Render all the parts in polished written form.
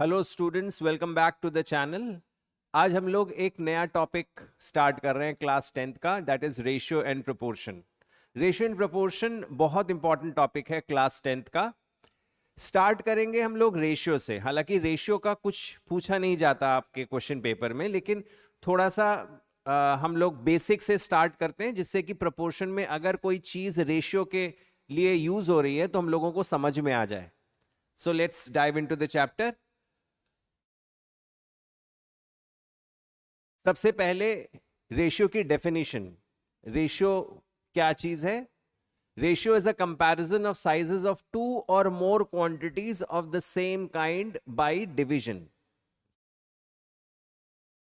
Hello students, welcome back to the channel. आज हम लोग एक नया टॉपिक स्टार्ट कर रहे हैं क्लास 10th का, that is ratio and proportion. Ratio and proportion बहुत इंपॉर्टेंट टॉपिक है क्लास 10th का। स्टार्ट करेंगे हम लोग रेशियो से। हालांकि रेशियो का कुछ पूछा नहीं जाता आपके क्वेश्चन पेपर में, लेकिन थोड़ा सा हम लोग बेसिक से स्टार्ट करते हैं, जिससे कि प्रोपोर्शन में अगर कोई चीज रेशियो के लिए यूज हो रही है तो हम लोगों को समझ में आ जाए। So let's dive into the chapter. सबसे पहले रेशियो की डेफिनेशन। रेशियो क्या चीज है? Ratio is a comparison of sizes of two और more quantities of the same kind by division.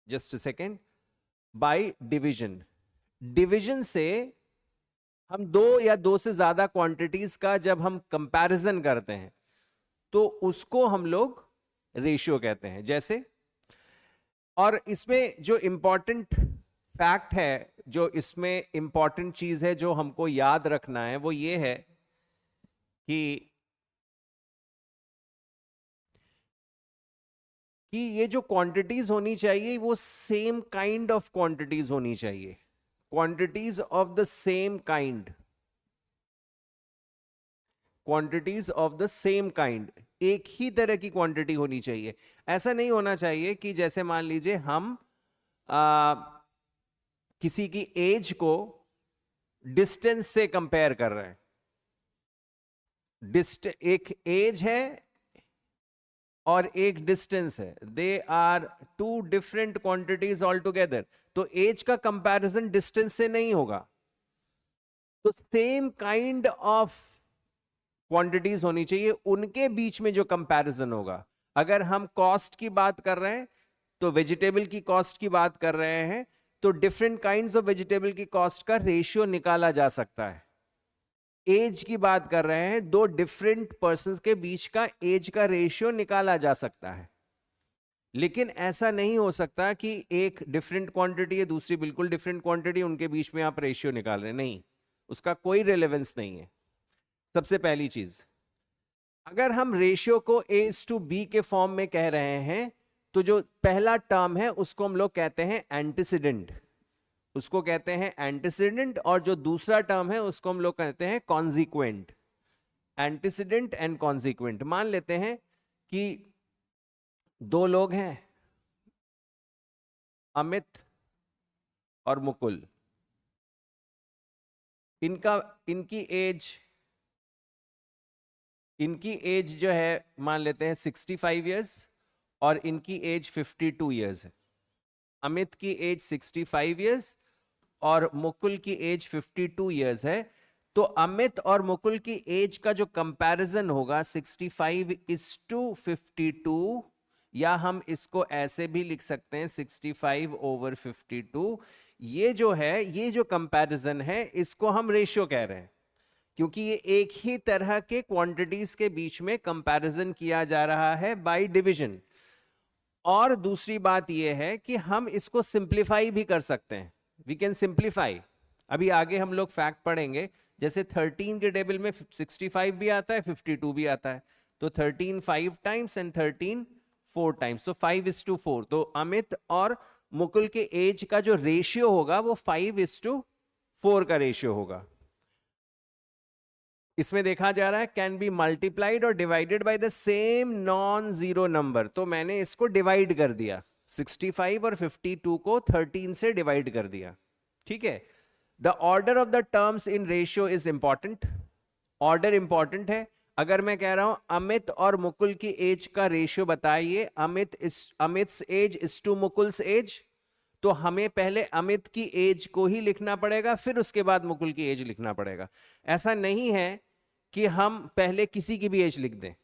Just a second. By division. Division से हम दो या दो से ज्यादा क्वांटिटीज का जब हम कंपैरिजन करते हैं तो उसको हम लोग रेशियो कहते हैं। जैसे, और इसमें जो इंपॉर्टेंट फैक्ट है, जो इसमें इंपॉर्टेंट चीज है जो हमको याद रखना है, वो ये है कि ये जो क्वांटिटीज होनी चाहिए वो सेम काइंड ऑफ क्वांटिटीज होनी चाहिए। Quantities of the same kind. Quantities of the same kind, एक ही तरह की क्वांटिटी होनी चाहिए। ऐसा नहीं होना चाहिए कि जैसे मान लीजिए हम किसी की एज को डिस्टेंस से कंपेयर कर रहे हैं। एक एज है और एक डिस्टेंस है, they are two different quantities all together. तो एज का कंपैरिजन डिस्टेंस से नहीं होगा। तो सेम काइंड ऑफ क्वांटिटीज होनी चाहिए, उनके बीच में जो कंपैरिजन होगा। अगर हम कॉस्ट की बात कर रहे हैं तो वेजिटेबल की कॉस्ट की बात कर रहे हैं, तो डिफरेंट काइंड्स ऑफ वेजिटेबल की कॉस्ट का रेशियो निकाला जा सकता है। एज की बात कर रहे हैं, दो डिफरेंट पर्संस के बीच का एज का रेशियो निकाला जा सकता है। लेकिन ऐसा नहीं हो सकता कि एक डिफरेंट क्वांटिटी है, दूसरी बिल्कुल डिफरेंट क्वांटिटी, उनके बीच में आप रेशियो निकाल रहे हैं। नहीं, उसका कोई रिलेवेंस नहीं है। सबसे पहली चीज, अगर हम रेशियो को A:B के फॉर्म में कह रहे हैं तो जो पहला टर्म है उसको हम लोग कहते हैं एंटीसीडेंट। उसको कहते हैं एंटीसीडेंट, और जो दूसरा टर्म है उसको हम लोग कहते हैं कॉन्जिक्वेंट। Antecedent and कॉन्जिक्वेंट। मान लेते हैं कि दो लोग हैं, अमित और मुकुल। इनका इनकी एज जो है मान लेते हैं 65 ईयर्स, और इनकी एज 52 ईयर्स है। अमित की एज 65 ईयर्स और मुकुल की एज 52 ईयर्स है। तो अमित और मुकुल की एज का जो कंपैरिजन होगा 65:52, या हम इसको ऐसे भी लिख सकते हैं 65/52। ये जो है, ये जो कंपैरिजन है, इसको हम रेशियो कह रहे हैं, क्योंकि ये एक ही तरह के क्वांटिटीज के बीच में कंपैरिजन किया जा रहा है बाय डिवीजन। और दूसरी बात यह है कि हम इसको सिंप्लीफाई भी कर सकते हैं। We can simplify. अभी आगे हम लोग फैक्ट पढ़ेंगे, जैसे 13 के टेबल में 65 भी आता है, 52 भी आता है। तो 13 5 टाइम्स एंड 13 4 टाइम्स, तो 5:4। तो अमित और मुकुल के एज का जो रेशियो होगा वो 5:4 का रेशियो होगा। इसमें देखा जा रहा है कैन बी मल्टीप्लाइड और divided by the same non zero number. तो मैंने इसको डिवाइड कर दिया, 65 और 52 को 13 से डिवाइड कर दिया। ठीक है। The order of the terms in ratio is important. Order important है। अगर मैं कह रहा हूं अमित और मुकुल की एज का रेशियो बताइए, अमित्स as is to Mukul's as, तो हमें पहले अमित की एज को ही लिखना पड़ेगा, फिर उसके बाद मुकुल की एज लिखना पड़ेगा। ऐसा नहीं है कि हम पहले किसी की भी एज लिख दें।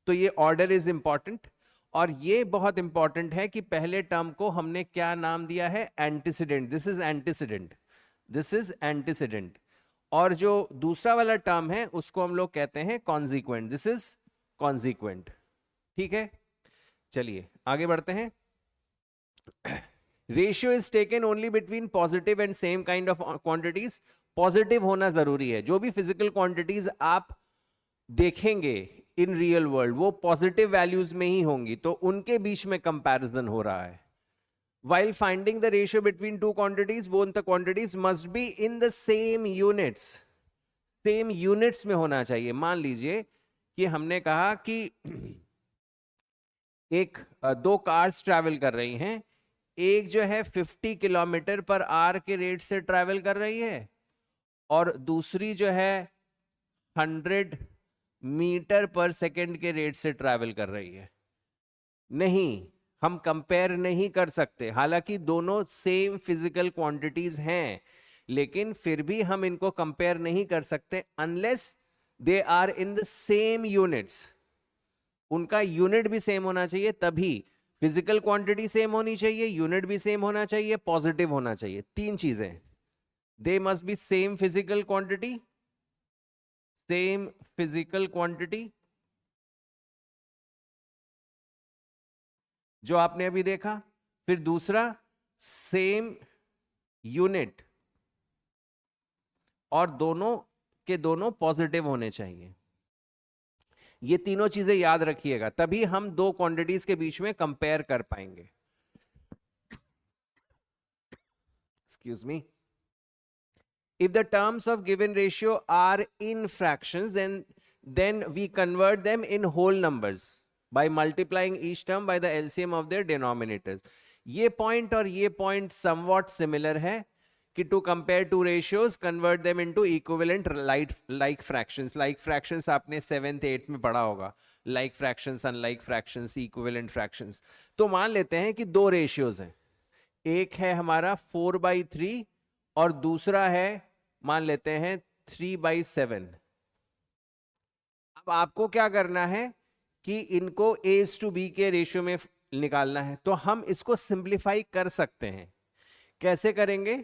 तो ये ऑर्डर इज इंपॉर्टेंट। और ये बहुत इंपॉर्टेंट है कि पहले टर्म को हमने क्या नाम दिया है? Antecedent. This is antecedent, this is antecedent. और जो दूसरा वाला टर्म है उसको हम लोग कहते हैं कॉन्जिक्वेंट। This is कॉन्जिक्वेंट। ठीक है, चलिए आगे बढ़ते हैं। Ratio is taken only between positive and same kind of quantities. Positive होना जरूरी है। जो भी फिजिकल क्वांटिटीज आप देखेंगे इन रियल वर्ल्ड वो पॉजिटिव वैल्यूज में ही होंगी, तो उनके बीच में कंपैरिजन हो रहा है. While finding the ratio between two quantities, both the quantities must be in the same units. Same units में होना चाहिए. मान लीजिए कि हमने कहा कि दो कार्स ट्रैवल कर रही हैं, एक जो है 50 किलोमीटर पर आवर के रेट से ट्रैवल कर रही है और दूसरी जो है 100 मीटर पर सेकेंड के रेट से ट्रैवल कर रही है. नहीं, हम कंपेयर नहीं कर सकते. हालांकि दोनों सेम फिजिकल क्वांटिटीज हैं, लेकिन फिर भी हम इनको कंपेयर नहीं कर सकते unless they are in the same units. उनका यूनिट भी सेम होना चाहिए, तभी फिजिकल क्वांटिटी सेम होनी चाहिए, यूनिट भी सेम होना चाहिए, पॉजिटिव होना चाहिए. तीन चीजें. They must be same physical quantity, same physical quantity जो आपने अभी देखा. फिर दूसरा सेम यूनिट, और दोनों के दोनों पॉजिटिव होने चाहिए. ये तीनों चीजें याद रखिएगा, तभी हम दो क्वांटिटीज के बीच में कंपेयर कर पाएंगे. Excuse me. If the terms of given ratio are in fractions, then we convert them in whole numbers by multiplying each term by the LCM of their denominators. ये पॉइंट और ये point somewhat similar है कि to compare two ratios, convert them into equivalent like fractions. Like fractions आपने 7th 8th में पढ़ा होगा. Like fractions, unlike fractions, equivalent fractions. तो मान लेते हैं कि दो ratios हैं. एक है हमारा 4/3 और दूसरा है मान लेते हैं 3/7. अब आपको क्या करना है कि इनको A/B के रेशियो में निकालना है. तो हम इसको सिंप्लीफाई कर सकते हैं. कैसे करेंगे?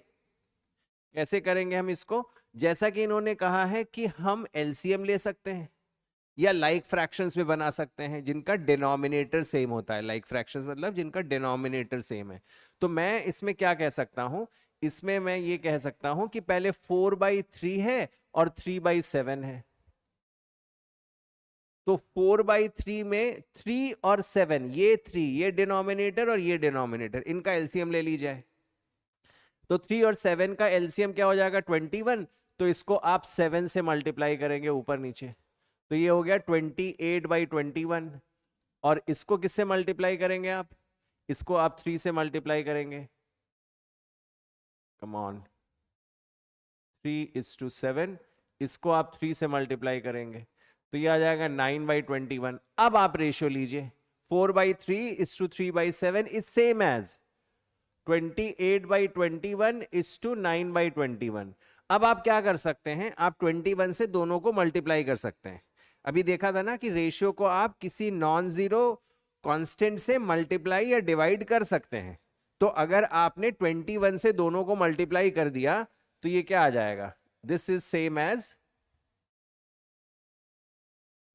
कैसे करेंगे हम इसको? जैसा कि इन्होंने कहा है कि हम एलसीएम ले सकते हैं या लाइक फ्रैक्शंस में बना सकते हैं जिनका डिनोमिनेटर सेम होता है. लाइक फ्रैक्शंस मतलब जिनका डिनोमिनेटर सेम है. तो मैं इसमें क्या कह सकता हूं? इसमें मैं ये कह सकता हूं कि पहले 4/3 है और 3/7 है. तो 4/3 में 3 और 7, ये 3, ये डिनोमिनेटर और ये डिनोमिनेटर, इनका एलसीएम ले ली जाए. तो 3 और 7 का एलसीएम क्या हो जाएगा? 21. तो इसको आप 7 से मल्टीप्लाई करेंगे ऊपर नीचे, तो ये हो गया 28/21. और इसको किससे मल्टीप्लाई करेंगे आप? इसको आप 3 से मल्टीप्लाई करेंगे. Come on, 3:7. इसको आप 3 से मल्टीप्लाई करेंगे तो ये आ जाएगा 9/21. अब आप रेशियो लीजिए. 4/3:3/7 इज सेम एज 28/21:9/21. अब आप क्या कर सकते हैं? आप 21 से दोनों को मल्टीप्लाई कर सकते हैं. अभी देखा था ना कि रेशियो को आप किसी नॉन जीरो कांस्टेंट से मल्टीप्लाई या डिवाइड कर सकते हैं. तो अगर आपने 21 से दोनों को मल्टीप्लाई कर दिया तो ये क्या आ जाएगा? This is same as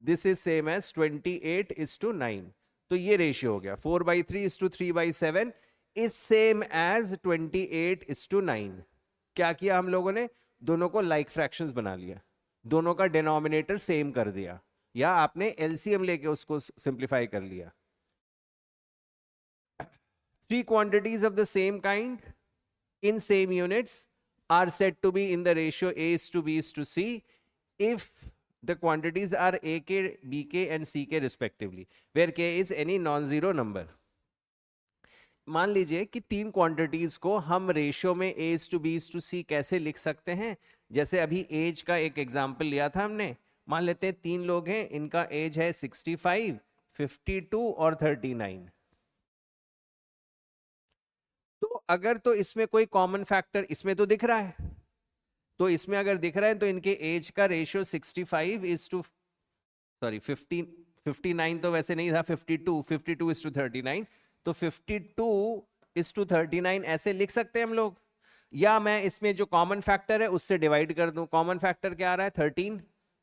28:9. तो ये रेशियो हो गया. 4/3:3/7 इज सेम एज 28:9. क्या किया हम लोगों ने? दोनों को लाइक फ्रैक्शंस बना लिया, दोनों का डिनोमिनेटर सेम कर दिया, या आपने एलसीएम लेके उसको सिंप्लीफाई कर लिया. Three quantities of the same kind in same units are said to be in the ratio A:B:C if the quantities are AK, BK and CK respectively, where K is any non-zero number. मान लीजिए कि तीन quantities को हम ratio में A:B:C कैसे लिख सकते हैं? जैसे अभी एज का एक एग्जांपल लिया था हमने. मान लेते हैं तीन लोग हैं, इनका एज है 65, 52 और 39. तो अगर तो इसमें कोई कॉमन फैक्टर इसमें तो दिख रहा है, तो इसमें अगर दिख रहा है तो इनके एज का रेशियो 59 तो वैसे नहीं था, 52:39. तो 52:39 ऐसे लिख सकते हैं हम लोग. या मैं इसमें जो कॉमन फैक्टर है उससे डिवाइड कर दूं. कॉमन फैक्टर क्या आ रहा है?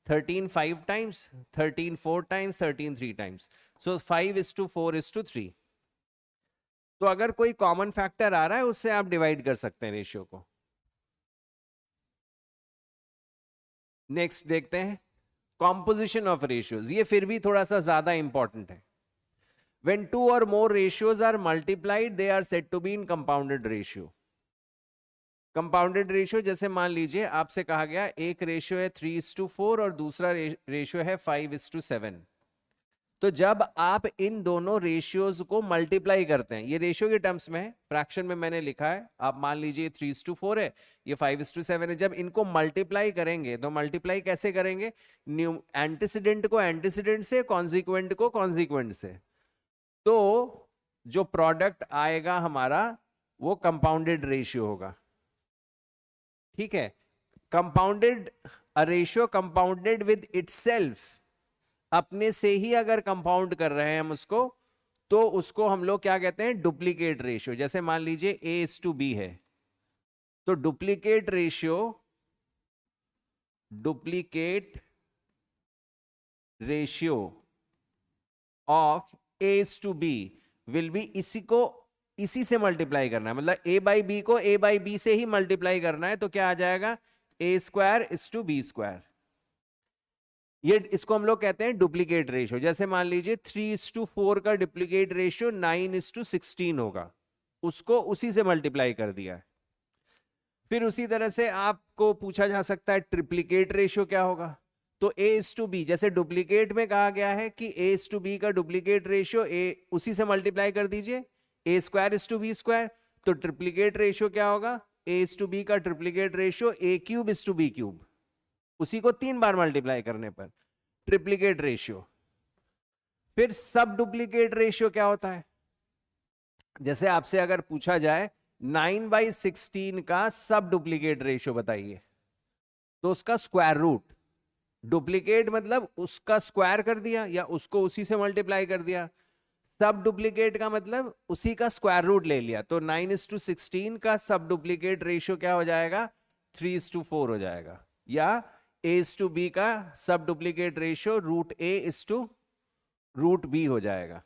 13 5 टाइम्स, 13 4 टाइम्स, 13 3 टाइम्स. सो 5:4:3. तो अगर कोई कॉमन फैक्टर आ रहा है उससे आप डिवाइड कर सकते हैं रेशियो को. नेक्स्ट देखते हैं. कॉम्पोजिशन ऑफ रेशियोज, ये फिर भी थोड़ा सा ज्यादा इंपॉर्टेंट है. When two or more ratios are multiplied, they are said to be in compounded ratio. Compounded ratio जैसे मान लीजिए आपसे कहा गया एक रेशियो है 3:4 और दूसरा रेशियो है 5:7. तो जब आप इन दोनों रेशियोज को मल्टीप्लाई करते हैं, ये रेशियो के टर्म्स में है, फ्रैक्शन में मैंने लिखा है, आप मान लीजिए 3:4 है, ये 5:7 है. जब इनको मल्टीप्लाई करेंगे तो मल्टीप्लाई कैसे करेंगे? एंटीसीडेंट को एंटीसीडेंट से, कॉन्सिक्वेंट को कॉन्सिक्वेंट से. तो जो प्रोडक्ट आएगा हमारा वो कंपाउंडेड रेशियो होगा. ठीक है. Compounded, a ratio compounded with itself, अपने से ही अगर कंपाउंड कर रहे हैं हम उसको, तो उसको हम लोग क्या कहते हैं? Duplicate ratio. जैसे मान लीजिए A:B है, तो duplicate ratio of A:B will be, इसी से मल्टीप्लाई करना है, मतलब A/B को A/B से ही मल्टीप्लाई करना है. तो क्या आ जाएगा? A²:B². ये इसको हम लोग कहते हैं डुप्लीकेट रेशियो. जैसे मान लीजिए 3:4 का डुप्लीकेट रेशियो 9:16 होगा, उसको उसी से मल्टीप्लाई कर दिया है. फिर उसी तरह से आपको पूछा जा सकता है ट्रिप्लीकेट रेशियो क्या होगा. तो A:B, जैसे डुप्लीकेट में कहा गया है कि A:B का डुप्लीकेट रेशियो उसी से मल्टीप्लाई कर दीजिए, A²:B². तो ट्रिप्लीकेट रेशियो क्या होगा? A:B का ट्रिप्लीकेट रेशियो A³:B³, उसी को 3 बार मल्टीप्लाई करने पर ट्रिप्लीकेट रेशियो. फिर सब डुप्लीकेट रेशियो क्या होता है? जैसे आपसे अगर पूछा जाए 9/16 का सब डुप्लीकेट रेशियो बताइए, तो उसका स्क्वायर रूट. डुप्लीकेट मतलब उसका स्क्वायर कर दिया या उसको उसी से मल्टीप्लाई कर दिया. सब डुप्लीकेट का मतलब उसी का स्क्वायर रूट ले लिया. तो 9:16 का सब डुप्लीकेट रेशियो क्या हो जाएगा? 3:4 हो जाएगा. या A:B का सब डुप्लीकेट रेशियो √A:√B हो जाएगा.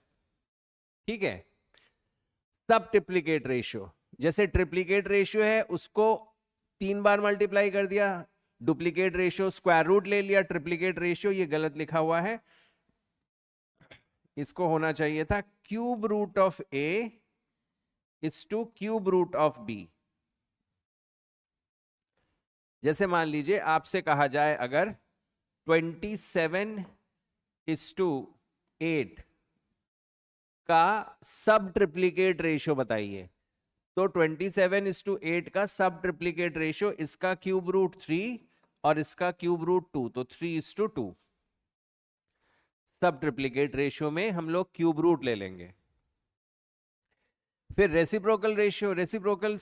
ठीक है. सब ट्रिप्लीकेट रेशियो, जैसे ट्रिप्लीकेट रेशियो है उसको 3 बार मल्टीप्लाई कर दिया, डुप्लीकेट रेशियो स्क्वायर रूट ले लिया. ट्रिप्लीकेट रेशियो ये गलत लिखा हुआ है, इसको होना चाहिए था cube root of A cube root of B. जैसे मान लीजिए आपसे कहा जाए अगर 27:8 का सब ट्रिप्लीकेट रेशियो बताइए, तो 27:8 का सब ट्रिप्लीकेट रेशियो इसका क्यूब रूट 3 और इसका क्यूब रूट 2, तो 3:2. सब ट्रिप्लीकेट रेशियो में हम लोग क्यूब रूट ले लेंगे. फिर रेसिप्रोकल रेशियो, रेसिप्रोकल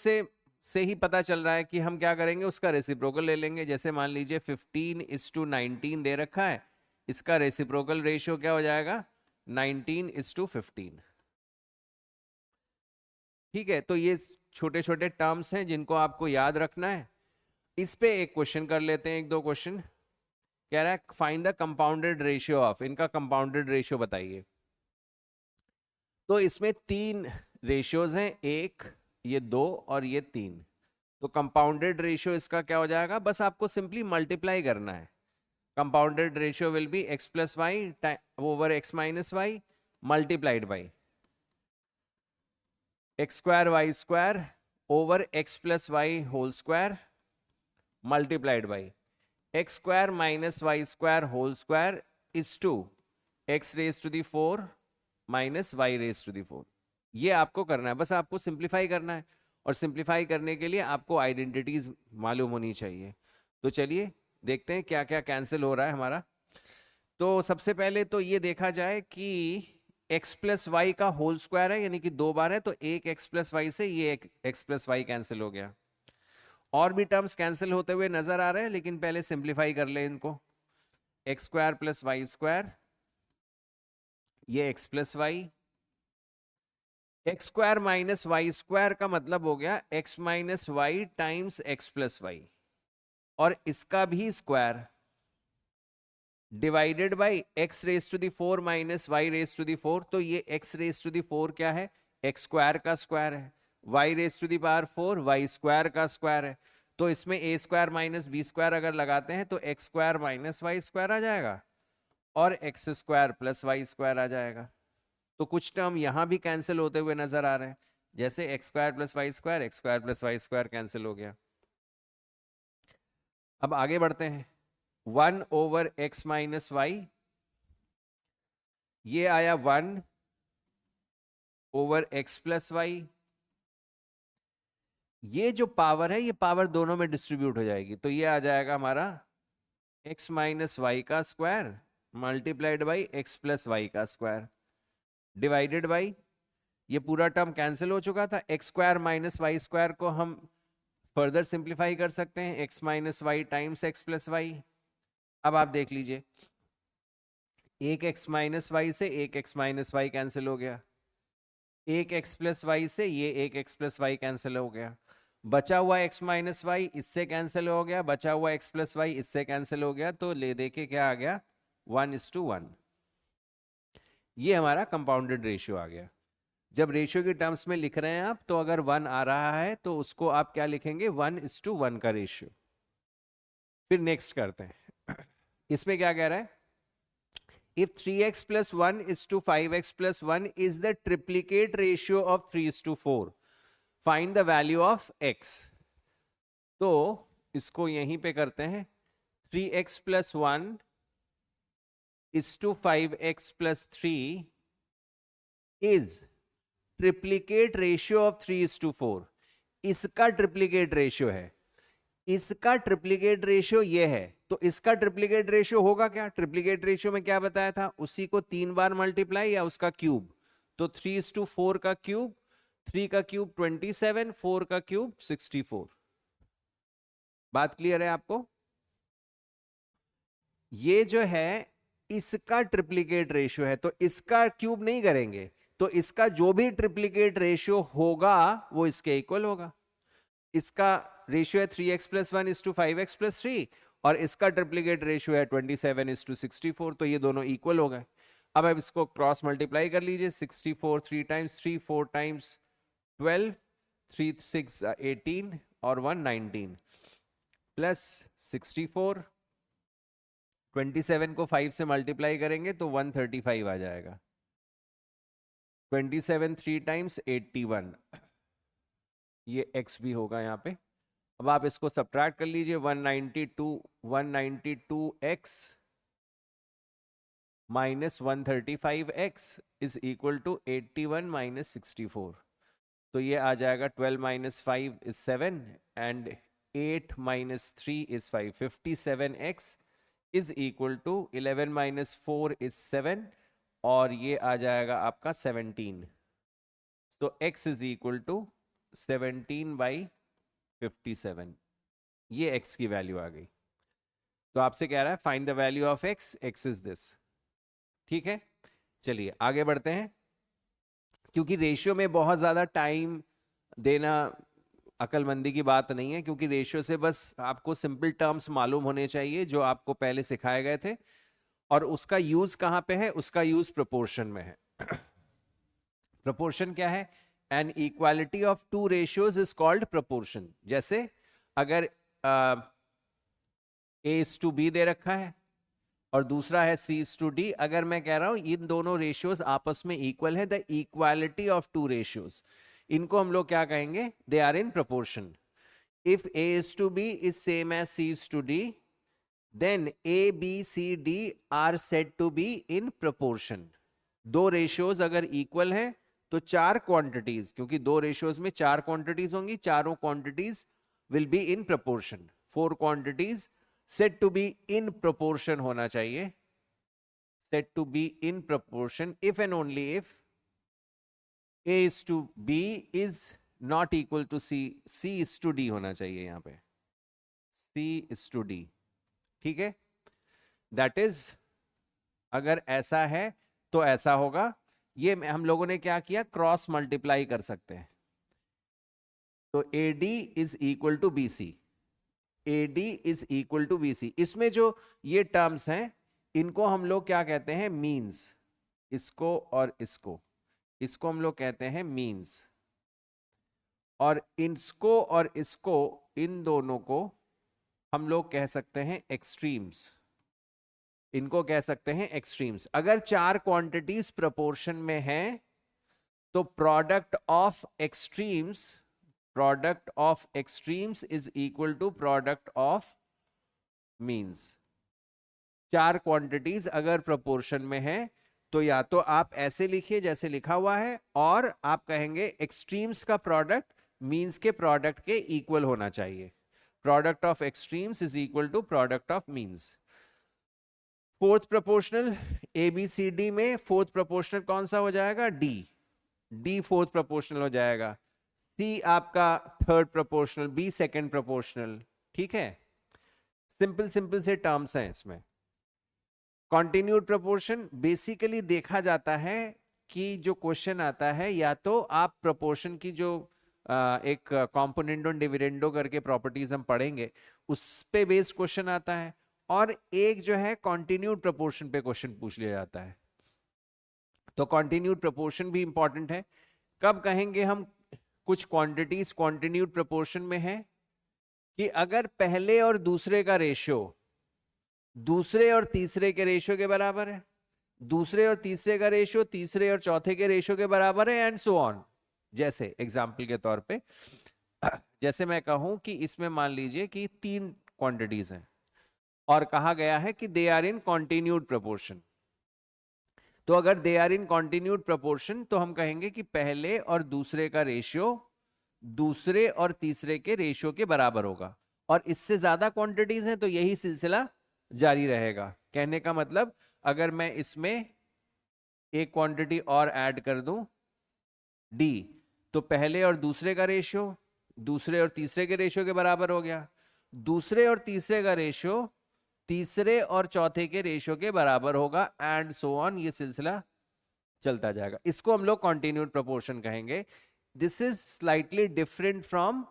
से ही पता चल रहा है कि हम क्या करेंगे, उसका रेसिप्रोकल ले लेंगे. जैसे मान लीजिए 15:19 दे रखा है, इसका रेसिप्रोकल रेशियो क्या हो जाएगा? 19:15. ठीक है. तो ये छोटे छोटे टर्म्स हैं जिनको आपको याद रखना है. इस पे एक क्वेश्चन कर लेते हैं, एक दो क्वेश्चन. कह रहा है find the compounded ratio of, इनका कंपाउंडेड रेशियो बताइए. तो इसमें 3 रेशियोज हैं, 1, ये 2 और ये 3. तो कंपाउंडेड रेशियो इसका क्या हो जाएगा? बस आपको सिंपली मल्टीप्लाई करना है. Compounded ratio will be x+y over x-y multiplied by x²y² over x+y whole square multiplied by x² - y² whole square is to x⁴ minus y⁴. ये आपको करना है, बस आपको सिंप्लीफाई करना है. और सिंप्लीफाई करने के लिए आपको आइडेंटिटीज मालूम होनी चाहिए. तो चलिए देखते हैं क्या क्या कैंसिल हो रहा है हमारा. तो सबसे पहले तो ये देखा जाए कि x+y का होल स्क्वायर है, यानी कि 2 बार है, तो एक x+y से ये एक x+y कैंसिल हो गया. और भी टर्म्स कैंसिल होते हुए नजर आ रहे हैं, लेकिन पहले सिंप्लीफाई कर ले इनको. x² + y², ये x+y. x² - y² का मतलब हो गया x - y टाइम्स x+y, और इसका भी square divided by x⁴ minus y⁴. तो ये x⁴ क्या है? x² का स्क्वायर है. y⁴ y² का स्क्वायर है. तो इसमें A square minus B square अगर लगाते हैं तो X square minus Y square आ जाएगा और X square plus Y square आ जाएगा। तो कुछ टर्म यहां भी कैंसिल होते हुए नजर आ रहे हैं, जैसे x square plus Y square, x square plus Y square cancel हो गया। अब आगे बढ़ते हैं, 1/x माइनस वाई, ये आया 1/x प्लस वाई। ये जो पावर है ये पावर दोनों में डिस्ट्रीब्यूट हो जाएगी, तो ये आ जाएगा हमारा x माइनस वाई का square multiplied by x plus y का स्क्वायर डिवाइडेड बाई, ये पूरा टर्म कैंसिल हो चुका था, x square minus Y square को हम फर्दर सिंप्लीफाई कर सकते हैं, x minus y times x plus y. अब आप देख लीजिए, एक एक्स माइनस वाई से एक एक्स माइनस वाई कैंसिल हो गया, एक एक्स प्लस वाई से ये एक एक्स प्लस वाई कैंसिल हो गया, बचा हुआ एक्स माइनस वाई इससे कैंसिल हो गया, बचा हुआ एक्स प्लस वाई इससे कैंसिल हो गया, तो ले देके क्या आ गया 1:1। ये हमारा कंपाउंडेड रेशियो आ गया। जब रेशियो के टर्म्स में लिख रहे हैं आप, तो अगर 1 आ रहा है तो उसको आप क्या लिखेंगे 1:1 का रेशियो। फिर नेक्स्ट करते हैं, इसमें क्या कह रहा है, if 3x plus 1 is to 5x plus 1 is the triplicate ratio of 3:4, find the value of x। तो इसको यहीं पे करते हैं, 3x plus 1 is to 5x plus 3 is triplicate ratio of 3:4। इसका ट्रिप्लीकेट रेशियो है, इसका ट्रिप्लीकेट रेशियो ये है, तो इसका ट्रिप्लीकेट रेशियो होगा क्या, ट्रिप्लीकेट रेशियो में क्या बताया था, उसी को 3 बार मल्टीप्लाई या उसका क्यूब, तो 3:4 का क्यूब, 3 का क्यूब 27, 4 का क्यूब 64। बात क्लियर है आपको? ये जो है इसका ट्रिप्लीकेट रेशियो है, तो इसका क्यूब नहीं करेंगे, तो इसका जो भी ट्रिप्लीकेट रेशियो होगा वो इसके इक्वल होगा। इसका रेशियो है 3x plus 1 is to 5x plus 3 और इसका ट्रिप्लीकेट रेशियो है 27 इज टू 64, तो ये दोनों इक्वल हो गए। अब आप इसको क्रॉस मल्टीप्लाई कर लीजिए, 64 3 टाइम्स 3, 4 टाइम्स 12, 3 6 18 और 1 19 प्लस 64, 27 को 5 से मल्टीप्लाई करेंगे तो 135 आ जाएगा, 27 3 टाइम्स 81, ये x भी होगा यहाँ पे। अब आप इसको सब्ट्रैक्ट कर लीजिए, 192x minus 135x is equal to 81 minus 64, तो ये आ जाएगा 12 minus 5 is 7 and 8 minus 3 is 5, 57x is equal to 11 minus 4 is 7 और ये आ जाएगा आपका 17, तो x इज इक्वल टू 17/57, ये x की वैल्यू आ गई। तो आपसे कह रहा है find the value of x, x is this. ठीक है, चलिए आगे बढ़ते हैं, क्योंकि रेशियो में बहुत ज्यादा टाइम देना अकलमंदी की बात नहीं है, क्योंकि रेशियो से बस आपको सिंपल टर्म्स मालूम होने चाहिए जो आपको पहले सिखाए गए थे, और उसका यूज कहां पे है, उसका यूज प्रोपोर्शन में है। प्रोपोर्शन क्या है, an equality of two ratios is called proportion. जैसे अगर A:B दे रखा है और दूसरा है C:D, अगर मैं कह रहा हूं इन दोनों रेशियोज आपस में इक्वल है, the equality of two ratios, इनको हम लोग क्या कहेंगे, they are in proportion. If A:B is same as C:D, then A, B, C, D are said to be in proportion। दो रेशियोज अगर इक्वल है तो चार क्वांटिटीज, क्योंकि दो रेशियोज में चार क्वांटिटीज होंगी, चारों quantities will be in proportion, 4 quantities said to be in proportion होना चाहिए, said to be in proportion if and only if A:B is not equal to C, C:D होना चाहिए यहां पे, C:D। ठीक है, दैट इज अगर ऐसा है तो ऐसा होगा। ये हम लोगों ने क्या किया, क्रॉस मल्टीप्लाई कर सकते हैं, तो AD is equal to BC, AD is equal to BC। इसमें जो ये टर्म्स हैं इनको हम लोग क्या कहते हैं, मीन्स, इसको और इसको हम लोग कहते हैं मीन्स, और इसको और इसको, इन दोनों को हम लोग कह सकते हैं एक्सट्रीम्स। इनको कह सकते हैं एक्सट्रीम्स। अगर चार क्वांटिटीज प्रोपोर्शन में हैं तो product of extremes is equal to product of means. चार क्वांटिटीज अगर प्रोपोर्शन में है तो या तो आप ऐसे लिखिए जैसे लिखा हुआ है, और आप कहेंगे एक्सट्रीम्स का प्रोडक्ट मीन्स के प्रोडक्ट के इक्वल होना चाहिए। Product of extremes is equal to product of means. Fourth proportional, a b c d में फोर्थ प्रोपोर्शनल कौन सा हो जाएगा? डी। डी फोर्थ प्रोपोर्शनल हो जाएगा, सी आपका third proportional, b second proportional. ठीक है, सिंपल सिंपल से टर्म्स हैं इसमें। कॉन्टिन्यूड प्रोपोर्शन बेसिकली देखा जाता है कि जो क्वेश्चन आता है, या तो आप प्रोपोर्शन की जो एक कॉम्पोनेंडो डिविडेंडो करके प्रॉपर्टीज हम पढ़ेंगे उस पे बेस्ड क्वेश्चन आता है, और एक जो है कॉन्टिन्यूड प्रोपोर्शन पे क्वेश्चन पूछ लिया जाता है। तो कॉन्टिन्यूड प्रोपोर्शन भी इंपॉर्टेंट है। कब कहेंगे हम कुछ क्वांटिटीज कॉन्टिन्यूड प्रोपोर्शन में है? कि अगर पहले और दूसरे का रेशियो दूसरे और तीसरे के रेशियो के बराबर है, दूसरे और तीसरे का रेशियो तीसरे और चौथे के रेशियो के बराबर है, एंड सो ऑन। जैसे एग्जाम्पल के तौर पे, जैसे मैं कहूं कि इसमें मान लीजिए कि तीन क्वांटिटीज हैं और कहा गया है कि they are in continued proportion. तो अगर they are in continued proportion तो हम कहेंगे कि पहले और दूसरे का रेशियो दूसरे और तीसरे के रेशियो के बराबर होगा, और इससे ज्यादा क्वांटिटीज हैं तो यही सिलसिला जारी रहेगा। कहने का मतलब, अगर मैं इसमें एक क्वांटिटी और ऐड कर दूं डी, तो पहले और दूसरे का रेशियो दूसरे और तीसरे के रेशियो के बराबर हो गया, दूसरे और तीसरे का रेशियो तीसरे और चौथे के रेशियो के बराबर होगा, एंड सो ऑन। ये सिलसिला चलता जाएगा। इसको हम लोग कॉन्टिन्यूड प्रोपोर्शन कहेंगे। This is slightly different from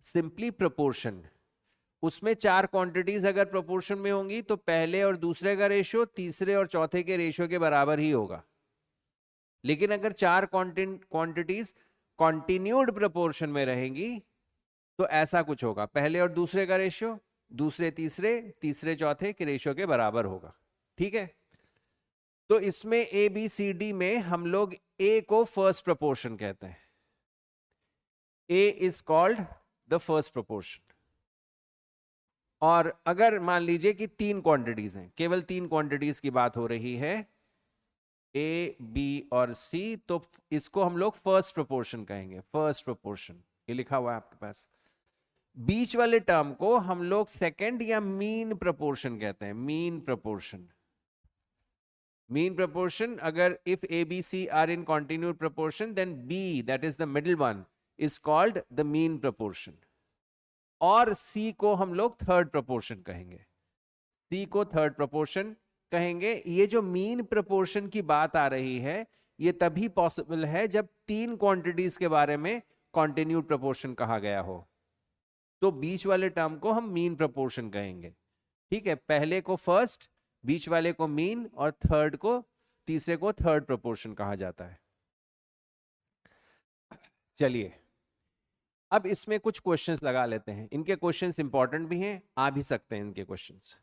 simply proportion. उसमें चार क्वांटिटीज अगर प्रोपोर्शन में होंगी तो पहले और दूसरे का रेशियो तीसरे और चौथे के रेशियो के बराबर ही होगा। लेकिन अगर चार क्वांटिटीज कॉन्टिन्यूड प्रोपोर्शन में रहेंगी तो ऐसा कुछ होगा, पहले और दूसरे का रेशियो दूसरे तीसरे तीसरे चौथे के रेशियो के बराबर होगा। ठीक है, तो इसमें ए बी सी डी में हम लोग ए को फर्स्ट प्रोपोर्शन कहते हैं। A is called the first proportion. और अगर मान लीजिए कि तीन क्वांटिटीज हैं, केवल तीन क्वांटिटीज की बात हो रही है, ए बी और सी, तो इसको हम लोग फर्स्ट प्रोपोर्शन कहेंगे। फर्स्ट प्रोपोर्शन ये लिखा हुआ है आपके पास। बीच वाले टर्म को हम लोग सेकंड या मीन प्रोपोर्शन कहते हैं। Mean proportion. मीन प्रोपोर्शन, अगर if A B C R in continued proportion then B, that is the middle one, is called the mean proportion. और सी को हम लोग थर्ड प्रोपोर्शन कहेंगे। सी को थर्ड प्रोपोर्शन कहेंगे। ये जो मीन प्रोपोर्शन की बात आ रही है ये तभी पॉसिबल है जब तीन क्वांटिटीज के बारे में कॉन्टिन्यूड प्रोपोर्शन कहा गया हो, तो बीच वाले टर्म को हम मीन प्रोपोर्शन कहेंगे। ठीक है, पहले को फर्स्ट, बीच वाले को मीन, और थर्ड को तीसरे को थर्ड प्रोपोर्शन कहा जाता है। चलिए अब इसमें कुछ क्वेश्चंस लगा लेते हैं। इनके क्वेश्चंस इंपॉर्टेंट भी हैं, आ भी सकते हैं इनके क्वेश्चंस।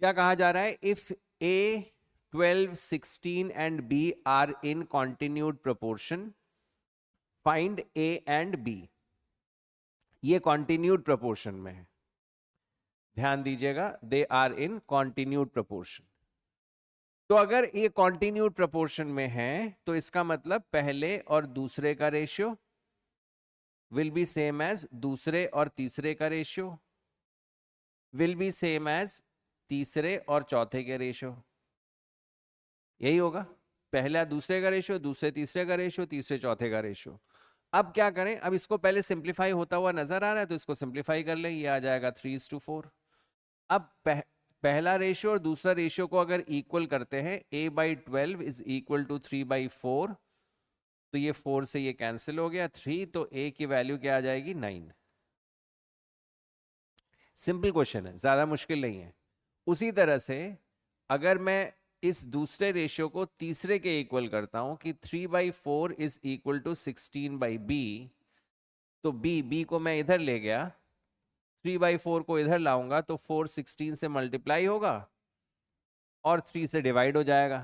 क्या कहा जा रहा है? If a 12, 16 and b are in continued proportion, find a and b. ये कॉन्टिन्यूड प्रोपोर्शन में है, ध्यान दीजिएगा, they are in continued proportion. तो अगर ये कॉन्टिन्यूड प्रोपोर्शन में है तो इसका मतलब पहले और दूसरे का ratio will be same as दूसरे और तीसरे का ratio will be same as तीसरे और चौथे के रेशियो। यही होगा, पहला दूसरे का रेशियो, दूसरे तीसरे का रेशियो, तीसरे चौथे का रेशियो। अब क्या करें? अब इसको पहले सिंप्लीफाई होता हुआ नजर आ रहा है तो इसको सिंप्लीफाई कर ले, ये आ जाएगा 3:4। अब पहला रेशियो और दूसरा रेशियो को अगर इक्वल करते हैं, a/12 इज इक्वल टू 3/4, तो ये 4 से ये कैंसिल हो गया, 3, तो a की वैल्यू क्या आ जाएगी? 9। सिंपल क्वेश्चन है, ज्यादा मुश्किल नहीं है। उसी तरह से अगर मैं इस दूसरे रेशियो को तीसरे के इक्वल करता हूं कि 3/4 इज इक्वल टू 16/b, तो बी को मैं इधर ले गया, 3/4 को इधर लाऊंगा तो 4 16 से मल्टीप्लाई होगा और 3 से डिवाइड हो जाएगा,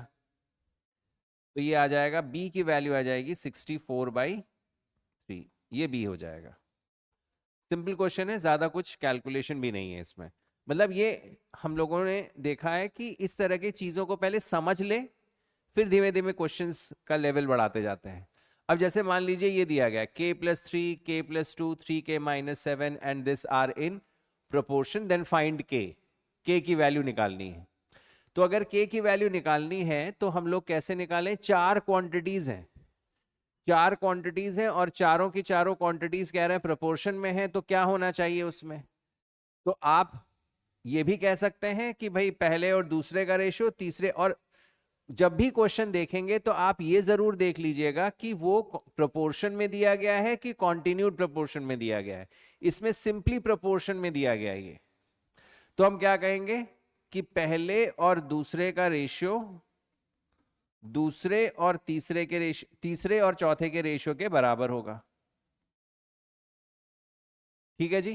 तो ये आ जाएगा बी की वैल्यू आ जाएगी 64/3, ये बी हो जाएगा। सिंपल क्वेश्चन है, ज्यादा कुछ कैलकुलेशन भी नहीं है इसमें। मतलब ये हम लोगों ने देखा है कि इस तरह की चीजों को पहले समझ ले, फिर धीमे धीमे क्वेश्चंस का लेवल बढ़ाते जाते हैं। अब जैसे मान लीजिए ये दिया गया k+3, k+2, 3k-7 and this are in proportion, then find k की वैल्यू निकालनी है। तो अगर k की वैल्यू निकालनी है तो हम लोग कैसे निकालें? चार क्वांटिटीज हैं, चार क्वांटिटीज हैं और चारों की चारों क्वांटिटीज कह रहे हैं प्रोपोर्शन में है, तो क्या होना चाहिए उसमें? तो आप ये भी कह सकते हैं कि भाई पहले और दूसरे का रेशियो, तीसरे, और जब भी क्वेश्चन देखेंगे तो आप ये जरूर देख लीजिएगा कि वो प्रोपोर्शन में दिया गया है कि कॉन्टिन्यूड प्रोपोर्शन में दिया गया है। इसमें सिंपली प्रोपोर्शन में दिया गया है ये, तो हम क्या कहेंगे कि पहले और दूसरे का रेशियो दूसरे और तीसरे के रेशियो, तीसरे और चौथे के रेशियो के बराबर होगा। ठीक है जी,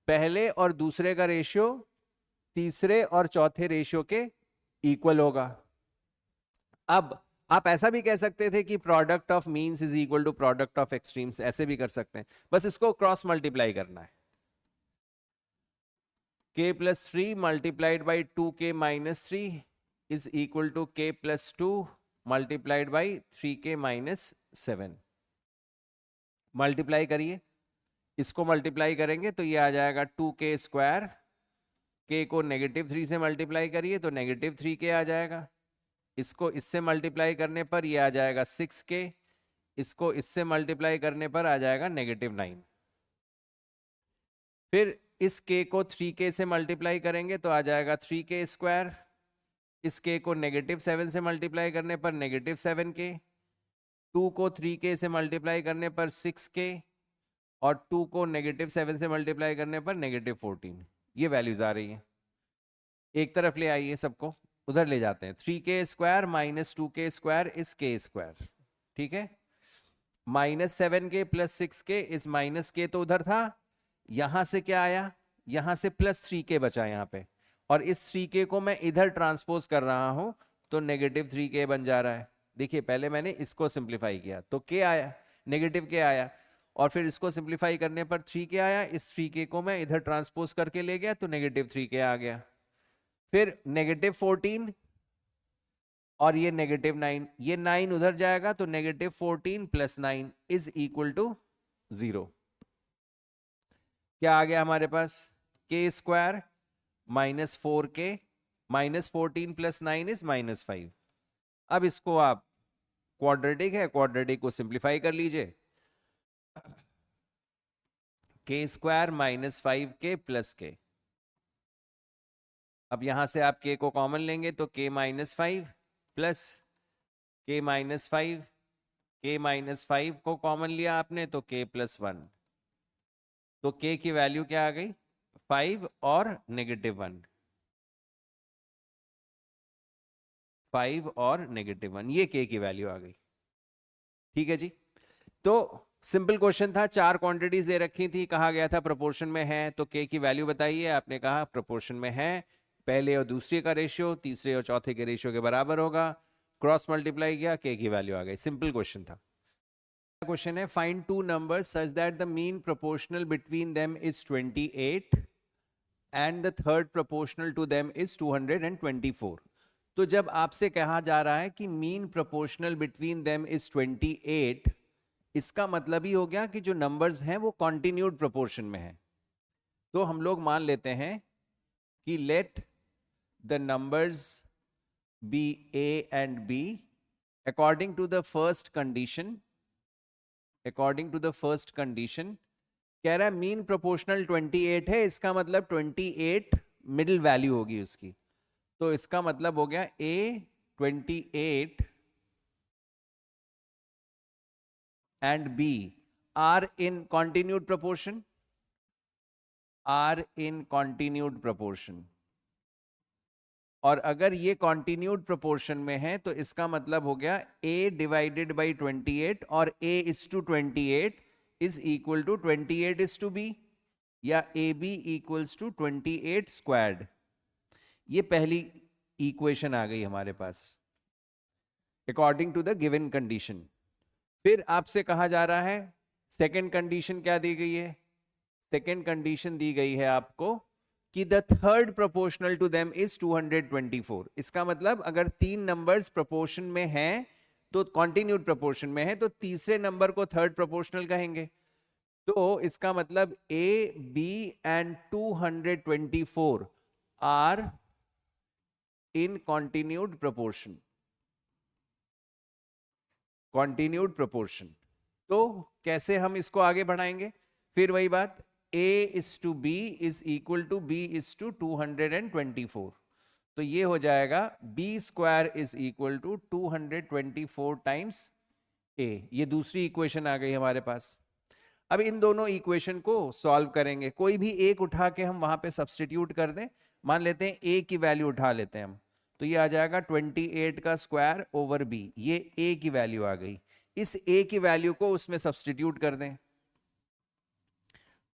पहले और दूसरे का रेशियो तीसरे और चौथे रेशियो के इक्वल होगा। अब आप ऐसा भी कह सकते थे कि product of means is equal to product of extremes, ऐसे भी कर सकते हैं, बस इसको क्रॉस मल्टीप्लाई करना है। k+3 multiplied by 2k-3 is equal to k+2 multiplied by 3k-7। Multiply करिए, इसको मल्टीप्लाई करेंगे तो ये आ जाएगा 2k², k को -3 से मल्टीप्लाई करिए तो -3k आ जाएगा, इसको इससे मल्टीप्लाई करने पर ये आ जाएगा 6k, इसको इससे मल्टीप्लाई करने पर आ जाएगा -9। फिर इस k को 3k से मल्टीप्लाई करेंगे तो आ जाएगा 3k², इस k को -7 से मल्टीप्लाई करने पर -7k, 2 को 3k से मल्टीप्लाई करने पर 6k, और 2 को -7 से मल्टीप्लाई करने पर -14। ये वैल्यूज आ रही है। एक तरफ ले आइए, सबको उधर ले जाते हैं। 3k² minus 2k² is k², ठीक है। -7k plus 6k is -k, तो उधर था, यहां से क्या आया, यहां से +3k बचा यहाँ पे, और इस 3k को मैं इधर ट्रांसपोज कर रहा हूं तो -3k बन जा रहा है। देखिए पहले मैंने इसको सिंप्लीफाई किया तो k आया, -k आया, और फिर इसको सिंप्लीफाई करने पर 3k आया, इस 3k को मैं इधर ट्रांसपोज करके ले गया तो -3k आ गया। फिर -14 और ये -9, ये 9 उधर जाएगा तो -14 + 9 इज इक्वल टू 0। क्या आ गया हमारे पास? k² minus 4k minus 14 + 9 is -5। अब इसको आप, क्वाड्रेटिक है, क्वाड्रेटिक को सिंप्लीफाई कर लीजिए, k² minus 5k plus k। अब यहां से आप k को कॉमन लेंगे तो k-5 प्लस k-5, k-5 को कॉमन लिया आपने तो k+1, तो k की वैल्यू क्या आ गई? 5 और -1, 5 और -1, ये k की वैल्यू आ गई। ठीक है जी, तो सिंपल क्वेश्चन था, चार क्वांटिटीज दे रखी थी, कहा गया था प्रोपोर्शन में है, तो k की वैल्यू बताइए, आपने कहा प्रोपोर्शन में है, पहले और दूसरे का रेशियो तीसरे और चौथे के रेशियो के बराबर होगा, क्रॉस मल्टीप्लाई किया, k की वैल्यू आ गई। सिंपल क्वेश्चन था। क्वेश्चन है, find two numbers such that the mean proportional between them is 28 and the third proportional to them is 224। तो जब आपसे कहा जा रहा है कि mean proportional between them is 28, इसका मतलब ही हो गया कि जो नंबर्स हैं वो कॉन्टिन्यूड प्रोपोर्शन में है। तो हम लोग मान लेते हैं कि let the numbers be a and b according to the first condition, according to the first condition कह रहा है मीन प्रोपोर्शनल 28 है, इसका मतलब 28 मिडिल वैल्यू होगी उसकी, तो इसका मतलब हो गया a 28 and b are in continued proportion, are in continued proportion। और अगर ये continued proportion में है तो इसका मतलब हो गया a डिवाइडेड बाई 28, और a is to 28 is equal to 28:b या AB इक्वल्स टू 28 स्क्वायर्ड। ये पहली इक्वेशन आ गई हमारे पास according to the given condition. फिर आपसे कहा जा रहा है सेकेंड कंडीशन क्या दी गई है? सेकेंड कंडीशन दी गई है आपको कि the third proportional to them is 224। इसका मतलब अगर तीन नंबर्स प्रोपोर्शन में हैं तो कॉन्टिन्यूड प्रोपोर्शन में है तो तीसरे नंबर को थर्ड प्रोपोर्शनल कहेंगे। तो इसका मतलब A, B and 224 are in continued proportion. Continued proportion. तो कैसे हम इसको आगे बढ़ाएंगे? फिर वही बात, A is to B is equal to B is to 224। तो ये हो जाएगा B square is equal to 224 times A। ये दूसरी इक्वेशन आ गई हमारे पास। अब इन दोनों इक्वेशन को सॉल्व करेंगे, कोई भी एक उठा के हम वहां पे सब्स्टिट्यूट कर दें। मान लेते हैं A की वैल्यू उठा लेते हैं हम, तो ये आ जाएगा 28 का स्क्वायर ओवर B। ये A की वैल्यू आ गई, इस A की वैल्यू को उसमें सब्स्टिट्यूट कर दें।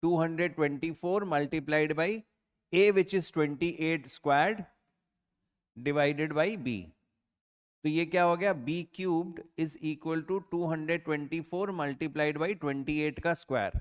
224 multiplied by A which is 28 squared divided by B। तो ये क्या हो गया? B cubed is equal to 224 multiplied by 28 का स्क्वायर।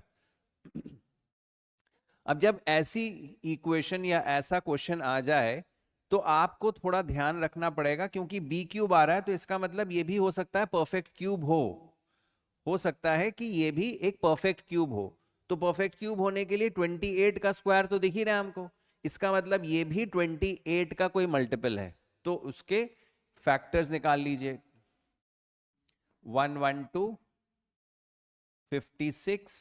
अब जब ऐसी इक्वेशन या ऐसा क्वेश्चन आ जाए तो आपको थोड़ा ध्यान रखना पड़ेगा, क्योंकि B क्यूब आ रहा है तो इसका मतलब ये भी हो सकता है परफेक्ट क्यूब हो सकता है कि ये भी एक परफेक्ट क्यूब हो। तो परफेक्ट क्यूब होने के लिए 28 का स्क्वायर तो दिख ही रहा है हमको, इसका मतलब ये भी 28 का कोई मल्टीपल है। तो उसके फैक्टर्स निकाल लीजिए, 112, 56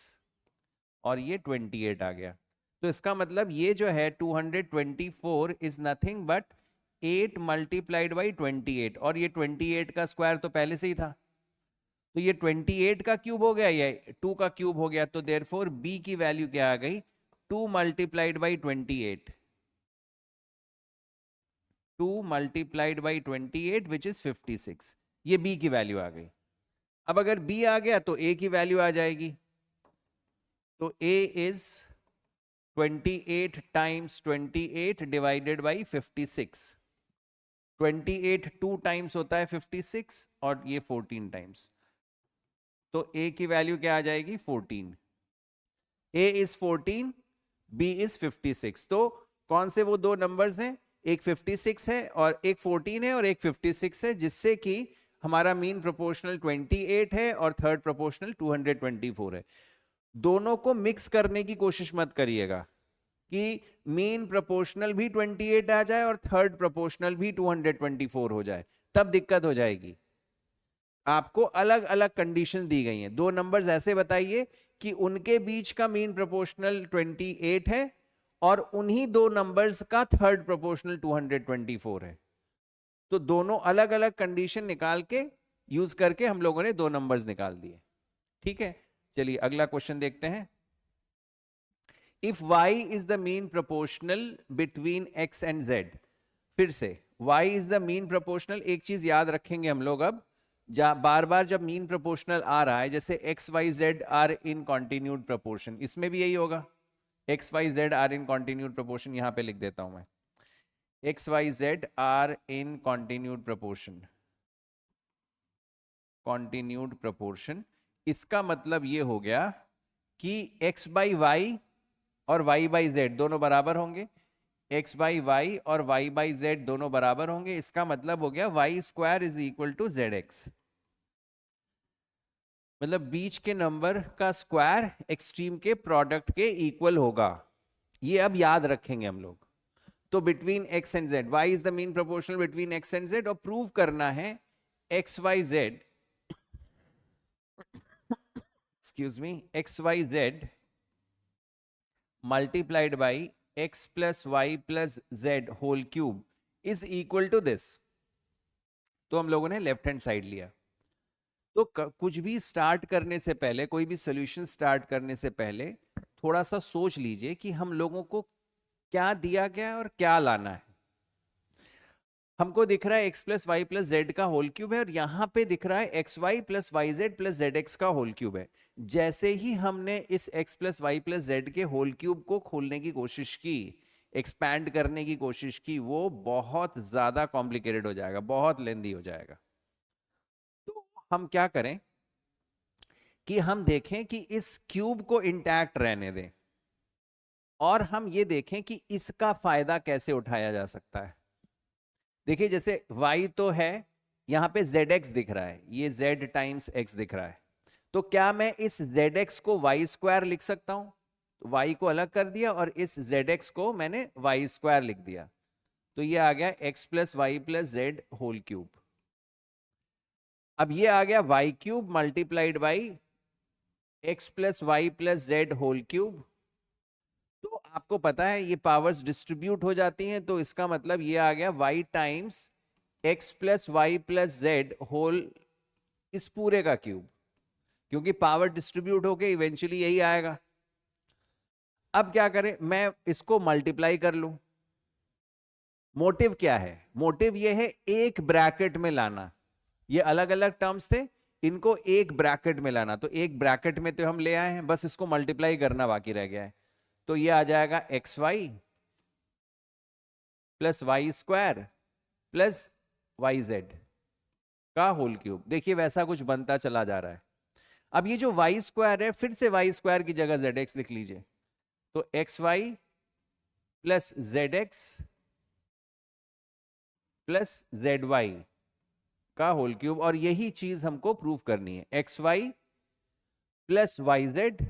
और ये 28 आ गया। तो इसका मतलब ये जो है 224 is nothing but 8 multiplied by 28, और ये 28 का स्क्वायर तो पहले से ही था, तो ये 28 का क्यूब हो गया, ये 2 का क्यूब हो गया। तो देयरफॉर B की वैल्यू क्या आ गई? 2 multiplied by 28, 2 multiplied by 28 which is 56। ये B की वैल्यू आ गई। अब अगर B आ गया तो A की वैल्यू आ जाएगी। तो A is 28 times 28 divided by 56। 28 2 times होता है 56 और ये 14 टाइम्स। तो A की वैल्यू क्या आ जाएगी? 14। A is 14, B is 56। तो कौन से वो दो नंबर्स हैं? एक 56 है और एक 14 है और एक 56 है, जिससे कि हमारा मीन प्रोपोर्शनल 28 है और थर्ड प्रोपोर्शनल 224 है। दोनों को मिक्स करने की कोशिश मत करिएगा कि मीन प्रोपोर्शनल भी 28 आ जाए और थर्ड प्रोपोर्शनल भी 224 हो जाए, तब दिक्कत हो जाएगी। आपको अलग अलग कंडीशन दी गई हैं। दो नंबर्स ऐसे बताइए कि उनके बीच का मीन प्रोपोर्शनल 28 है और उन्हीं दो नंबर्स का थर्ड प्रोपोर्शनल 224 है। तो दोनों अलग अलग कंडीशन निकाल के यूज करके हम लोगों ने दो नंबर्स निकाल दिए। ठीक है, चलिए अगला क्वेश्चन देखते हैं। If y is the mean proportional between x and z। फिर से y is the mean proportional. एक चीज याद रखेंगे हम लोग, अब बार बार जब मीन प्रोपोर्शनल आ रहा है, जैसे x y z are in continued proportion, इसमें भी यही होगा, x y z are in continued proportion. यहां पे लिख देता हूं मैं, x y z are in continued proportion, continued proportion. इसका मतलब ये हो गया कि एक्स बाई वाई और वाई बाई जेड दोनों बराबर होंगे, एक्स बाई वाई और वाई बाई जेड दोनों बराबर होंगे। इसका मतलब हो गया y square is equal to z x. मतलब बीच के नंबर का स्क्वायर एक्सट्रीम के प्रोडक्ट के इक्वल होगा। ये अब याद रखेंगे हम लोग। तो between x and z, y is the mean proportional between x and z, और प्रूव करना है x y z, excuse me, x y z multiplied by x plus y plus z whole cube is equal to this. तो हम लोगों ने left hand side लिया। तो कुछ भी स्टार्ट करने से पहले, कोई भी सॉल्यूशन स्टार्ट करने से पहले थोड़ा सा सोच लीजिए कि हम लोगों को क्या दिया गया है और क्या लाना है। हमको दिख रहा है x plus y plus z का होल क्यूब है और यहां पे दिख रहा है x y plus y z plus z x का होल क्यूब है। जैसे ही हमने इस x plus y plus z के होल क्यूब को खोलने की कोशिश की, एक्सपैंड करने की कोशिश की, वो बहुत ज्यादा कॉम्प्लिकेटेड हो जाएगा, बहुत लेंदी हो जाएगा। तो हम क्या करें कि हम देखें कि इस क्यूब को इंटैक्ट रहने दें और हम ये देखें कि इसका फायदा कैसे उठाया जा सकता है। देखिए जैसे y तो है, यहां पे zx दिख रहा है, ये z टाइम्स x दिख रहा है, तो क्या मैं इस zx को y स्क्वायर लिख सकता हूं? तो y को अलग कर दिया और इस zx को मैंने y स्क्वायर लिख दिया, तो ये आ गया x plus y plus z whole cube. अब ये आ गया y cube multiplied by x plus y plus z whole cube. तो आपको पता है ये पावर्स डिस्ट्रीब्यूट हो जाती हैं, तो इसका मतलब ये आ गया y times x plus y plus z whole इस पूरे का क्यूब, क्योंकि पावर डिस्ट्रीब्यूट होके इवेंचुअली यही आएगा। अब क्या करें, मैं इसको मल्टीप्लाई कर लूं। मोटिव क्या है? मोटिव ये है एक ब्रैकेट में लाना, ये अलग अलग टर्म्स थे, इनको एक ब्रैकेट में लाना, तो एक ब्रैकेट में तो हम ले आए हैं, बस इसको मल्टीप्लाई करना बाकी रह गया है। तो ये आ जाएगा x y plus Y square plus y z का होल क्यूब। देखिए वैसा कुछ बनता चला जा रहा है। अब ये जो वाई स्क्वायर है, फिर से वाई स्क्वायर की जगह जेड एक्स लिख लीजिए, तो x y plus z x plus z y का होल क्यूब, और यही चीज हमको प्रूव करनी है, x y plus y z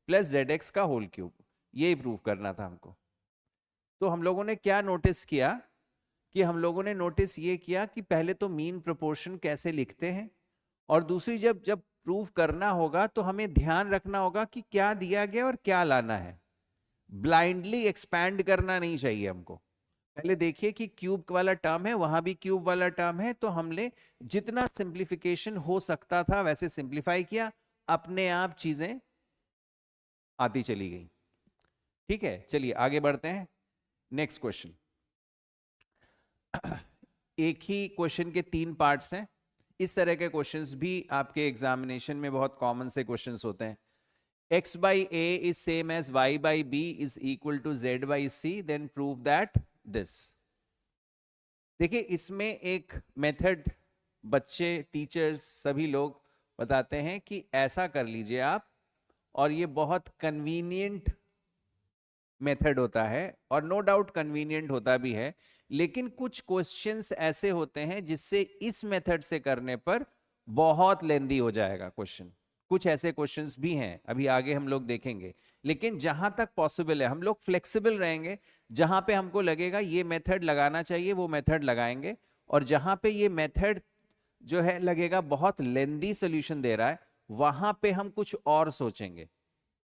plus z x का होल क्यूब, यही प्रूव करना था हमको। तो हम लोगों ने क्या नोटिस किया कि हम लोगों ने नोटिस ये किया कि पहले तो मीन प्रोपोर्शन कैसे लिखते हैं, और दूसरी जब जब प्रूव करना होगा तो हमें ध्यान रखना होगा कि क्या दिया गया और क्या लाना है। ब्लाइंडली एक्सपैंड करना नहीं चाहिए हमको। पहले देखिए कि क्यूब वाला टर्म है, वहां भी क्यूब वाला टर्म है, तो हमने जितना सिंप्लीफिकेशन हो सकता था वैसे सिंप्लीफाई किया, अपने आप चीजें आती चली गई। ठीक है, चलिए आगे बढ़ते हैं। Next question. एक ही क्वेश्चन के 3 पार्ट्स हैं। इस तरह के क्वेश्चंस भी आपके एग्जामिनेशन में बहुत कॉमन से क्वेश्चंस होते हैं। x by a is same as y by b is equal to z by c, then prove that this। देखिए इसमें एक मेथड बच्चे, टीचर्स, सभी लोग बताते हैं कि ऐसा कर लीजिए आप, और ये बहुत कन्वीनियंट मेथड होता है, और नो डाउट कन्वीनियंट होता भी है, लेकिन कुछ क्वेश्चंस ऐसे होते हैं जिससे इस मेथड से करने पर बहुत लेंदी हो जाएगा क्वेश्चन। कुछ ऐसे क्वेश्चंस भी हैं, अभी आगे हम लोग देखेंगे, लेकिन जहां तक पॉसिबल है हम लोग फ्लेक्सिबल रहेंगे। जहां पे हमको लगेगा ये मेथड लगाना चाहिए वो मेथड लगाएंगे, और जहां पे ये मेथड जो है लगेगा बहुत लेंदी सोल्यूशन दे रहा है, वहां पे हम कुछ और सोचेंगे,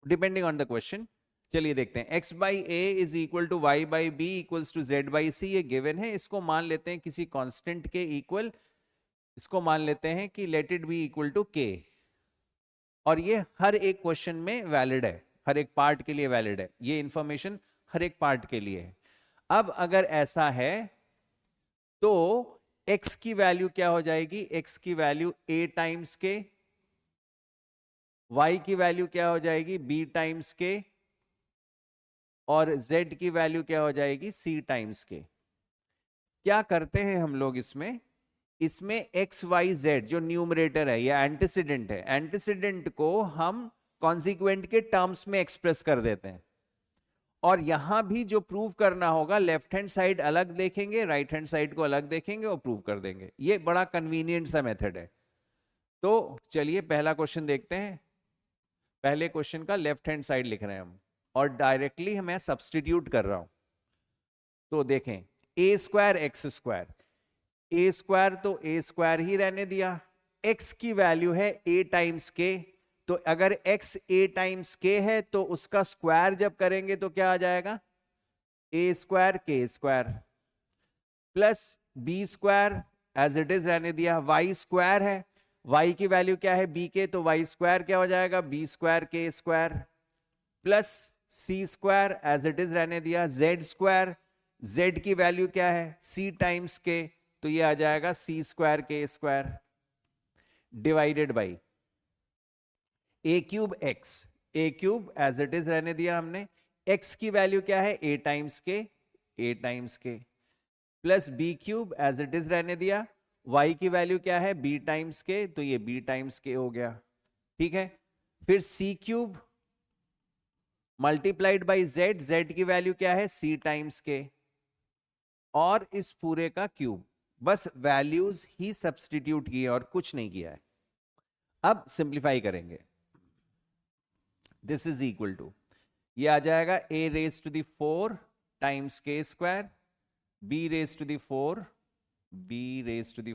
डिपेंडिंग ऑन द क्वेश्चन। चलिए देखते हैं। x by a is equal to y by b equals to z by c, ये गिवन है, इसको मान लेते हैं किसी कांस्टेंट के इक्वल, इसको मान लेते हैं कि let it be equal to k, और ये हर एक क्वेश्चन में वैलिड है, हर एक पार्ट के लिए वैलिड है, ये इंफॉर्मेशन हर एक पार्ट के लिए है। अब अगर ऐसा है तो x की वैल्यू क्या हो जाएगी? x की value a times k, y की वैल्यू क्या हो जाएगी? b टाइम्स के, और z की वैल्यू क्या हो जाएगी? c टाइम्स के। क्या करते हैं हम लोग इसमें? इसमें x y z जो न्यूमरेटर है या एंटीसीडेंट है, एंटीसीडेंट को हम कॉन्सिक्वेंट के टर्म्स में एक्सप्रेस कर देते हैं, और यहां भी जो प्रूव करना होगा लेफ्ट हैंड साइड अलग देखेंगे, राइट हैंड साइड को अलग देखेंगे और प्रूव कर देंगे। ये बड़ा कन्वीनियंट सा मेथड है। तो चलिए पहला क्वेश्चन देखते हैं। पहले क्वेश्चन का लेफ्ट हैंड साइड लिख रहे हैं हम, और डायरेक्टली मैं सब्सटीट्यूट कर रहा हूं। तो देखें, ए स्क्वायर एक्स स्क्वायर, ए स्क्वायर तो ए स्क्वायर ही रहने दिया, एक्स की वैल्यू है ए टाइम्स के, तो अगर एक्स ए टाइम्स के है तो उसका स्क्वायर जब करेंगे तो क्या आ जाएगा? A square k square plus B square as it is रहने दिया, वाई स्क्वायर है, वाई की वैल्यू क्या है? बी के, तो वाई स्क्वायर क्या हो जाएगा? B square k square plus C square as it is रहने दिया, जेड स्क्वायर, z की वैल्यू क्या है, c टाइम्स k, तो ये आ जाएगा c square k square divided by a cube x, a cube as it is रहने दिया हमने, x की वैल्यू क्या है a times k plus b cube as it is रहने दिया, y की वैल्यू क्या है b टाइम्स k, तो ये b टाइम्स k हो गया, ठीक है। फिर c cube multiplied by z की वैल्यू क्या है c टाइम्स k, और इस पूरे का क्यूब, बस वैल्यूज ही सब्स्टिट्यूट किए और कुछ नहीं किया है। अब सिंप्लीफाई करेंगे, दिस इज इक्वल टू, ये आ जाएगा a raise to the 4 times k square, b raise to the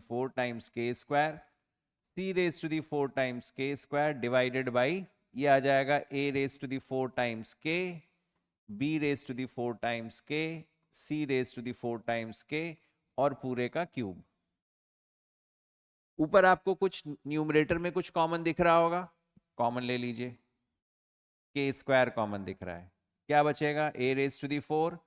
4 times k square, c raise to the 4 times k square divided by, ये आ जाएगा a raise to the 4 times k, b raise to the 4 times k, c raise to the 4 times k, और पूरे का cube. ऊपर आपको कुछ numerator में कुछ कॉमन दिख रहा होगा, कॉमन ले लीजिए, k स्क्वायर कॉमन दिख रहा है, क्या बचेगा a raise to the 4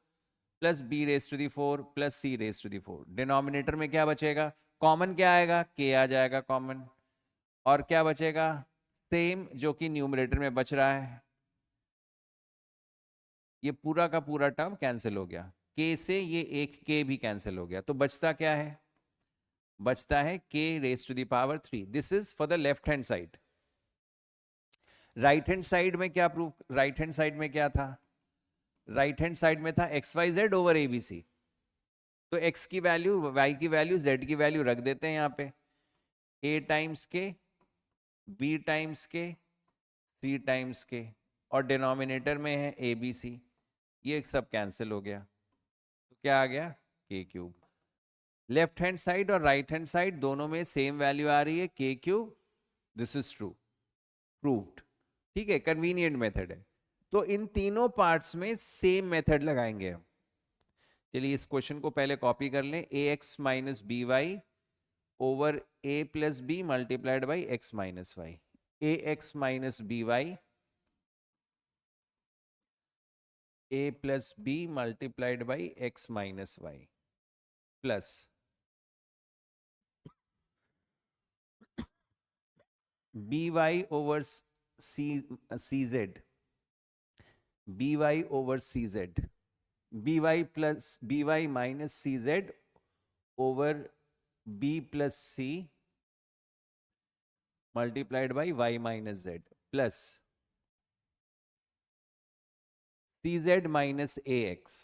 plus b raise to the 4 plus c raise to the 4, denominator में क्या बचेगा, कॉमन क्या आएगा, k आ जाएगा कॉमन, और क्या बचेगा सेम जो कि न्यूमरेटर में बच रहा है, ये पूरा का पूरा टर्म कैंसिल हो गया, k से ये एक k भी कैंसिल हो गया, तो बचता क्या है, बचता है k raise to the power 3। This is for the left hand side. Right hand side में क्या प्रूफ, राइट हैंड साइड में क्या था, राइट हैंड साइड में था x y z over a b c, तो x की वैल्यू, y की वैल्यू, z की वैल्यू रख देते हैं यहाँ पे, a times k, b times k, c times k, और डिनोमिनेटर में है ए बी सी, ये सब कैंसिल हो गया, तो क्या आ गया k cube. Left hand side और राइट हैंड साइड दोनों में सेम वैल्यू आ रही है k cube, this is true, proved, ठीक है, कन्वीनियंट मेथड है। तो इन तीनों पार्ट्स में सेम मेथड लगाएंगे हम। चलिए इस क्वेश्चन को पहले कॉपी कर लें, a x minus b y over a plus b multiplied by x minus y, a x minus b y a plus b multiplied by x minus y plus b y over c z, b y over c z, b y plus b y minus c z over b plus C multiplied by y minus z plus c z minus a x,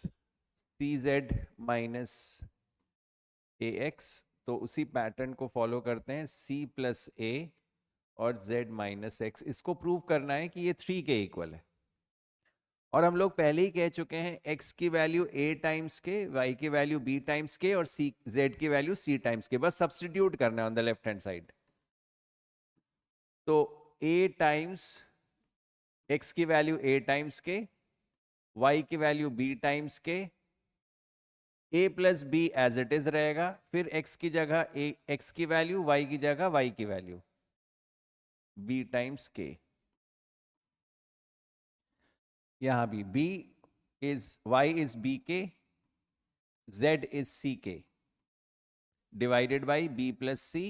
c z minus a x, तो उसी pattern को follow करते हैं, c plus ए और z minus x, इसको prove करना है कि ये 3 के इक्वल है। और हम लोग पहले ही कह चुके हैं x की value a times k, y की वैल्यू b टाइम्स के, और z की वैल्यू c टाइम्स के, बस सब्स्टिट्यूट करना है on the left hand side. तो a टाइम्स x की value a times k, y की value b times k, a plus b as it is रहेगा, फिर x की जगह x की वैल्यू, y की जगह y की वैल्यू b टाइम्स k, यहां भी b is y is b k, z is c k divided by b plus c,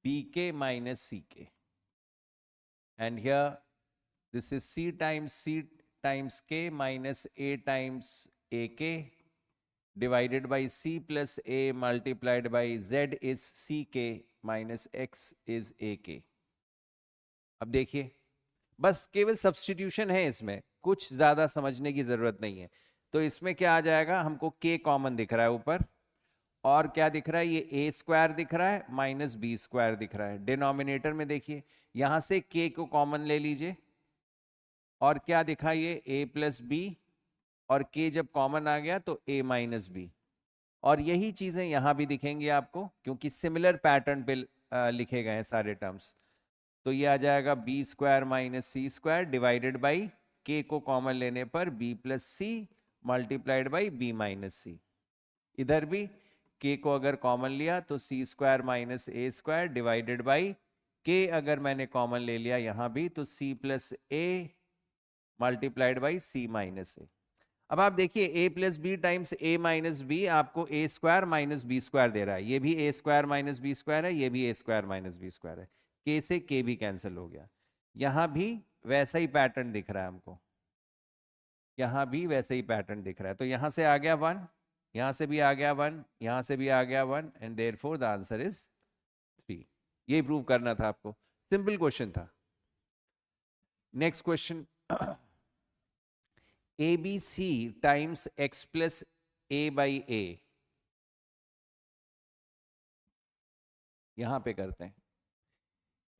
b k minus c k, and here this is c times k minus a times a k divided by c plus a multiplied by z is c k minus x is a k। अब देखिए बस केवल substitution है, इसमें कुछ ज्यादा समझने की जरूरत नहीं है। तो इसमें क्या आ जाएगा, हमको k कॉमन दिख रहा है ऊपर, और क्या दिख रहा है, ये ए स्क्वायर दिख रहा है माइनस बी स्क्वायर दिख रहा है। डिनोमिनेटर में देखिए यहां से के को कॉमन ले लीजिए, और क्या दिखा ये ए प्लस बी, और के जब कॉमन आ गया तो ए माइनस बी, और यही चीजें यहां भी दिखेंगी आपको क्योंकि सिमिलर पैटर्न पे लिखे गए हैं सारे टर्म्स। तो ये आ जाएगा b square minus C square divided by k को कॉमन लेने पर b plus C multiplied by b minus c. इधर भी k को अगर कॉमन लिया तो c square minus a square divided by k, अगर मैंने कॉमन ले लिया यहां भी तो c plus a multiplied by C minus a. अब आप देखिए a plus b times a minus b आपको a square minus B square दे रहा है, ये भी a square minus B square है, ये भी a square minus B square है, k से k भी कैंसिल हो गया। यहां भी वैसा ही पैटर्न दिख रहा है हमको, यहां भी वैसे ही पैटर्न दिख रहा है, तो यहां से आ गया 1, यहां से भी आ गया 1, यहां से भी आ गया 1 and therefore the answer is 3। ये प्रूव करना था आपको, सिंपल क्वेश्चन था। Next question, ABC times x plus a by a, यहां पे करते हैं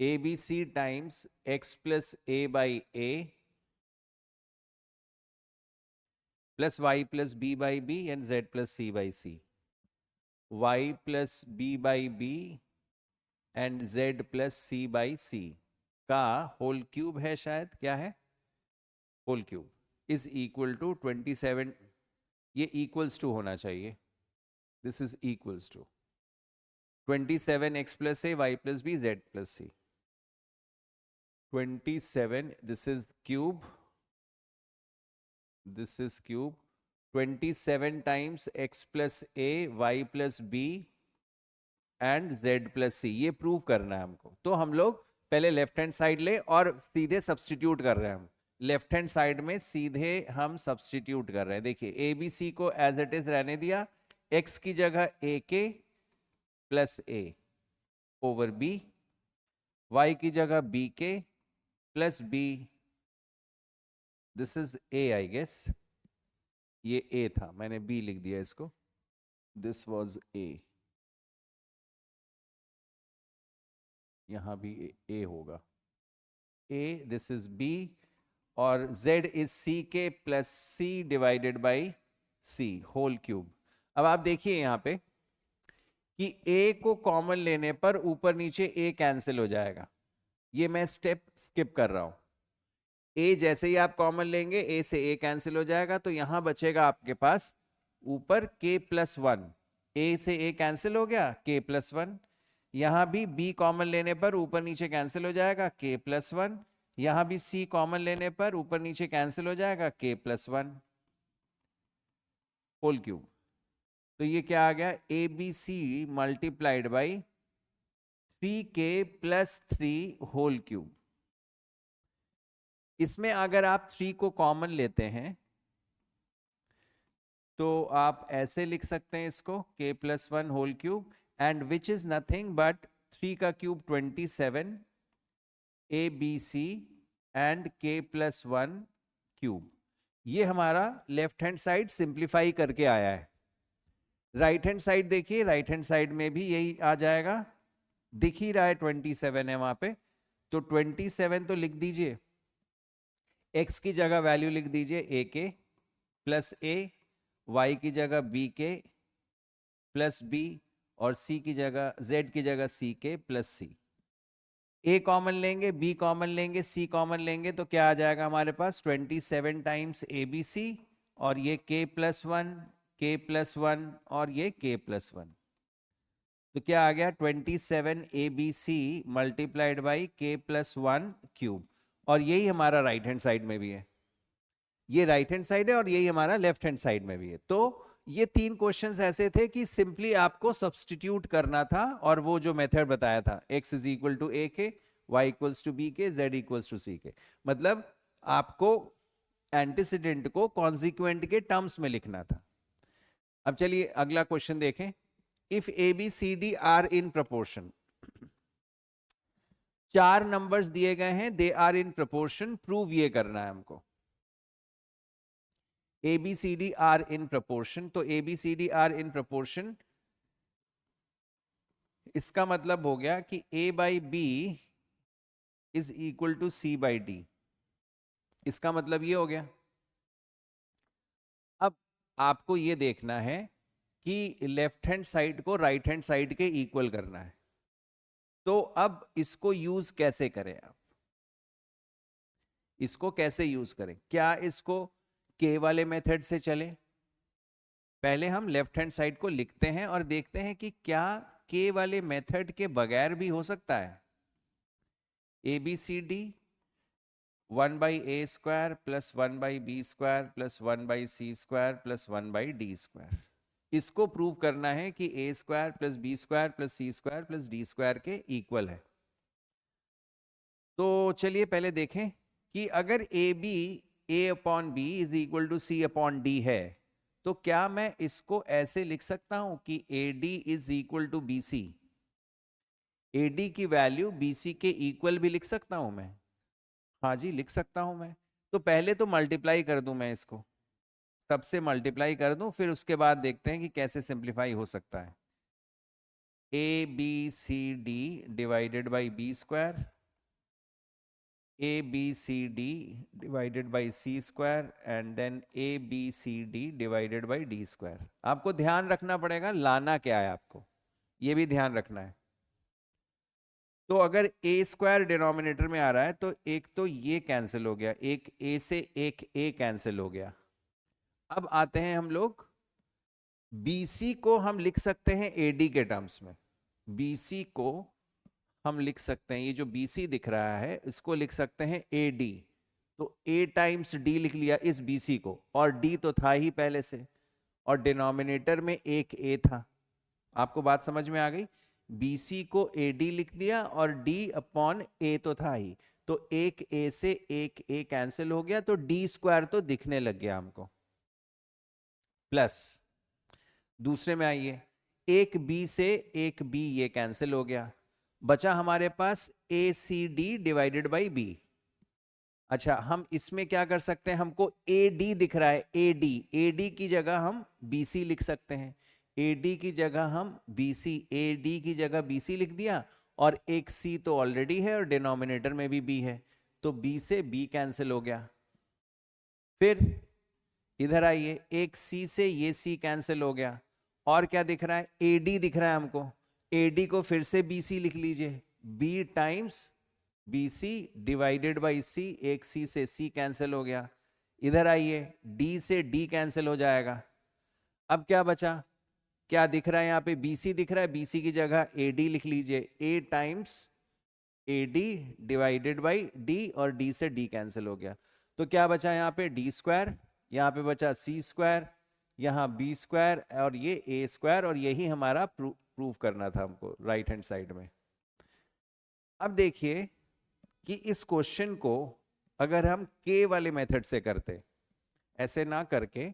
ABC times x plus a by a plus y plus b by b and z plus c by c, y plus b by b and z plus c by c का whole cube है, शायद क्या है, whole cube is equal to 27, ये equals to होना चाहिए, this is equals to 27x plus a y plus b z plus c, 27 this is cube, this is cube, 27 times x plus a y plus b and z plus c, ये prove करना है हमको। तो हम लोग पहले left hand side ले और सीधे सब्सटीट्यूट कर रहे हैं, हम लेफ्ट हैंड साइड में सीधे हम सब्सटीट्यूट कर रहे हैं। देखिए ए बी सी को एज इट इज रहने दिया, x की जगह a k plus a over b, y की जगह b k plus b, this is a I guess, ये a था, मैंने b लिख दिया इसको, दिस वाज a, यहां भी a होगा, a दिस इज b और z is c k plus c divided by c whole cube. अब आप देखिए यहां पे कि a को कॉमन लेने पर ऊपर नीचे a कैंसिल हो जाएगा, ये मैं स्टेप स्किप कर रहा हूं, a जैसे ही आप कॉमन लेंगे a से a कैंसिल हो जाएगा, तो यहां बचेगा आपके पास ऊपर k प्लस 1, a से a कैंसिल हो गया k प्लस 1, यहां भी b कॉमन लेने पर ऊपर नीचे कैंसिल हो जाएगा k प्लस 1, यहां भी c कॉमन लेने पर ऊपर नीचे कैंसिल हो जाएगा k प्लस 1 होल क्यूब। तो ये क्या आ गया, A B C multiplied by 3k plus 3 whole cube. इसमें अगर आप 3 को कॉमन लेते हैं तो आप ऐसे लिख सकते हैं इसको k plus 1 whole cube and which is nothing but 3 का cube 27 A B C and k plus 1 cube. ये हमारा लेफ्ट हैंड साइड सिंप्लीफाई करके आया है। राइट हैंड साइड देखिए, राइट हैंड साइड में भी यही आ जाएगा, दिख ही रहा है 27 है वहां पे, तो 27 तो लिख दीजिए, x की जगह वैल्यू लिख दीजिए a के प्लस a, y की जगह b के प्लस b और c की जगह z की जगह c k plus c। a common लेंगे, b कॉमन लेंगे, c कॉमन लेंगे, तो क्या आ जाएगा हमारे पास 27 टाइम्स ए बी सी और ये k प्लस 1, k प्लस 1 और ये k प्लस 1, तो क्या आ गया 27 A B C multiplied by k plus 1 cube. और यही हमारा राइट हैंड साइड में भी है, ये राइट हैंड साइड है और यही हमारा लेफ्ट हैंड साइड में भी है। तो ये 3 क्वेश्चंस ऐसे थे कि सिंपली आपको सब्स्टिट्यूट करना था और वो जो मेथड बताया था x is equal to a के, y इक्वल्स टू b के, z इक्वल्स टू c के, मतलब आपको एंटीसीडेंट को कॉन्सिक्वेंट के टर्म्स में लिखना था। अब चलिए अगला क्वेश्चन देखें, if A B C D are in proportion, 4 numbers दिए गए हैं, they are in proportion, prove ये करना है हमको। A B C D are in proportion, तो A B C D are in proportion इसका मतलब हो गया कि a by B is equal to C by d, इसका मतलब ये हो गया। अब आपको ये देखना है कि लेफ्ट हैंड साइड को राइट हैंड साइड के इक्वल करना है, तो अब इसको यूज कैसे करें, आप इसको कैसे यूज करें, क्या इसको के वाले मेथड से चले, पहले हम लेफ्ट हैंड साइड को लिखते हैं और देखते हैं कि क्या के वाले मेथड के बगैर भी हो सकता है। A B C D 1/a² plus 1/b² plus 1/c² plus 1/d²। इसको प्रूव करना है कि a² plus b² plus c² plus d² के इक्वल है। तो चलिए पहले देखें कि अगर a/b is equal to c/d है, तो क्या मैं इसको ऐसे लिख सकता हूं कि AD is equal to BC? AD की वैल्यू BC के इक्वल भी लिख सकता हूं मैं? हाँ जी, लिख सकता हूं मैं। तो पहले तो मल्टीप्लाई कर दूं मैं इसको, सबसे मल्टीप्लाई कर दूं, फिर उसके बाद देखते हैं कि कैसे सिंप्लीफाई हो सकता है। ABCD divided by B², ABCD divided by C² and then ABCD divided by D²। आपको ध्यान रखना पड़ेगा लाना क्या है, आपको ये भी ध्यान रखना है। तो अगर a² डिनोमिनेटर में आ रहा है तो एक तो ये कैंसिल हो गया, एक a से एक a कैंसिल हो गया। अब आते हैं हम लोग, BC को हम लिख सकते हैं AD के टर्म्स में। BC को हम लिख सकते हैं, ये जो BC दिख रहा है इसको लिख सकते हैं AD। तो A टाइम्स D लिख लिया इस BC को, और D तो था ही पहले से, और डिनोमिनेटर में एक A था। आपको बात समझ में आ गई? BC को AD लिख दिया और D अपॉन A तो था ही, तो एक A से एक A कैंसिल हो गया, तो D² तो दिखने लग गया हमको। प्लस दूसरे में आइए, एक B से एक B ये कैंसिल हो गया, बचा हमारे पास ACD डिवाइडेड बाई B। अच्छा, हम इसमें क्या कर सकते हैं, हमको AD दिख रहा है, AD की जगह हम BC लिख सकते हैं, AD की जगह हम BC, AD की जगह BC लिख दिया, और एक C तो ऑलरेडी है और डिनोमिनेटर में भी B है, तो B से B कैंसिल हो गया। फिर इधर आइए, एक C से ये C कैंसिल हो गया, और क्या दिख रहा है, AD दिख रहा है हमको, AD को फिर से BC लिख लीजिए, B times BC divided by C, एक C से C कैंसिल हो गया। इधर आइए, D से D कैंसिल हो जाएगा। अब क्या बचा, क्या दिख रहा है यहाँ पे, BC दिख रहा है, BC की जगह AD लिख लीजिए, A times AD divided by D, और D से D कैंसिल हो गया। तो क्या बचा यहाँ पे, D², यहाँ पे बचा C², यहाँ B², और ये A², और यही हमारा प्रूव करना था हमको राइट हैंड साइड में। अब देखिए कि इस क्वेश्चन को अगर हम के वाले मेथड से करते, ऐसे ना करके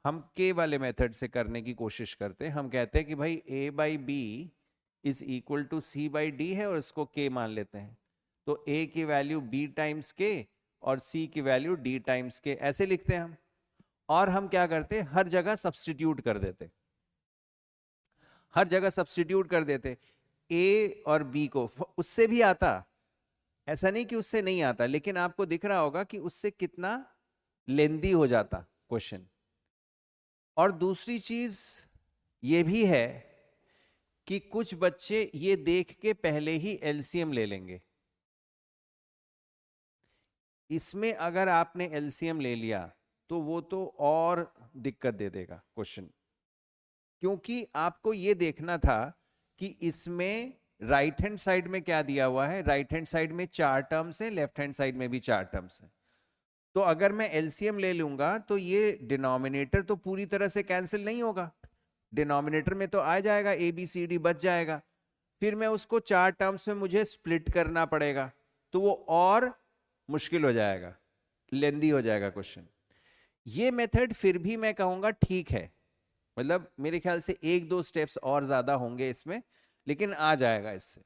हम के वाले मेथड से करने की कोशिश करते, हम कहते हैं कि भाई A/B is equal to C/D है, और इसको के मान लेते हैं, तो A की वैल्यू B टाइम्स के और C की वैल्यू D टाइम्स के, ऐसे लिखते हैं हम। और हम क्या करते, हर जगह सब्स्टिट्यूट कर देते, हर जगह सब्स्टिट्यूट कर देते A और B को। उससे भी आता, ऐसा नहीं कि उससे नहीं आता, लेकिन आपको दिख रहा होगा कि उससे कितना लेंदी हो जाता क्वेश्चन। और दूसरी चीज ये भी है कि कुछ बच्चे ये देख के पहले ही एलसीएम ले लेंगे। इसमें अगर आपने एलसीएम ले लिया तो वो तो और दिक्कत दे देगा क्वेश्चन, क्योंकि आपको ये देखना था कि इसमें राइट हैंड साइड में क्या दिया हुआ है, राइट हैंड साइड में 4 टर्म्स है, लेफ्ट हैंड साइड में भी 4 टर्म्स है। तो अगर मैं एलसीएम ले लूंगा तो ये डिनोमिनेटर तो पूरी तरह से कैंसिल नहीं होगा, डिनोमिनेटर में तो आ जाएगा, ABCD बच जाएगा, फिर मैं उसको 4 टर्म्स में मुझे स्प्लिट करना पड़ेगा, तो वो और मुश्किल हो जाएगा, लेंदी हो जाएगा क्वेश्चन। ये मेथड फिर भी मैं कहूंगा ठीक है, मतलब मेरे ख्याल से 1-2 स्टेप्स और ज्यादा होंगे इसमें, लेकिन आ जाएगा इससे।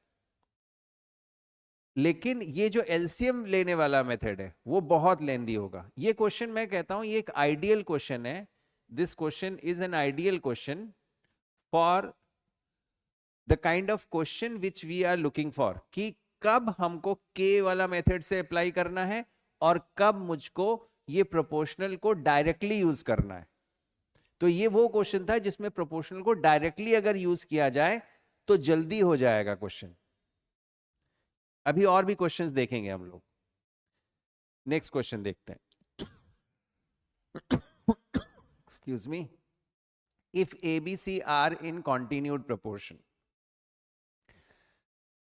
लेकिन ये जो एलसीएम लेने वाला मेथड है वो बहुत लेंदी होगा। ये क्वेश्चन मैं कहता हूं ये एक आइडियल क्वेश्चन है, this question is an ideal question for the kind of question which we are looking for, कि कब हमको के वाला मेथड से अप्लाई करना है और कब मुझको ये प्रोपोर्शनल को डायरेक्टली यूज करना है। तो ये वो क्वेश्चन था जिसमें प्रोपोर्शनल को डायरेक्टली अगर यूज किया जाए तो जल्दी हो जाएगा क्वेश्चन। अभी और भी क्वेश्चंस देखेंगे हम लोग। नेक्स्ट क्वेश्चन देखते हैं। Excuse me, if ABC are in continued proportion,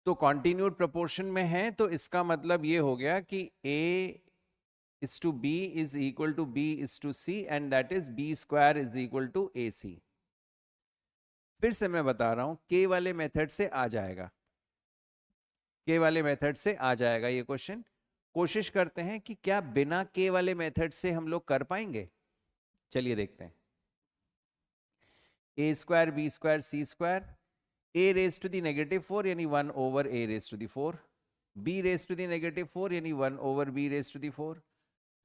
तो कॉन्टिन्यूड प्रोपोर्शन में है तो इसका मतलब ये हो गया कि A is to b is equal to b is to c and that is b square is equal to ac। फिर से मैं बता रहा हूं, k वाले मेथड से आ जाएगा, k वाले मेथड से आ जाएगा ये क्वेश्चन। कोशिश करते हैं कि क्या बिना k वाले मेथड से हम लोग कर पाएंगे। चलिए देखते हैं। a square b square c square, a raise to the negative 4 यानी 1 over a raise to the 4, b raise to the negative 4 यानी 1 over b raise to the 4,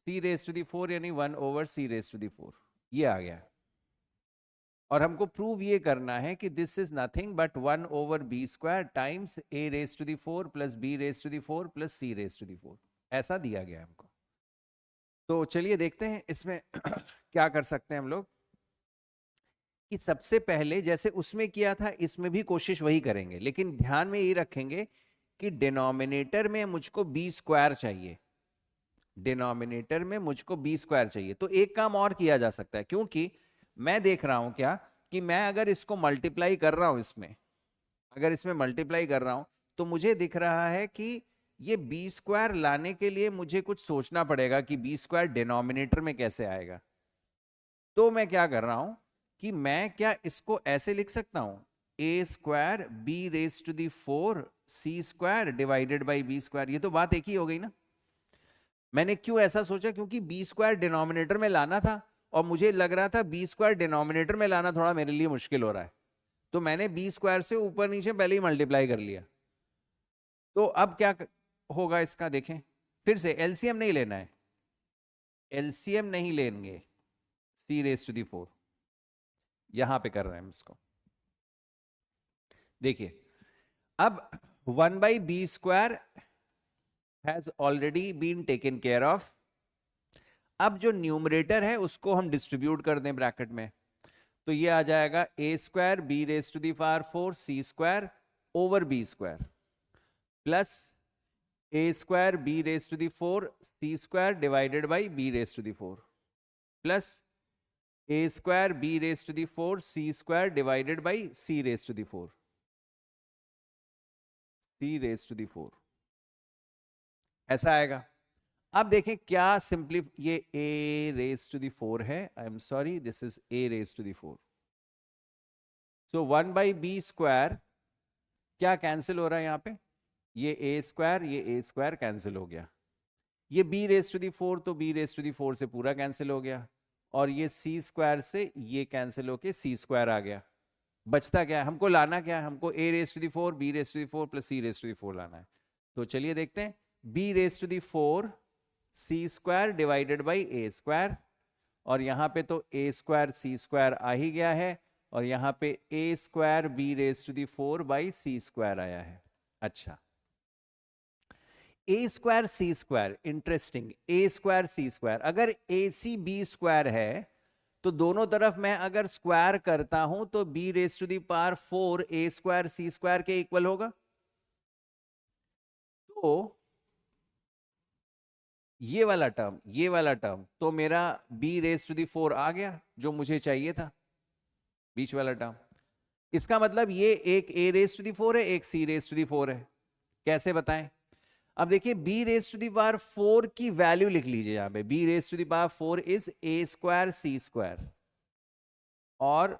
c raise to the 4 यानी 1 over c raise to the 4। ये आ गया और हमको prove ये करना है कि this is nothing but 1 over B square times a raise to the 4 plus b raise to the 4 plus c raise to the 4, ऐसा दिया गया हमको। तो चलिए देखते हैं इसमें क्या कर सकते हैं हम लोग। कि सबसे पहले जैसे उसमें किया था इसमें भी कोशिश वही करेंगे, लेकिन ध्यान में ये रखेंगे कि डिनोमिनेटर में मुझको बी स्क्वायर चाहिए, डिनोमिनेटर में मुझको बी स्क्वायर चाहिए। तो एक काम और किया जा सकता है, क्योंकि मैं देख रहा हूं क्या कि मैं अगर इसको मल्टीप्लाई कर रहा हूं, इसमें अगर इसमें मल्टीप्लाई कर रहा हूं तो मुझे दिख रहा है कि ये बी स्क्वायर लाने के लिए मुझे कुछ सोचना पड़ेगा कि बी स्क्वायर डिनोमिनेटर में कैसे आएगा। तो मैं क्या कर रहा हूं कि मैं क्या इसको ऐसे लिख सकता हूं, a square b raise to the 4 C square divided by B square. ये तो बात एक ही हो गई ना। मैंने क्यों ऐसा सोचा, क्योंकि बी स्क्वायर डिनोमिनेटर में लाना था और मुझे लग रहा था बी स्क्वायर डिनोमिनेटर में लाना थोड़ा मेरे लिए मुश्किल हो रहा है, तो मैंने बी स्क्वायर से ऊपर नीचे पहले ही मल्टीप्लाई कर लिया। तो अब क्या होगा इसका देखें फिर से, एलसीएम नहीं लेना है, एलसीएम नहीं लेंगे, सी रेज टू दी 4 यहां पे कर रहे हैं हम इसको। देखिए अब 1 by B square has already been taken care of. अब जो न्यूमरेटर है उसको हम डिस्ट्रीब्यूट कर दें ब्रैकेट में, तो ये आ जाएगा a square b raise to the power 4 C square over B square plus a square b raise to the 4 C square divided by b raise to the 4 plus a square b raise to the 4 C square divided by c raise to the 4, c raise to the 4 ऐसा आएगा। अब देखें क्या simply, ये a raise to the 4 है, I am sorry this is a raise to the 4। So 1 by B square क्या cancel हो रहा है यहां पे, ये a स्क्वायर ये a स्क्वायर कैंसिल हो गया, ये b रेज टू दी 4 तो b रेज टू दी 4 से पूरा कैंसिल हो गया, और ये c स्क्वायर से ये कैंसिल होके c स्क्वायर आ गया। बचता क्या है, हमको लाना क्या है, हमको a raise to the 4 b raise to the 4 plus c raise to the 4 लाना है। तो चलिए देखते हैं, b raise to the 4 C square divided by A square, और यहां पे तो ए स्क्वायर सी स्क्वायर आ ही गया है, और यहां पे a square b raise to the 4 by C square आया है। अच्छा, a square C square interesting, a square C square, अगर ए सी बी स्क्वायर है तो दोनों तरफ मैं अगर स्क्वायर करता हूं तो B raise to the power 4 A square C square के इक्वल होगा। तो ये वाला टर्म तो मेरा b रेज टू दी 4 आ गया जो मुझे चाहिए था, बीच वाला टर्म। इसका मतलब ये एक a रेज टू दी 4 है, एक c रेज टू दी 4 है। कैसे बताएं, अब देखिए b raise to the power 4 की वैल्यू लिख लीजिए यहां पे, b raise to the power 4 is a square c square और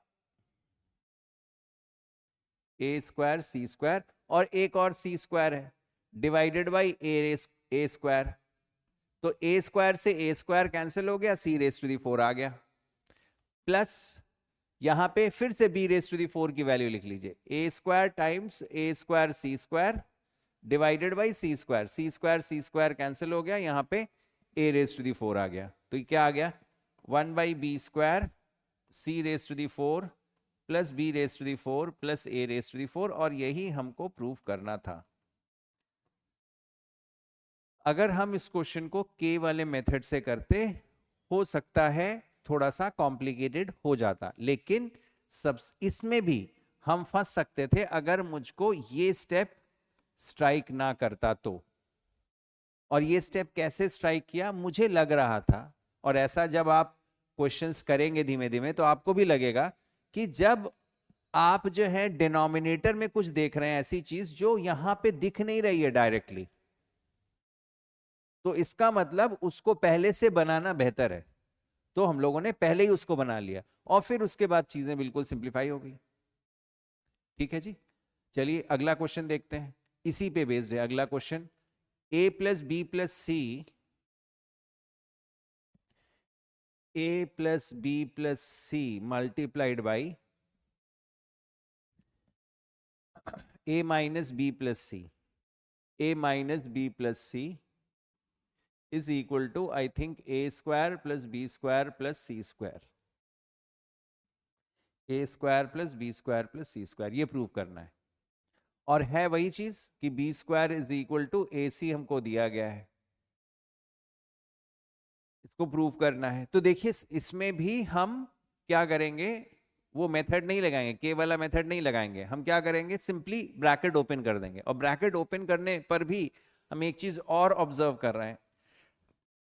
a स्क्वायर c स्क्वायर, और एक और c स्क्वायर है डिवाइडेड बाई a स्क्वायर। तो a स्क्वायर से a स्क्वायर कैंसिल हो गया, c रेज टू दी 4 आ गया, प्लस यहां पे फिर से b रेज टू दी 4 की वैल्यू लिख लीजिए, a square times a square c square divided by c square cancel हो गया, यहां पे a रेज टू दी 4 आ गया। तो ये क्या आ गया, 1 by B square c raise to the 4 plus b raise to the 4 plus a raise to the 4, और यही हमको प्रूव करना था। अगर हम इस क्वेश्चन को के वाले मेथड से करते, हो सकता है थोड़ा सा कॉम्प्लिकेटेड हो जाता, लेकिन सब इसमें भी हम फंस सकते थे अगर मुझको ये स्टेप स्ट्राइक ना करता तो। और ये स्टेप कैसे स्ट्राइक किया, मुझे लग रहा था, और ऐसा जब आप क्वेश्चंस करेंगे धीमे धीमे तो आपको भी लगेगा कि जब आप जो है डिनोमिनेटर में कुछ देख रहे हैं, ऐसी चीज जो यहां पे दिख नहीं रही है डायरेक्टली, तो इसका मतलब उसको पहले से बनाना बेहतर है, तो हम लोगों ने पहले ही उसको बना लिया और फिर उसके बाद चीजें बिल्कुल सिंप्लीफाई हो गई। ठीक है जी, चलिए अगला क्वेश्चन देखते हैं, इसी पे बेस्ड है अगला question. a plus b plus c, a plus b plus C multiplied by a minus b plus c, a minus b plus c is equal to I think a square plus B square plus C square, a square plus B square plus C square, ये prove करना है। और है वही चीज कि b square is equal to a c हमको दिया गया है, इसको प्रूव करना है। तो देखिए इसमें भी हम क्या करेंगे, वो मेथड नहीं लगाएंगे, के वाला मेथड नहीं लगाएंगे, हम क्या करेंगे, सिंपली ब्रैकेट ओपन कर देंगे। और ब्रैकेट ओपन करने पर भी हम एक चीज और ऑब्जर्व कर रहे हैं,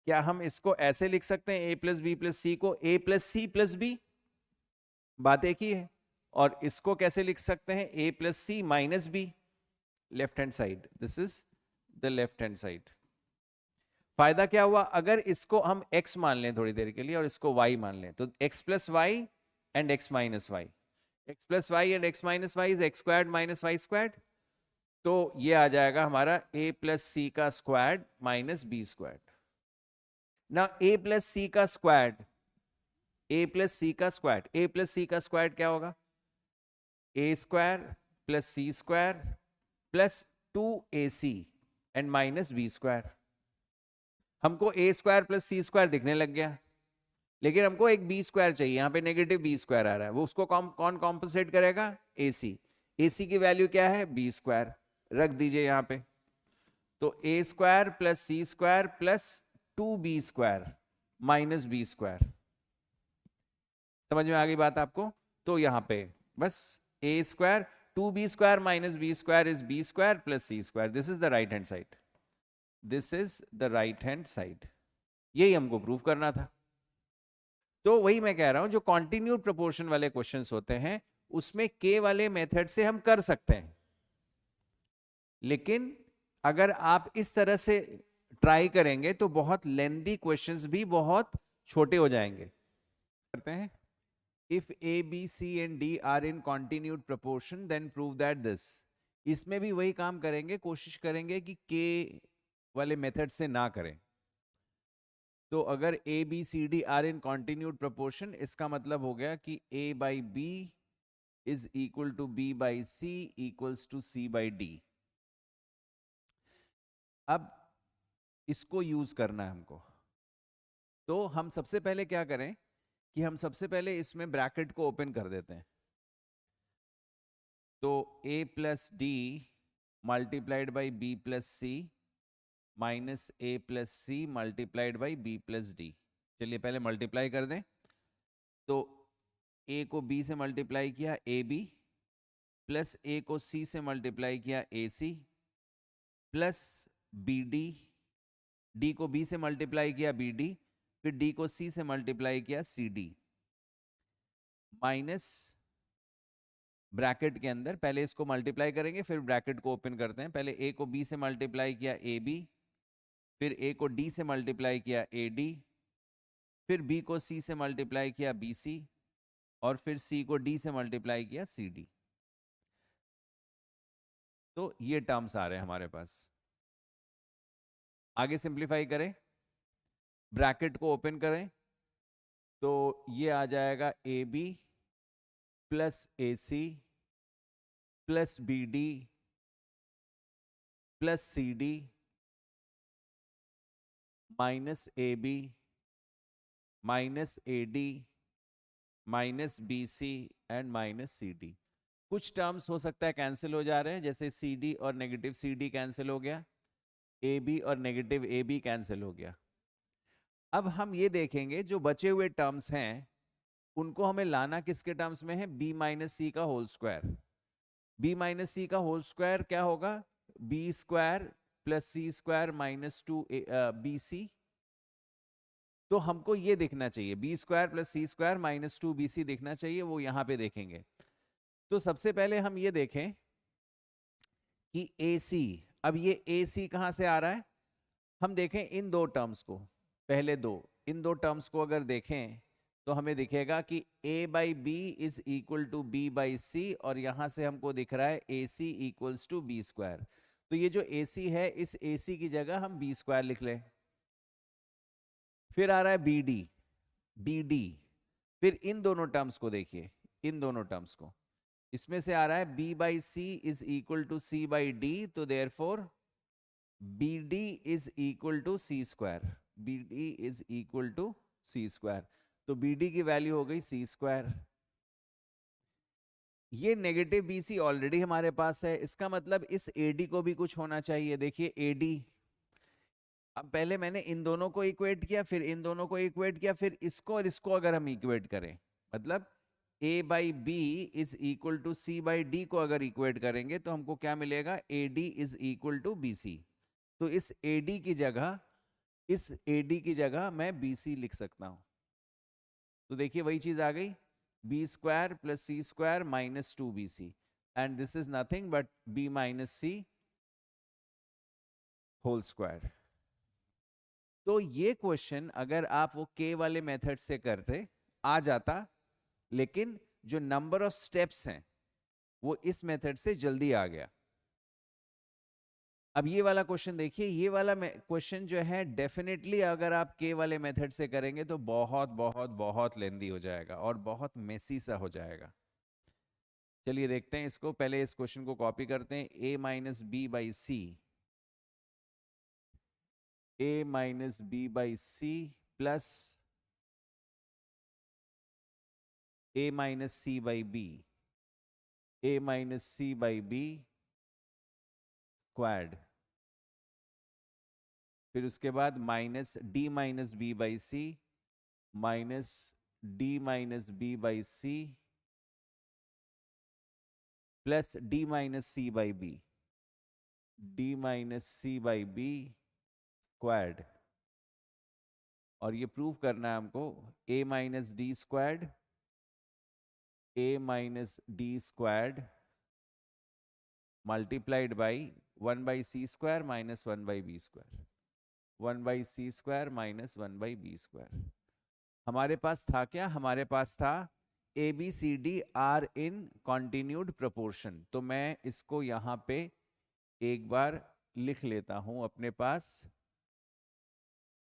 क्या हम इसको ऐसे लिख सकते हैं ए प्लस बी प्लस सी को ए प्लस सी प्लस बी, बात एक ही है। और इसको कैसे लिख सकते हैं, a plus C minus b, left hand side, this is the left hand side. फायदा क्या हुआ, अगर इसको हम x मान लें थोड़ी देर के लिए और इसको y मान लें, तो x plus Y and x minus Y, X plus Y and x minus Y is X squared minus Y squared. तो ये आ जाएगा हमारा a प्लस सी का स्क्वायर्ड माइनस बी स्क्वायर्ड। ना a प्लस सी का स्क्वायर्ड, a प्लस सी का squared, a plus C का स्क्वायर्ड क्या होगा, a square plus C square plus 2ac and minus B square. हमको A square plus C square दिखने लग गया, लेकिन हमको एक बी स्क्वायर चाहिए, यहां पे नेगेटिव बी स्क्वायर आ रहा है, वो उसको कौन कॉम्पनसेट करेगा, ए सी। ए सी की वैल्यू क्या है, बी स्क्वायर, रख दीजिए यहां पे। तो a square plus C square plus 2b square minus B square, समझ में आ गई बात आपको। तो यहां पे बस a square 2b square minus B square is b square plus C square, this is the right hand side, this is the right hand side. यही हमको प्रूव करना था। तो वही मैं कह रहा हूं, जो कॉन्टिन्यूड प्रोपोर्शन वाले क्वेश्चंस होते हैं उसमें के वाले मेथड से हम कर सकते हैं, लेकिन अगर आप इस तरह से ट्राई करेंगे तो बहुत लेंथी क्वेश्चंस भी बहुत छोटे हो जाएंगे। करते हैं, if A B C and D are in continued proportion then prove that this. इसमें भी वही काम करेंगे, कोशिश करेंगे कि के वाले मेथड से ना करें। तो अगर a B C D are in continued proportion, इसका मतलब हो गया कि a by B is equal to b by c equals to C by d. अब इसको यूज करना है हमको, तो हम सबसे पहले क्या करें कि हम सबसे पहले इसमें ब्रैकेट को ओपन कर देते हैं। तो a plus D multiplied by B plus C minus A plus C multiplied by B plus D. चलिए पहले मल्टीप्लाई कर दें, तो a को b से मल्टीप्लाई किया ए बी, प्लस a को c से मल्टीप्लाई किया ए C, plus B D, D को b से मल्टीप्लाई किया बी डी, फिर d को c से मल्टीप्लाई किया सी डी, माइनस ब्रैकेट के अंदर पहले इसको मल्टीप्लाई करेंगे फिर ब्रैकेट को ओपन करते हैं। पहले a को b से मल्टीप्लाई किया ए बी, फिर a को d से मल्टीप्लाई किया ए डी, फिर b को c से मल्टीप्लाई किया बी सी, और फिर c को d से मल्टीप्लाई किया सी डी। तो ये टर्म्स आ रहे हैं हमारे पास। आगे सिंप्लीफाई करें, ब्रैकेट को ओपन करें, तो ये आ जाएगा A B plus A C plus B D plus C D minus A B minus A D minus B C and minus C D. कुछ टर्म्स हो सकता है कैंसिल हो जा रहे हैं, जैसे सी डी और नेगेटिव सी डी कैंसिल हो गया, ए बी और नेगेटिव ए बी कैंसिल हो गया। अब हम ये देखेंगे जो बचे हुए टर्म्स हैं उनको हमें लाना किसके टर्म्स में है, बी माइनस सी का होल स्क्वायर। बी माइनस सी का होल स्क्वायर क्या होगा, बी स्क्वायर प्लस सी स्क्वायर माइनस 2 BC। तो हमको ये देखना चाहिए, बी स्क्वायर प्लस सी स्क्वायर माइनस 2 BC देखना चाहिए, वो यहां पे देखेंगे। तो सबसे पहले हम ये देखें कि AC, अब ये AC कहां से आ रहा है, हम देखें इन दो टर्म्स को, पहले दो, इन दो टर्म्स को अगर देखें तो हमें दिखेगा कि a by B is equal to b by c, और यहां से हमको दिख रहा है a c equals to b square. तो ये जो ए सी है, इस ए सी की जगह हम बी स्क्वायर लिख लें। फिर आ रहा है बी डी, बी डी। फिर इन दोनों टर्म्स को देखिए, इन दोनों टर्म्स को, इसमें से आ रहा है b by C is equal to c by D, तो therefore b d is equal to c square, b d is equal to c square. तो बी डी की वैल्यू हो गई सी स्क्वायर। ये नेगेटिव बी सी ऑलरेडी हमारे पास है, इसका मतलब इस ए डी को भी कुछ होना चाहिए। देखिए ए डी, अब पहले मैंने इन दोनों को इक्वेट किया, फिर इन दोनों को इक्वेट किया, फिर इसको और इसको अगर हम इक्वेट करें, मतलब a by B is equal to C by D को अगर इक्वेट करेंगे तो हमको क्या मिलेगा, A D is equal to B C. तो इस ए डी की जगह, इस ए डी की जगह मैं बी सी लिख सकता हूं। तो देखिए वही चीज आ गई, B square plus C square minus two B C, and this is nothing but B minus C whole square. तो ये क्वेश्चन अगर आप वो के वाले मेथड से करते आ जाता, लेकिन जो नंबर ऑफ स्टेप्स हैं वो इस मेथड से जल्दी आ गया। अब ये वाला क्वेश्चन देखिए, ये वाला क्वेश्चन जो है डेफिनेटली अगर आप के वाले मेथड से करेंगे तो बहुत बहुत बहुत लेंदी हो जाएगा और बहुत मेसी सा हो जाएगा। चलिए देखते हैं इसको, पहले इस क्वेश्चन को कॉपी करते हैं। a minus B by C, a minus B by C plus a minus C by B, a minus C by B squared, फिर उसके बाद minus D minus B by C minus D minus B by C plus D minus C by B, D minus C by B squared. और ये prove करना है हमको, a minus D squared, a minus D squared multiplied by 1 by C square minus 1 by B square, 1 by C square minus 1 by B square. हमारे पास था क्या, हमारे पास था A B C D are in continued proportion. तो मैं इसको यहां पे एक बार लिख लेता हूं अपने पास।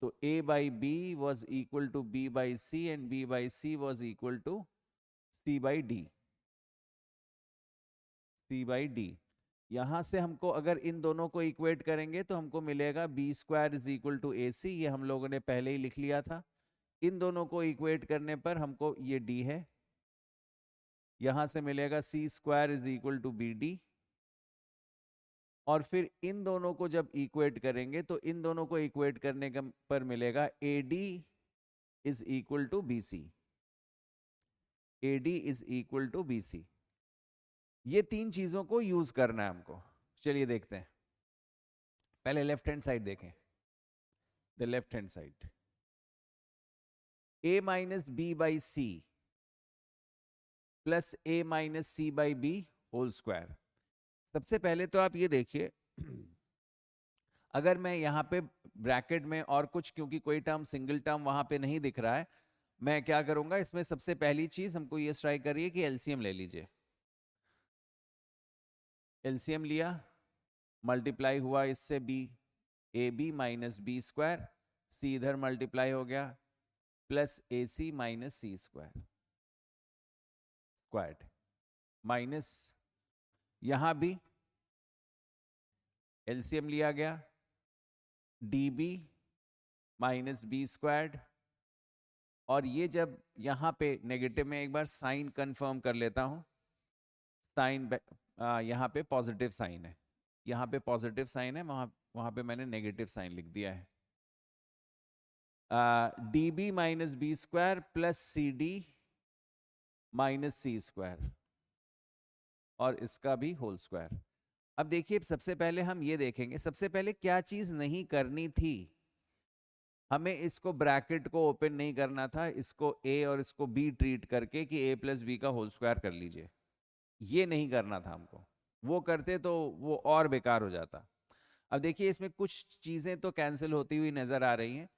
तो a by B was equal to b by C and b by C was equal to c by D, c by D. यहां से हमको अगर इन दोनों को इक्वेट करेंगे तो हमको मिलेगा b square is equal to a c, ये हम लोगों ने पहले ही लिख लिया था। इन दोनों को इक्वेट करने पर हमको ये डी है, यहां से मिलेगा c square is equal to b d, और फिर इन दोनों को जब इक्वेट करेंगे तो इन दोनों को इक्वेट करने पर मिलेगा A D is equal to B C, A D is equal to B C. ये तीन चीजों को यूज करना है हमको। चलिए देखते हैं, पहले लेफ्ट हैंड साइड देखें, the left hand side, a minus B by C plus a minus C by B whole square. सबसे पहले तो आप ये देखिए, अगर मैं यहां पे ब्रैकेट में और कुछ, क्योंकि कोई टर्म सिंगल टर्म वहां पे नहीं दिख रहा है, मैं क्या करूंगा, इसमें सबसे पहली चीज हमको ये ट्राई करिए कि एलसीएम ले लीजिए। एलसीएम लिया, मल्टीप्लाई हुआ इससे b, a B minus B square, c इधर मल्टीप्लाई हो गया, प्लस ए सी माइनस सी स्क्वायर स्क्वायर्ड, माइनस यहां भी एलसीएम लिया गया, d b minus B squared, और ये जब यहां पे नेगेटिव में एक बार साइन कंफर्म कर लेता हूं, साइन यहां पे पॉजिटिव साइन है, यहां पे पॉजिटिव साइन है, वहां पे मैंने नेगेटिव साइन लिख दिया है। D b minus B square plus C D minus सी स्क्वायर, और इसका भी होल स्क्वायर। अब देखिए सबसे पहले हम ये देखेंगे, सबसे पहले क्या चीज नहीं करनी थी, हमें इसको ब्रैकेट को ओपन नहीं करना था, इसको a और इसको b ट्रीट करके कि a प्लस बी का होल स्क्वायर कर लीजिए, ये नहीं करना था हमको। वो करते तो वो और बेकार हो जाता। अब देखिए इसमें कुछ चीजें तो कैंसिल होती हुई नजर आ रही हैं।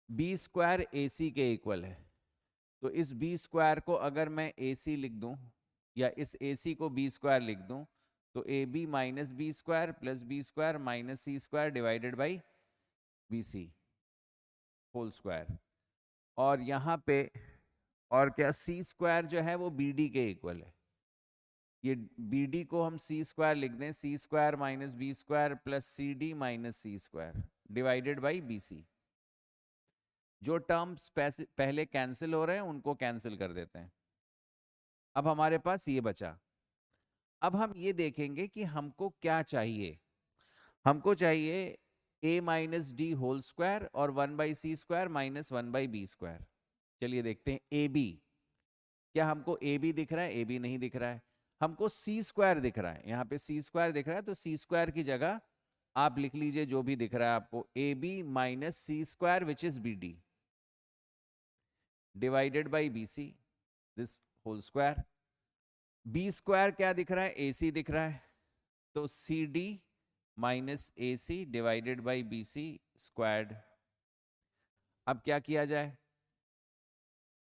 बी स्क्वायर ए सी के इक्वल है, तो इस बी स्क्वायर को अगर मैं ए सी लिख दूं या इस ए सी को बी स्क्वायर लिख दूं, तो A B minus B square plus B square minus C square divided by B C whole square. और यहाँ पे और क्या, सी स्क्वायर जो है वो बी डी के इक्वल है। ये बी डी को हम सी स्क्वायर लिख दें, c square minus B square plus C D minus C square divided by B c. जो टर्म्स पहले कैंसिल हो रहे हैं उनको कैंसिल कर देते हैं। अब हमारे पास ये बचा। अब हम ये देखेंगे कि हमको क्या चाहिए। हमको चाहिए a minus D whole square और 1/c square minus 1/b square. चलिए देखते हैं ए बी। क्या हमको ए बी दिख रहा है? ए बी नहीं दिख रहा है। हमको सी स्क्वायर दिख रहा है, यहाँ पे सी स्क्वायर दिख रहा है, तो सी स्क्वायर की जगह आप लिख लीजिए जो भी दिख रहा है आपको, A B minus C square which is B D divided by B C this whole square. B square क्या दिख रहा है? ए सी दिख रहा है, तो C D minus A C divided by B C squared. अब क्या किया जाए?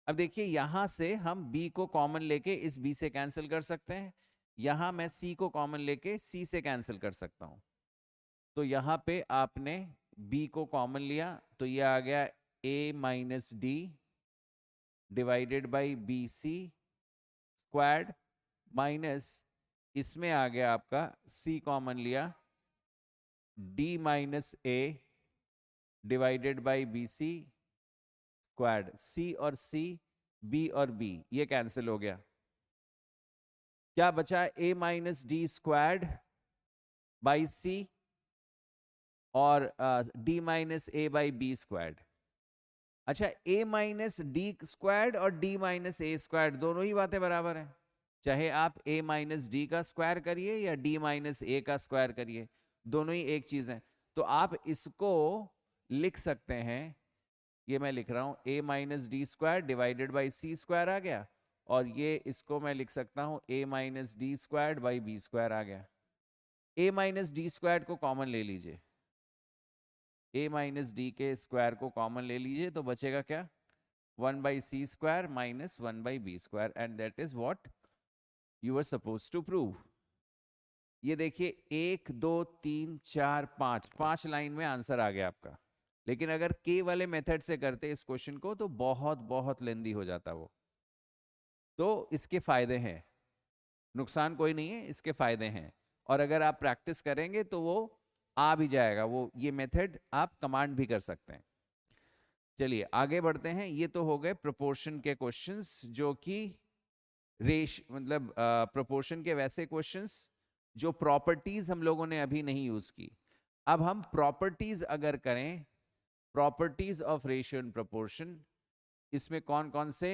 अब देखिए यहां से हम b को कॉमन लेके इस b से कैंसिल कर सकते हैं, यहां मैं c को कॉमन लेके c से कैंसिल कर सकता हूं। तो यहां पे आपने b को कॉमन लिया तो ये आ गया a minus d divided by B C squared minus इसमें आ गया आपका c कॉमन लिया d minus a divided by B C squared. c और c, b और b ये कैंसिल हो गया। क्या बचा? a minus D squared by c और d minus a by B squared. अच्छा, a माइनस डी स्क्वायर्ड और d माइनस a स्क्वायर्ड दोनों ही बातें बराबर हैं। चाहे आप a माइनस डी का स्क्वायर करिए या d माइनस a का स्क्वायर करिए, दोनों ही एक चीज है। तो आप इसको लिख सकते हैं, ये मैं लिख रहा हूं a minus d square divided by C square आ गया, और ये इसको मैं लिख सकता हूं a minus d square by B square आ गया। a माइनस डी स्क्वायर को कॉमन ले लीजिए, a माइनस डी के स्क्वायर को कॉमन ले लीजिए, तो बचेगा क्या? 1/c square minus 1/b square, and that is what you are suppose to prove. ये देखिए 1 2 3 4 5 5 लाइन में आंसर आ गया आपका। लेकिन अगर के वाले मेथड से करते इस क्वेश्चन को तो बहुत बहुत लेंदी हो जाता वो। तो इसके फायदे हैं, नुकसान कोई नहीं है, इसके फायदे हैं। और अगर आप प्रैक्टिस करेंगे तो वो आ भी जाएगा, वो ये मेथड आप कमांड भी कर सकते हैं। चलिए आगे बढ़ते हैं। ये तो हो गए प्रोपोर्शन के क्वेश्चंस, जो कि मतलब प्रोपोर्शन के वैसे क्वेश्चंस जो प्रॉपर्टीज हम लोगों ने अभी नहीं यूज की। अब हम प्रॉपर्टीज अगर करें, properties of ratio and proportion, इसमें कौन कौन से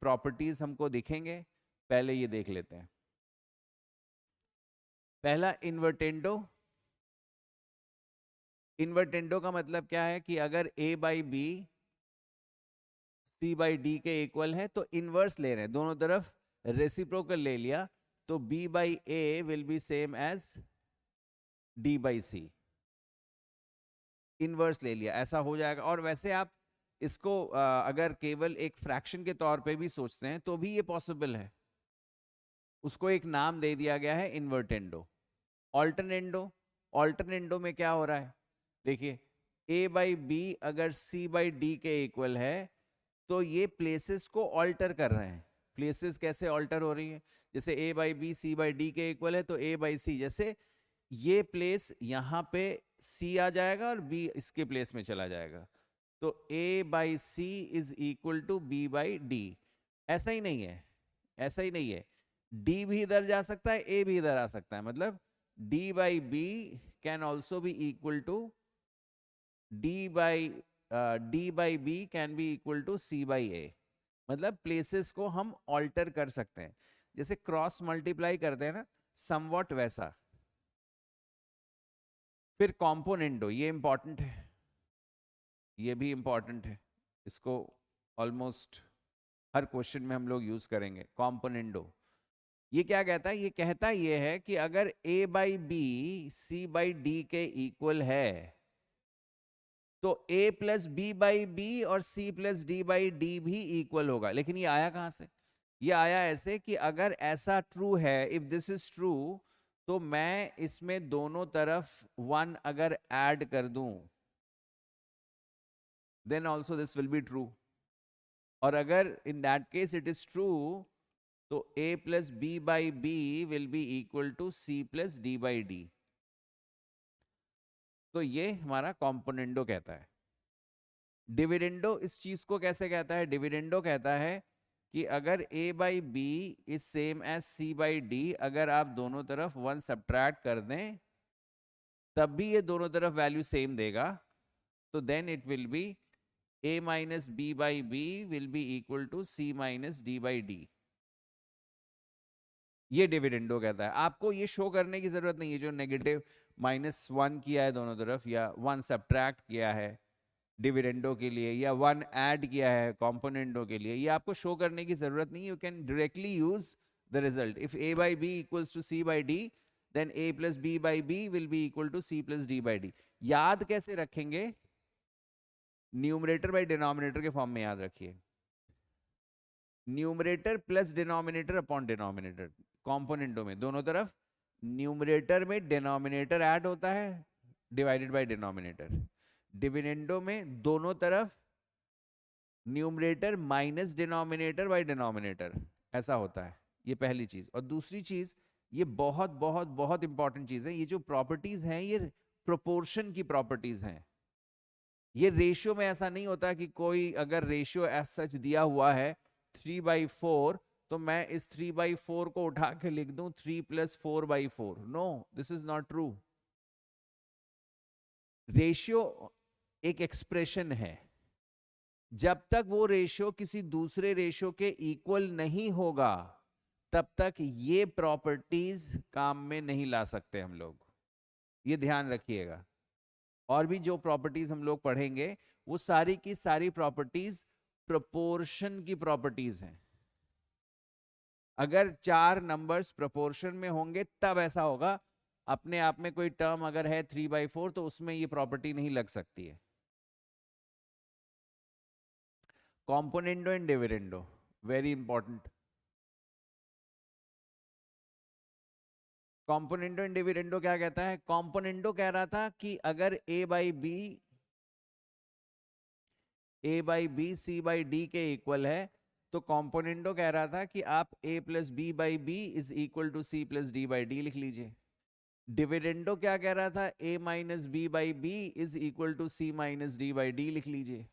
प्रॉपर्टीज हमको दिखेंगे पहले ये देख लेते हैं। पहला इन्वर्टेंडो। इन्वर्टेंडो का मतलब क्या है कि अगर a by B c by D के इक्वल है तो इनवर्स ले रहे हैं, दोनों तरफ रेसिप्रोकल ले लिया, तो b by A will be same as d by C. Inverse ले लिया, ऐसा हो जाएगा। और वैसे आप इसको अगर केवल एक फ्रैक्शन के तौर पे भी सोचते हैं तो भी ये पॉसिबल है। उसको एक नाम दे दिया गया है इन्वर्टेंडो। ऑल्टरनेंडो, ऑल्टरनेंडो में क्या हो रहा है? देखिए a बाई बी अगर c बाई डी के इक्वल है तो ये प्लेसेस को ऑल्टर कर रहे हैं। प्लेसेस कैसे ऑल्टर हो रही है? जैसे a by B C by D के इक्वल है तो a बाई सी, जैसे ये प्लेस यहां पे c आ जाएगा और b इसके प्लेस में चला जाएगा, तो a by C is equal to b by D. ऐसा ही नहीं है, ऐसा ही नहीं है, d भी इधर जा सकता है, a भी इधर आ सकता है। मतलब d by b can also be equal to d by b can be equal to c by a. मतलब प्लेसेस को हम ऑल्टर कर सकते हैं, जैसे क्रॉस मल्टीप्लाई करते हैं ना, समवॉट वैसा। फिर कॉम्पोनेंडो, ये इंपॉर्टेंट है, ये भी इंपॉर्टेंट है, इसको ऑलमोस्ट हर क्वेश्चन में हम लोग यूज करेंगे। कॉम्पोनेंडो, ये क्या कहता है? ये कहता ये है कि अगर a by B C by D के इक्वल है तो a plus B by B और c plus D by D भी इक्वल होगा। लेकिन ये आया कहां से? ये आया ऐसे कि अगर ऐसा ट्रू है, इफ दिस इज ट्रू, तो मैं इसमें दोनों तरफ 1 अगर ऐड कर दूं then also this will be true. और अगर in that case it is true तो a plus B by B will be equal to c plus D by D. तो ये हमारा कॉम्पोनेंडो कहता है। डिविडेंडो इस चीज को कैसे कहता है? डिविडेंडो कहता है कि अगर a by B is same as c by D, अगर आप दोनों तरफ 1 सब्ट्रैक्ट कर दें तब भी ये दोनों तरफ वैल्यू सेम देगा, तो then it will be a minus B by B will be equal to c minus D by D. ये डिविडेंडो कहता है। आपको ये शो करने की जरूरत नहीं है जो नेगेटिव -1 किया है दोनों तरफ या 1 सब्ट्रैक्ट किया है डिविडेंडो के लिए या 1 ऐड किया है कॉम्पोनेंटो के लिए, ये आपको शो करने की जरूरत नहीं। You can directly use the result. If a by b equals to c by d then a plus B by B will be equal to c plus D by d. याद कैसे रखेंगे? Numerator by denominator के form में याद रखिए। Numerator plus denominator upon denominator. Componendo में दोनों तरफ न्यूमरेटर में डिनोमिनेटर ऐड होता है डिवाइडेड बाय डिनोमिनेटर। डिविडेंडो में दोनों तरफ numerator minus denominator by denominator, ऐसा होता है। ये पहली चीज। और दूसरी चीज, ये बहुत बहुत बहुत इंपॉर्टेंट चीज है, ये जो प्रॉपर्टीज हैं ये प्रोपोर्शन की प्रॉपर्टीज हैं। ये रेशियो में ऐसा नहीं होता कि कोई अगर रेशियो एज सच दिया हुआ है 3/4 तो मैं इस 3/4 को उठा के लिख दूं 3 plus 4/4। No, this is not true. Ratio एक एक्सप्रेशन है। जब तक वो रेशियो किसी दूसरे रेशियो के इक्वल नहीं होगा तब तक ये प्रॉपर्टीज काम में नहीं ला सकते हम लोग। ये ध्यान रखिएगा। और भी जो प्रॉपर्टीज हम लोग पढ़ेंगे वो सारी की सारी प्रॉपर्टीज प्रोपोर्शन की प्रॉपर्टीज हैं। अगर 4 नंबर्स प्रोपोर्शन में होंगे तब ऐसा होगा। अपने आप में कोई टर्म अगर है 3/4 तो उसमें ये प्रॉपर्टी नहीं लग सकती है। Componendo and dividendo very important. Componendo and dividendo क्या कहता है? कॉम्पोनेंडो कह रहा था कि अगर a by B C by D के इक्वल है तो कॉम्पोनेंडो कह रहा था कि आप a plus B by B is equal to c plus D by d लिख लीजिए। डिविडेंडो क्या कह रहा था? a minus B by B is equal to c minus D by d लिख लीजिए।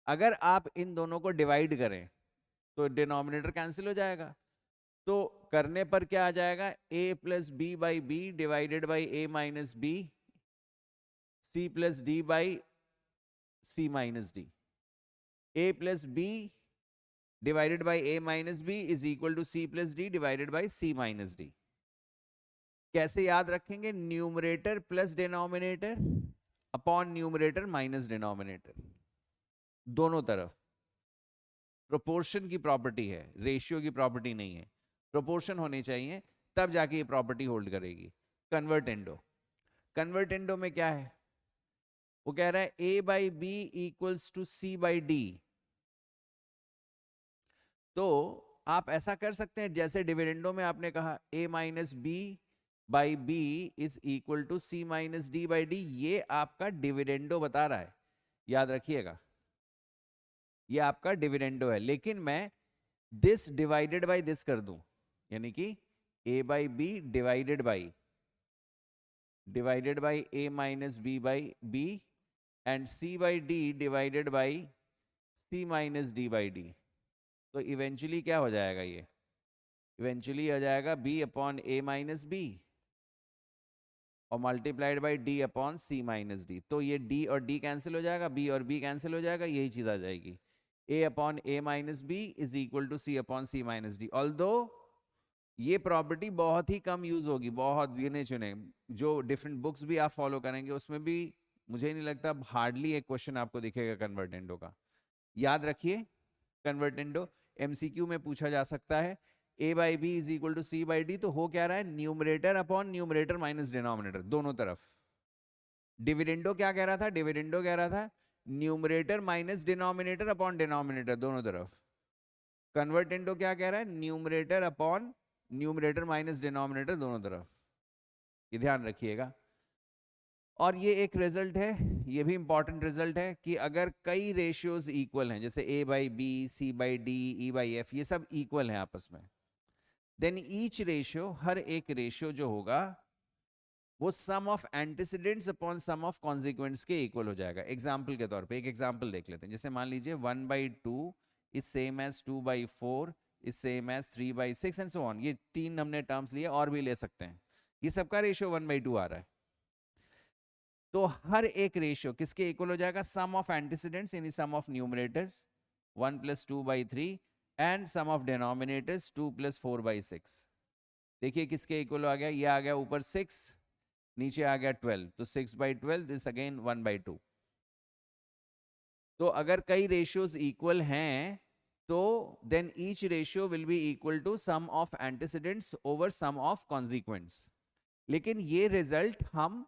अगर आप इन दोनों को डिवाइड करें तो डिनोमिनेटर कैंसिल हो जाएगा। तो करने पर क्या आ जाएगा? a plus B by b divided by a minus b c plus D by c minus d. a plus b divided by a minus b is equal to c plus d divided by c minus d. कैसे याद रखेंगे? Numerator plus denominator upon numerator minus denominator, दोनों तरफ। Proportion की property है, ratio की property नहीं है। प्रोपोर्शन होने चाहिए तब जाके ये प्रॉपर्टी होल्ड करेगी। कन्वर्टेंडो, कन्वर्टेंडो में क्या है? वो कह रहा है a by b equals to c by D. तो आप ऐसा कर सकते हैं जैसे डिविडेंडो में आपने कहा a minus B by B is equal to c minus D by D. ये आपका डिविडेंडो बता रहा है, याद रखिएगा। ये आपका डिविडेंडो है। लेकिन मैं दिस डिवाइडेड बाई दिस कर दूं, यानी कि a by b divided by a minus B by b and c by d divided by c minus D by D. तो इवेंचुअली क्या हो जाएगा? ये इवेंचुअली हो जाएगा b upon a minus b और multiplied by d upon c minus d. तो ये d और d कैंसिल हो जाएगा, b और b कैंसिल हो जाएगा, यही चीज आ जाएगी। a upon a minus b is equal to c upon c minus d. Although ये प्रॉपर्टी बहुत ही कम यूज होगी, बहुत गिने चुने जो डिफरेंट बुक्स भी आप फॉलो करेंगे उसमें भी मुझे नहीं लगता हार्डली एक क्वेश्चन आपको दिखेगा कन्वर्टेंडो का। याद रखिए, कन्वर्टेंडो एमसीक्यू में पूछा जा सकता है a by B is equal to C by D, तो हो क्या रहा है, numerator upon numerator minus denominator दोनों तरफ। डिविडेंडो क्या कह रहा था, डिविडेंडो कह रहा था numerator minus denominator upon denominator दोनों तरफ। कन्वर्टेंडो क्या कह रहा है, numerator upon numerator minus denominator दोनों तरफ। ये ध्यान रखिएगा। और ये एक रिजल्ट है, ये भी इंपॉर्टेंट रिजल्ट है कि अगर कई रेशियोज इक्वल हैं, जैसे a by B, C by d, e by f, ये सब इक्वल हैं आपस में, देन ईच रेशियो, हर एक रेशियो जो होगा वो sum of antecedents upon sum of consequents के इक्वल हो जाएगा। एग्जाम्पल के तौर पे एक एग्जाम्पल देख लेते हैं। जैसे मान लीजिए 1/2 is same as 2/4 is same as 3/6 and so on. ये तीन हमने टर्म्स लिए, और भी ले सकते हैं। ये सबका रेशियो 1/2 आ रहा है। तो हर एक रेशियो किसके इक्वल हो जाएगा, सम ऑफ एंटीसीडेंट्स यानी sum of numerators 1 + 2/3 and sum of denominators 2 + 4/6। देखिए किसके इक्वल आ गया, ये आ गया ऊपर 6, नीचे आ गया 12, तो 6/12 दिस अगेन 1/2। तो अगर कई रेशियोज इक्वल हैं तो then each ratio will be equal to sum of antecedents over sum of consequents. लेकिन ये रिजल्ट हम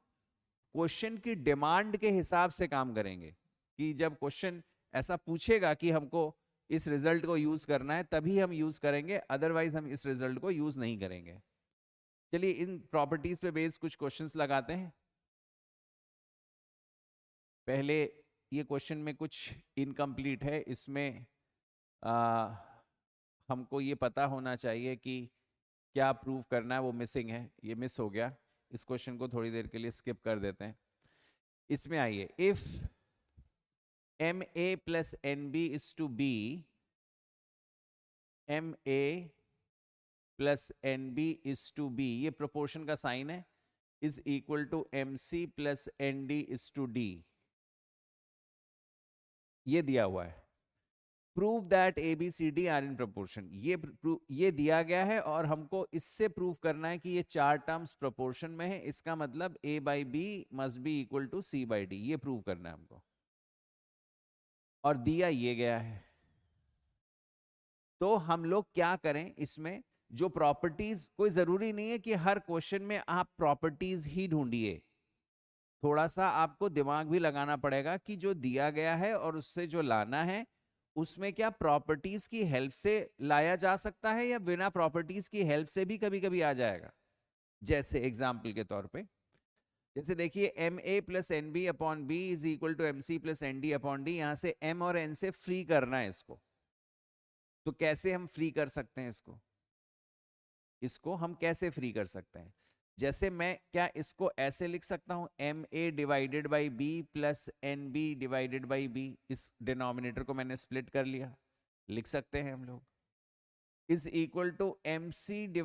क्वेश्चन की डिमांड के हिसाब से काम करेंगे, कि जब क्वेश्चन ऐसा पूछेगा कि हमको इस रिजल्ट को यूज करना है तभी हम यूज करेंगे, अदरवाइज हम इस रिजल्ट को यूज नहीं करेंगे। चलिए इन प्रॉपर्टीज पे बेस्ड कुछ क्वेश्चंस लगाते हैं। पहले ये क्वेश्चन में कुछ इनकम्प्लीट है, इसमें हमको ये पता होना चाहिए कि क्या प्रूव करना है, वो मिसिंग है, ये मिस हो गया। इस क्वेश्चन को थोड़ी देर के लिए स्किप कर देते हैं। इसमें आइए, if MA + NB is to b, MA + NB is to b, ये प्रोपोर्शन का साइन है, is equal to MC + ND is to D, ये दिया हुआ है। Prove that ABCD are in proportion, ये दिया गया है और हमको इससे प्रूव करना है कि ये चार टर्म्स प्रोपोर्शन में है। इसका मतलब A/B must be equal to C/D, ये प्रूव करना है हमको, और दिया ये गया है। तो हम लोग क्या करें, इसमें जो प्रॉपर्टीज, कोई जरूरी नहीं है कि हर क्वेश्चन में आप प्रॉपर्टीज ही ढूंढिए, थोड़ा सा आपको दिमाग भी लगाना पड़ेगा कि जो दिया गया है और उससे जो लाना है उसमें क्या प्रॉपर्टीज की हेल्प से लाया जा सकता है या बिना प्रॉपर्टीज की हेल्प से भी कभी कभी आ जाएगा। जैसे एग्जाम्पल के तौर पे, जैसे देखिए MA + NB upon B is equal to MC + ND upon D, यहां से M और N से फ्री करना है इसको। तो कैसे हम फ्री कर सकते हैं इसको हम कैसे फ्री कर सकते हैं, जैसे मैं क्या इसको ऐसे लिख सकता हूं, MA / B + NB / B, इस डिनोमिनेटर को मैंने स्प्लिट कर लिया, लिख सकते हैं हम लोग, is equal to MC /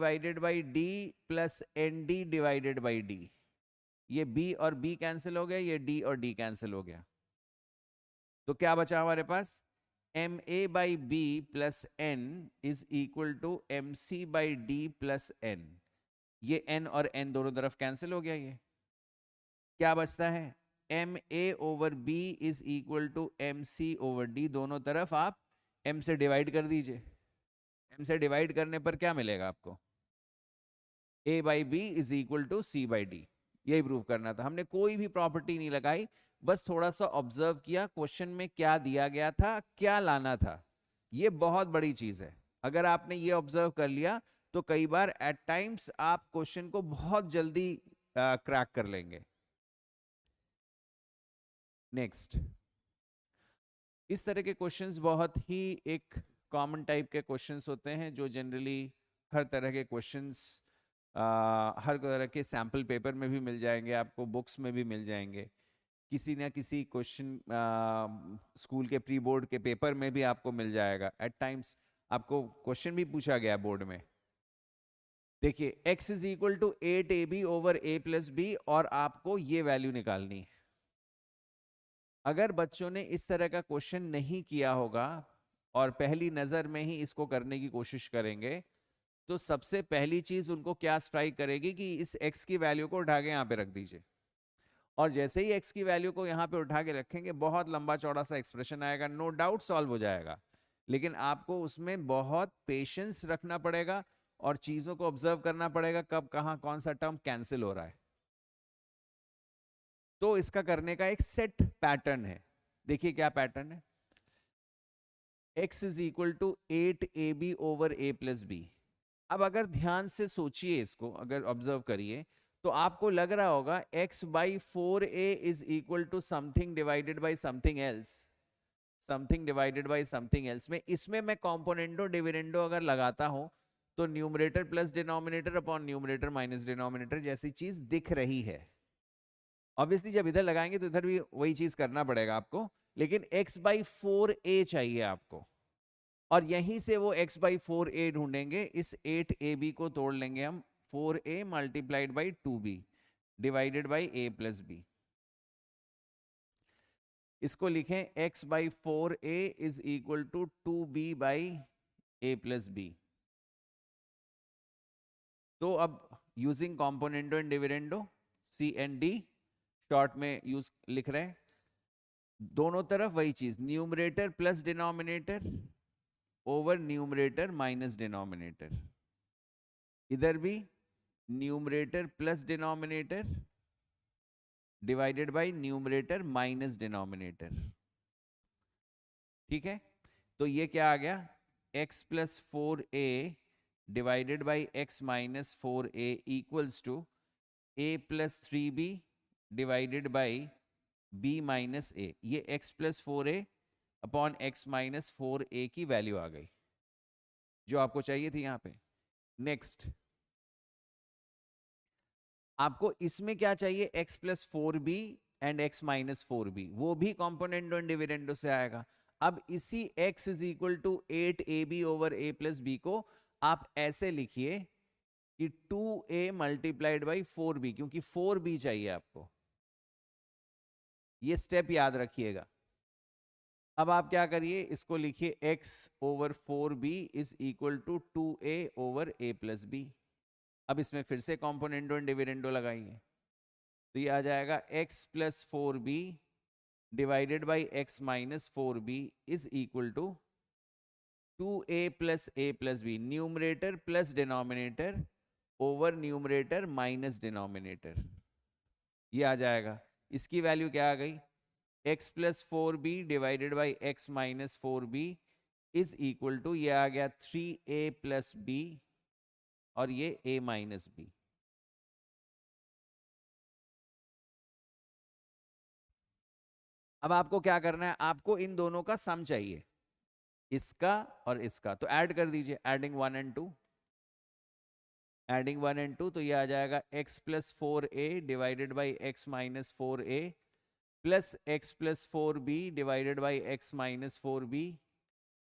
D + ND / D। ये B और B कैंसिल हो गया, ये D और D कैंसिल हो गया, तो क्या बचा हमारे पास, MA/B + N is equal to MC/D + N। ये n और n दोनों तरफ कैंसिल हो गया, ये क्या बचता है, MA/B is equal to MC/D, दोनों तरफ आप m से डिवाइड कर दीजिए। m से डिवाइड करने पर क्या मिलेगा आपको, A/B is equal to C/D। यही प्रूव करना था, हमने कोई भी प्रॉपर्टी नहीं लगाई, बस थोड़ा सा ऑब्जर्व किया क्वेश्चन में क्या दिया गया था, क्या लाना था। ये बहुत बड़ी चीज है, अगर आपने ये ऑब्जर्व कर लिया तो कई बार एट टाइम्स आप क्वेश्चन को बहुत जल्दी क्रैक कर लेंगे। नेक्स्ट, इस तरह के क्वेश्चंस बहुत ही एक कॉमन टाइप के क्वेश्चंस होते हैं, जो जनरली हर तरह के क्वेश्चंस हर तरह के सैम्पल पेपर में भी मिल जाएंगे, आपको बुक्स में भी मिल जाएंगे, किसी ना किसी क्वेश्चन स्कूल के प्री बोर्ड के पेपर में भी आपको मिल जाएगा। एट टाइम्स आपको क्वेश्चन भी पूछा गया बोर्ड में। देखिए x is equal to 8AB / A + B, और आपको ये वैल्यू निकालनी है। अगर बच्चों ने इस तरह का क्वेश्चन नहीं किया होगा और पहली नजर में ही इसको करने की कोशिश करेंगे, तो सबसे पहली चीज उनको क्या स्ट्राइक करेगी कि इस x की वैल्यू को उठा के यहाँ पे रख दीजिए, और जैसे ही x की वैल्यू को यहाँ पे उठा के रखेंगे बहुत लंबा चौड़ा सा एक्सप्रेशन आएगा, नो डाउट सॉल्व हो जाएगा। लेकिन आपको उसमें बहुत पेशेंस रखना पड़ेगा और चीजों को ऑब्जर्व करना पड़ेगा, कब कहां कौन सा टर्म कैंसिल हो रहा है। तो इसका करने का एक सेट पैटर्न है। देखिए क्या पैटर्न है। x is equal to 8ab over a plus b. अब अगर ध्यान से सोचिए, इसको अगर ऑब्जर्व करिए, तो आपको लग रहा होगा x by 4a is equal to something divided by something else, something divided by something else में। इसमें मैं कॉम्पोनेंडो डिविडेंडो अगर लगाता हूं तो numerator plus denominator upon numerator minus denominator जैसी चीज दिख रही है। ऑब्वियसली जब इधर लगाएंगे तो इधर भी वही चीज करना पड़ेगा आपको, लेकिन x बाई 4a चाहिए आपको, और यहीं से वो x बाई 4a ढूंढेंगे। इस 8ab को तोड़ लेंगे हम, 4a multiplied by 2b divided by a plus b. इसको लिखें x by 4a is equal to 2b by a plus b. तो अब using componendo and dividendo, C and D short में यूज लिख रहे हैं, दोनों तरफ वही चीज, numerator plus denominator over numerator minus denominator. इधर भी numerator plus denominator divided by numerator minus denominator. ठीक है, तो ये क्या आ गया, x plus 4a divided by x minus 4a equals to a plus 3b divided by b minus a। ये x plus 4a upon x minus 4a की value आ गई जो आपको चाहिए थी यहां पे। नेक्स्ट आपको इसमें क्या चाहिए, x plus 4b and x minus 4b, वो भी कॉम्पोनेंडो एंड डिविडेंडो से आएगा। अब इसी x is equal to 8ab over a plus b को आप ऐसे लिखिए कि 2a मल्टीप्लाइड बाई 4b, क्योंकि 4b चाहिए आपको, ये स्टेप याद रखिएगा। अब आप क्या करिए, इसको लिखिए x over 4b is equal to 2a over a plus b. अब इसमें फिर से कॉम्पोनेंडो एंड डिविडेंडो लगाएंगे तो ये आ जाएगा x plus 4b divided by x minus 4b is equal to 2a plus a plus b, numerator plus denominator over numerator minus denominator. ये आ जाएगा, इसकी वैल्यू क्या आ गई, x plus 4b divided by x minus 4b is equal to, ये आ गया 3a प्लस b और ये a माइनस b। अब आपको क्या करना है, आपको इन दोनों का सम चाहिए, इसका और इसका, तो ऐड कर दीजिए, एडिंग 1 एंड 2, एडिंग 1 एंड 2, तो ये आ जाएगा x plus 4a divided by x minus 4a plus x plus 4b divided by x minus 4b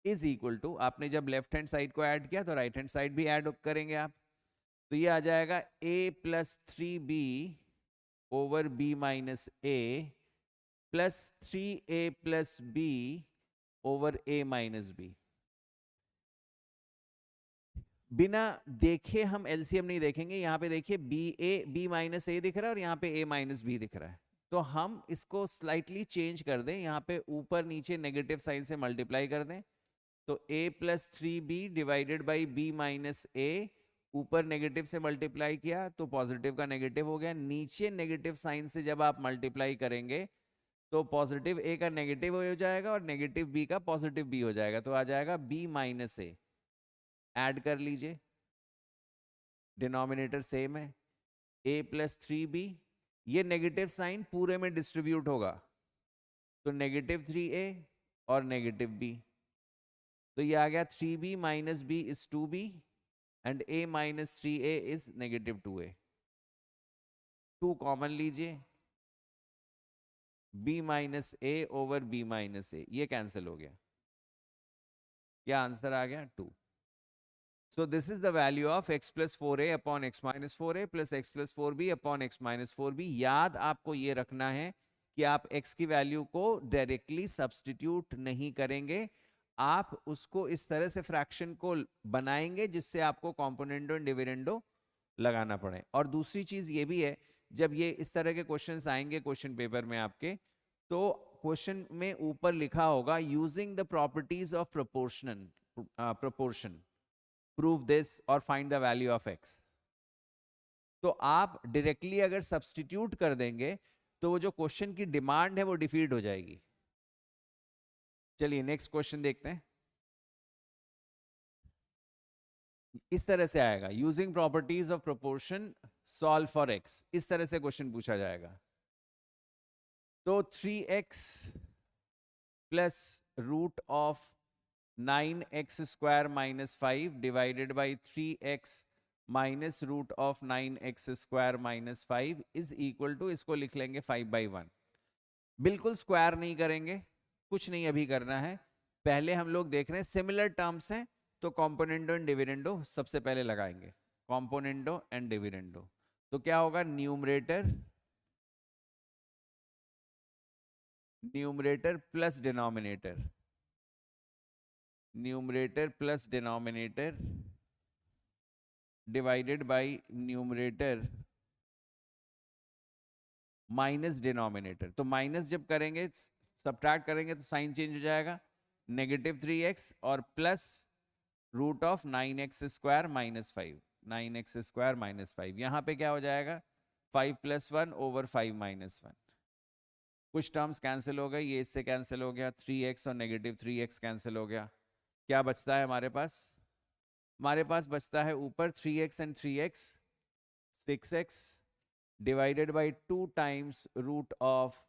is equal to, आपने जब लेफ्ट हैंड साइड को ऐड किया तो राइट हैंड साइड भी ऐड करेंगे आप, तो ये आ जाएगा a plus 3b over b minus a plus 3a plus b over a minus b। बिना देखे हम एलसीएम नहीं देखेंगे, यहां पे देखिए b माइनस a दिख रहा है और यहाँ पे a माइनस b दिख रहा है, तो हम इसको स्लाइटली चेंज कर दें, यहाँ पे ऊपर नीचे नेगेटिव साइन से मल्टीप्लाई कर दें, तो a plus 3b divided by b minus a, ऊपर नेगेटिव से मल्टीप्लाई किया तो पॉजिटिव का नेगेटिव हो गया, नीचे नेगेटिव साइन से जब आप मल्टीप्लाई करेंगे तो पॉजिटिव a का नेगेटिव हो जाएगा और नेगेटिव b का पॉजिटिव b हो जाएगा, तो आ जाएगा b माइनस a। ऐड कर लीजिए, डिनोमिनेटर सेम है, a प्लस 3b, ये नेगेटिव साइन पूरे में डिस्ट्रीब्यूट होगा तो नेगेटिव 3a और नेगेटिव b, तो ये आ गया 3b minus b is 2b and a minus 3a is negative 2a। 2 common लीजिए, b minus a over b minus a, ये कैंसिल हो गया, क्या आंसर आ गया 2। So this is the value of x plus 4a upon x minus 4a plus x plus 4b upon x minus 4b। याद आपको ये रखना है कि आप x की वैल्यू को डायरेक्टली सब्स्टिट्यूट नहीं करेंगे, आप उसको इस तरह से फ्रैक्शन को बनाएंगे जिससे आपको कॉम्पोनेंडो एंड डिविडेंडो लगाना पड़े। और दूसरी चीज ये भी है, जब ये इस तरह के क्वेश्चंस आएंगे क्वेश्चन पेपर में आपके, तो क्वेश्चन में ऊपर लिखा होगा using the properties of proportion prove this और find the value of x. तो आप डायरेक्टली अगर सब्स्टिट्यूट कर देंगे तो वो जो क्वेश्चन की डिमांड है वो डिफीट हो जाएगी। चलिए नेक्स्ट क्वेश्चन देखते हैं। इस तरह से आएगा, using properties of proportion solve for x, इस तरह से क्वेश्चन पूछा जाएगा। तो 3x plus root of 9x² minus 5 divided by 3x minus root of 9x² minus 5 is equal to, इसको लिख लेंगे 5/1। बिल्कुल स्क्वायर नहीं करेंगे, कुछ नहीं अभी करना है। पहले हम लोग देख रहे हैं सिमिलर टर्म्स हैं तो कॉम्पोनेंडो एंड डिविडेंडो सबसे पहले लगाएंगे। कॉम्पोनेंडो एंड डिविडेंडो, तो क्या होगा, numerator plus denominator, numerator plus denominator divided by numerator minus denominator. तो माइनस जब करेंगे, सब्ट्रैक्ट करेंगे तो साइन चेंज हो जाएगा, -3x और plus root of 9x² minus 5, 9x² minus 5। यहां पे क्या हो जाएगा, 5 + 1 ओवर 5 - 1। कुछ टर्म्स कैंसिल हो गए, ये इससे कैंसिल हो गया, 3x और -3x कैंसिल हो गया। क्या बचता है हमारे पास, हमारे पास बचता है ऊपर 3x and 3x 6x divided by 2 times root of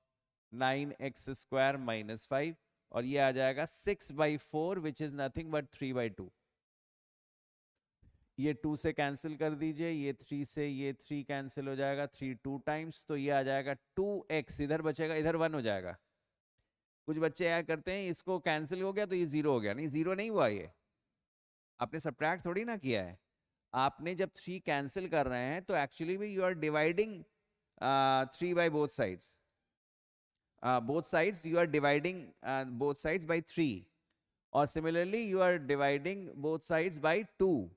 9x² minus 5, और ये आ जाएगा 6/4 विच इज नथिंग बट 3/2। ये 2 से कैंसिल कर दीजिए, ये 3 से ये 3 कैंसिल हो जाएगा, 3 2 टाइम्स, तो ये आ जाएगा 2x, इधर बचेगा, इधर 1 हो जाएगा। कुछ बच्चे क्या करते हैं, इसको कैंसिल हो गया तो ये 0 हो गया, नहीं 0 नहीं हुआ, ये आपने सब्ट्रैक्ट थोड़ी ना किया है। आपने जब 3 कैंसिल कर रहे हैं तो एक्चुअली भी you are dividing 3 by both sides, you are dividing both sides by 3, और similarly you are dividing both sides by 2,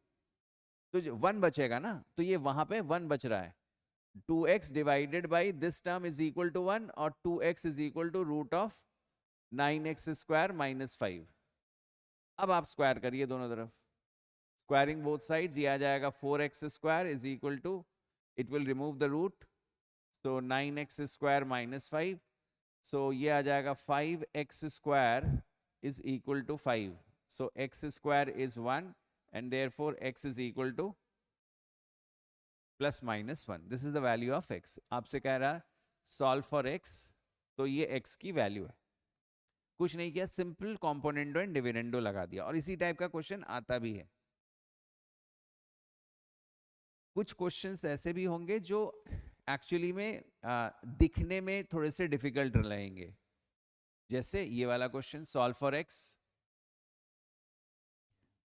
तो 1 बचेगा ना, तो ये वहां पे 1 बच रहा है। 2x divided by this term is equal to 1 और 2x is equal to root of 9x² minus 5। अब आप स्क्वायर करिए दोनों तरफ, स्क्वायरिंग बोथ साइड्स, ये आ जाएगा 4x² is equal to, it will remove the root, तो 9x² माइनस 5, सो ये आ जाएगा 5x² is equal to 5, so x² is 1 and therefore x is equal to plus minus 1. This is the value of x. आपसे कह रहा है solve for x, तो ये x की वैल्यू है। कुछ नहीं किया, सिंपल कॉम्पोनेंडो एंड डिविडेंडो लगा दिया, और इसी टाइप का क्वेश्चन आता भी है। कुछ क्वेश्चंस ऐसे भी होंगे जो एक्चुअली में दिखने में थोड़े से डिफिकल्ट रहेंगे, जैसे ये वाला question, solve for x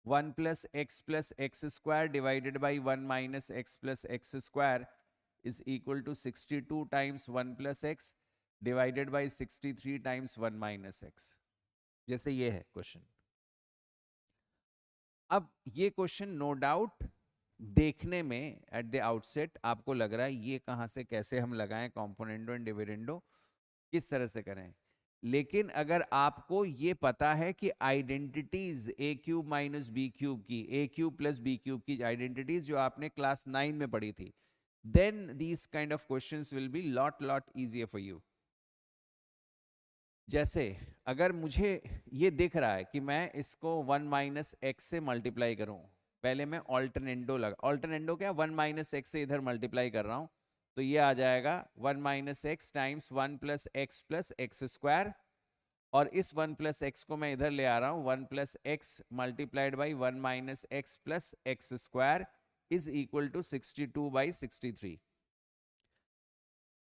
1 + x + x² divided by 1 - x + x² is equal to 62 times 1 + x divided by 63 times 1 - x। जैसे ये है क्वेश्चन। अब ये क्वेश्चन नो डाउट देखने में एट द आउटसेट आपको लग रहा है ये कहां से कैसे हम लगाएं, कॉम्पोनेंडो एंड डिविडेंडो किस तरह से करें, लेकिन अगर आपको ये पता है कि आइडेंटिटीज a³ - b³ की, a³ + b³ की आइडेंटिटीज जो आपने क्लास 9 में पढ़ी थी, then these kind of questions will be lot easier for you। जैसे अगर मुझे ये दिख रहा है कि मैं इसको 1 - x से मल्टीप्लाई करूं, पहले मैं ऑल्टरनेंडो क्या, 1 - x से इधर मल्टीप्लाई कर रहा हूं, तो ये आ जाएगा 1 - x टाइम्स 1 + x + x², और इस 1 + x को मैं इधर ले आ रहा हूं, 1 + x multiplied by 1 - x + x² is equal to 62/63।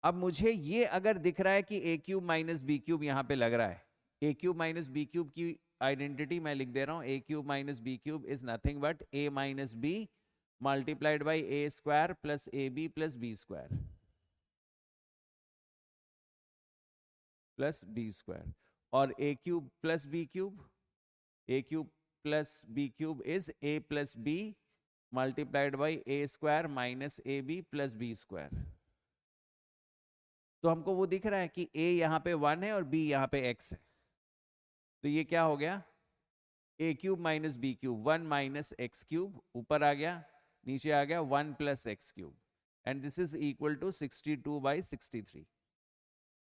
अब मुझे ये अगर दिख रहा है कि a³ - b³ यहां पे लग रहा है, a³ - b³ की आइडेंटिटी मैं लिख दे रहा हूं, a³ - b³ is nothing but a - b multiplied by a² + ab + b² plus b², और a³ + b³, a³ + b³ is a + b multiplied by a² - ab + b²। तो हमको वो दिख रहा है कि a यहाँ पे 1 है और b यहाँ पे x है, तो ये क्या हो गया, a cube minus b cube, 1 minus x cube, ऊपर आ गया, नीचे आ गया 1 plus x cube, and this is equal to 62/63।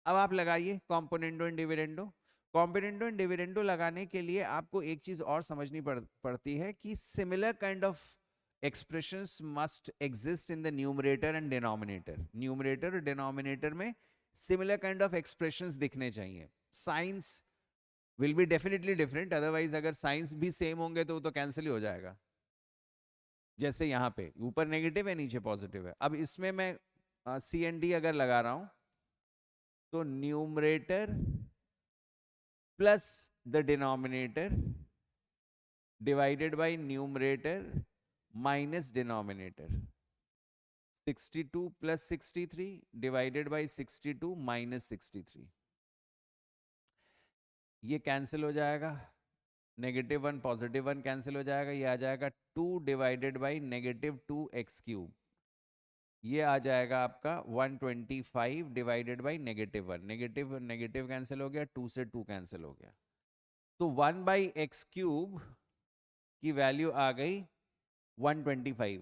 अब आप लगाइए componendo and dividendo. Componendo and dividendo लगाने के लिए आपको एक चीज और समझनी पड़ती है कि similar kind of expressions must exist in the numerator and denominator. Numerator और डिनोमिनेटर में सिमिलर काइंड ऑफ एक्सप्रेशंस दिखने चाहिए। Science will be definitely different, otherwise अगर साइंस भी सेम होंगे तो वो तो कैंसिल ही हो जाएगा। जैसे यहाँ पे ऊपर नेगेटिव है नीचे पॉजिटिव है। अब इसमें मैं सी एंड डी अगर लगा रहा हूं तो numerator plus the denominator divided by numerator minus denominator, 62 plus 63 divided by 62 minus 63, ये कैंसिल हो जाएगा, -1 +1 कैंसिल हो जाएगा, ये आ जाएगा 2 डिवाइडेड बाई -2x³, ये आ जाएगा आपका 125 divided by -1, negative negative cancel हो गया, 2 से 2 कैंसिल हो गया, तो 1/x³ की वैल्यू आ गई 125।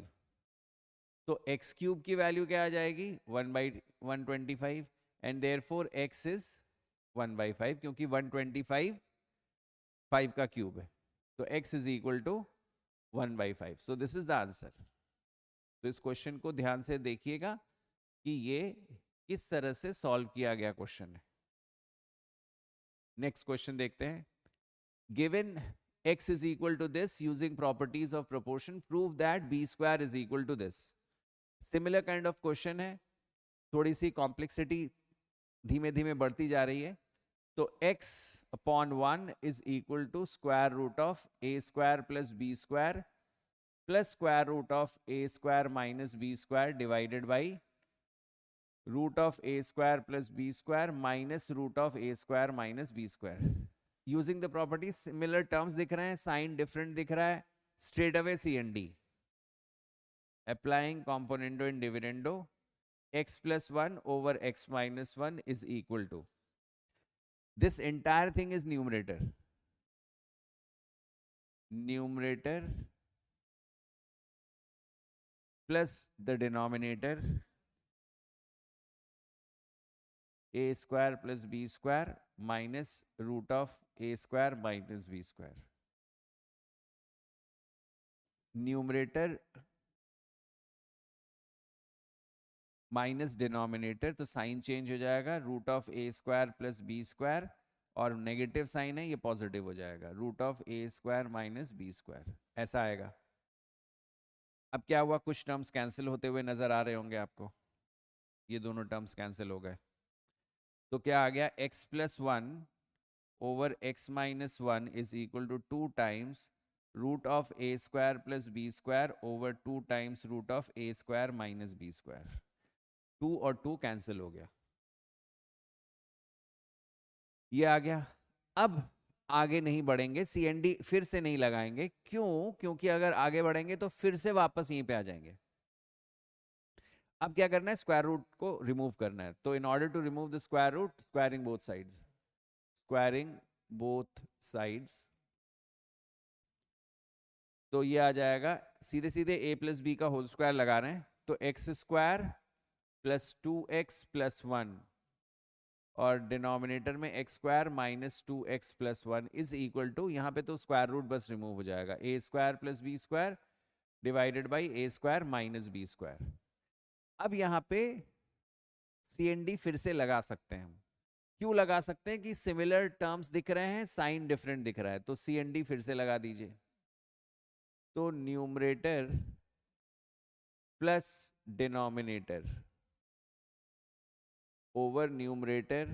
तो x³ की वैल्यू क्या आ जाएगी 1/125, एंड देयरफॉर x इज 1/5, क्योंकि 125 5 का क्यूब है, तो x is equal to 1/5। So this is the answer. तो इस क्वेश्चन को ध्यान से देखिएगा कि ये किस तरह से सॉल्व किया गया क्वेश्चन है। नेक्स्ट क्वेश्चन देखते हैं। Given x is equal to this using properties of proportion, prove that b square is equal to this। Similar kind of question है, थोड़ी सी कॉम्प्लेक्सिटी धीमे धीमे बढ़ती जा रही है। तो x/1 is equal to square root of a² plus b² plus square root of a² minus b² divided by root of a² plus b² minus root of a² minus b²। Using the property similar terms दिख रहे हैं, sign different दिख रहा है, straight away C and D. Applying componendo and dividendo, x+1 over x-1 is equal to, this entire thing is numerator plus the denominator a² plus b² minus root of a² minus b²। Numerator minus denominator, तो sign change हो जाएगा, root of a² plus b², और negative sign है ये positive हो जाएगा, root of a² minus b², ऐसा आएगा। अब क्या हुआ, कुछ टर्म्स कैंसिल होते हुए नजर आ रहे होंगे आपको, ये दोनों टर्म्स कैंसिल हो गए, तो क्या आ गया, x+1 over x-1 is equal to 2 times root of a² plus b² over 2 times root of a² minus b²। 2 और 2 कैंसिल हो गया, ये आ गया। अब आगे नहीं बढ़ेंगे, सी एन डी फिर से नहीं लगाएंगे, क्यों, क्योंकि अगर आगे बढ़ेंगे तो फिर से वापस यहीं पे आ जाएंगे। अब क्या करना है, स्क्वायर रूट को रिमूव करना है, तो in order to remove the square root, squaring both sides, squaring both sides, तो ये आ जाएगा, सीधे सीधे a प्लस बी का होल स्क्वायर लगा रहे हैं, तो x² प्लस 2x प्लस 1 और डिनोमिनेटर में x² minus 2x plus 1 is equal to, यहाँ पे तो स्क्वायर रूट बस रिमूव हो जाएगा, a² plus b² divided by a² minus b²। अब यहाँ पे सी एन डी फिर से लगा सकते हैं हम, क्यों लगा सकते हैं कि सिमिलर टर्म्स दिख रहे हैं, साइन डिफरेंट दिख रहा है, तो सी एन डी फिर से लगा दीजिए। तो numerator plus denominator over numerator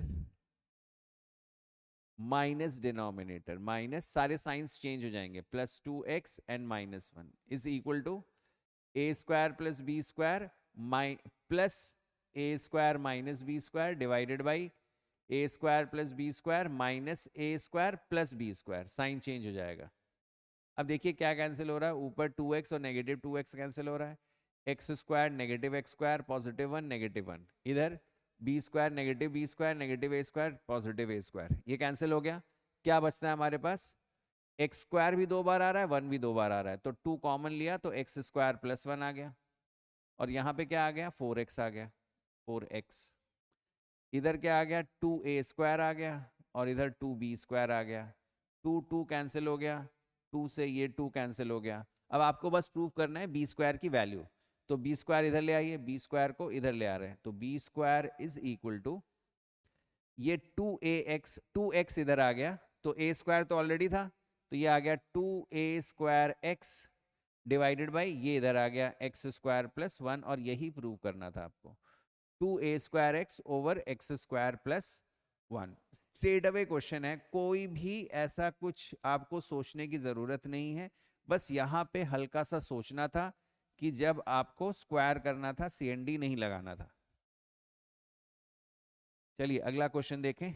minus denominator, minus सारे साइंस चेंज हो जाएंगे, plus 2x and minus 1 is equal to a² plus b² plus a² minus b² divided by a² plus b² minus a² plus b², sign change हो जाएगा। अब देखिए क्या cancel हो रहा है, ऊपर 2x और -2x कैंसिल हो रहा है, x² -x² +1 -1, इधर b square negative b square negative a square positive a square, ये कैंसिल हो गया। क्या बचता है हमारे पास, एक्स स्क्वायर भी 2 बार आ रहा है, 1 भी 2 बार आ रहा है, तो 2 कॉमन लिया तो एक्स स्क्वायर प्लस 1 आ गया, और यहाँ पे क्या आ गया, 4x आ गया, 4x। इधर क्या आ गया, 2a स्क्वायर आ गया, और इधर 2b स्क्वायर आ गया, 2 2 कैंसिल हो गया, 2 से ये 2 कैंसिल हो गया। अब आपको बस प्रूव करना है बी स्क्वायर की वैल्यू, तो बी स्क्वायर इधर ले आइए, बी स्क्वायर को इधर ले आ रहे हैं, तो b square is equal to ये 2x इधर आ गया, तो a स्क्वायर तो ऑलरेडी था, तो ये आ गया 2a square x divided by ये इधर आ गया एक्स स्क्वायर प्लस 1, और यही प्रूव करना था आपको, 2a square x over x square plus 1। Straight away question है, कोई भी ऐसा कुछ आपको सोचने की जरूरत नहीं है, बस यहाँ पे हल्का सा सोचना था कि जब आपको स्क्वायर करना था CND नहीं लगाना था। चलिए अगला क्वेश्चन देखें।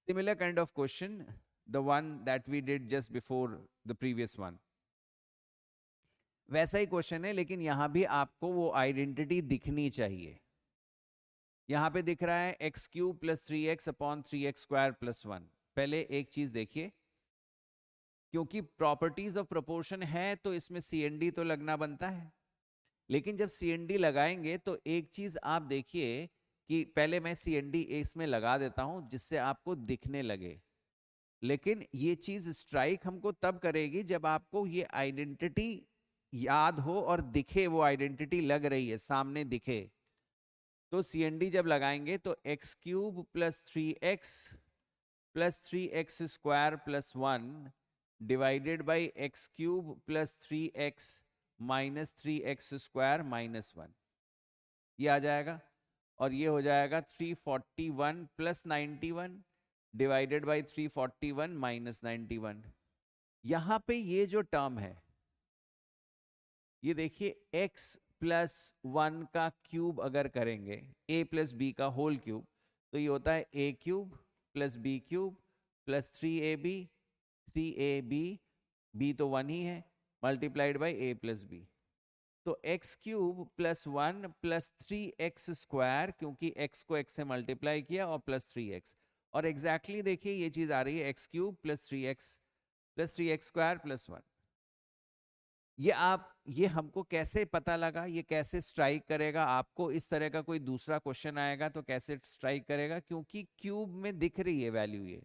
Similar kind of question, the one that we did just before the previous one, वैसा ही क्वेश्चन है, लेकिन यहां भी आपको वो आइडेंटिटी दिखनी चाहिए। यहां पे दिख रहा है x cube plus 3x upon 3x square plus 1। पहले एक चीज देखिए, क्योंकि प्रॉपर्टीज ऑफ प्रोपोर्शन है तो इसमें CND तो लगना बनता है, लेकिन जब CND लगाएंगे तो एक चीज आप देखिए कि पहले मैं CND इसमें लगा देता हूं जिससे आपको दिखने लगे, लेकिन ये चीज स्ट्राइक हमको तब करेगी जब आपको ये आइडेंटिटी याद हो और दिखे, वो आइडेंटिटी लग रही है, सामने दिखे। तो CND जब लगाएंगे तो x cube plus 3x square plus 1 divided by x cube plus 3x minus 3x square minus 1, ये आ जाएगा, और ये हो जाएगा 341 प्लस 91 डिवाइडेड बाई 341 माइनस 91। यहां पे ये जो टर्म है, ये देखिए x प्लस 1 का क्यूब अगर करेंगे, a प्लस बी का होल क्यूब, तो ये होता है a cube plus b cube plus 3ab, b तो 1 ही है, multiplied by a plus b, तो x cube plus 1 plus 3x square, क्योंकि x को x से मल्टीप्लाई किया, और प्लस 3x, और एग्जैक्टली देखिए ये चीज आ रही है x cube plus 3x square plus 1। ये हमको कैसे पता लगा, ये कैसे स्ट्राइक करेगा, आपको इस तरह का कोई दूसरा क्वेश्चन आएगा तो कैसे स्ट्राइक करेगा, क्योंकि क्यूब में दिख रही है वैल्यू ये,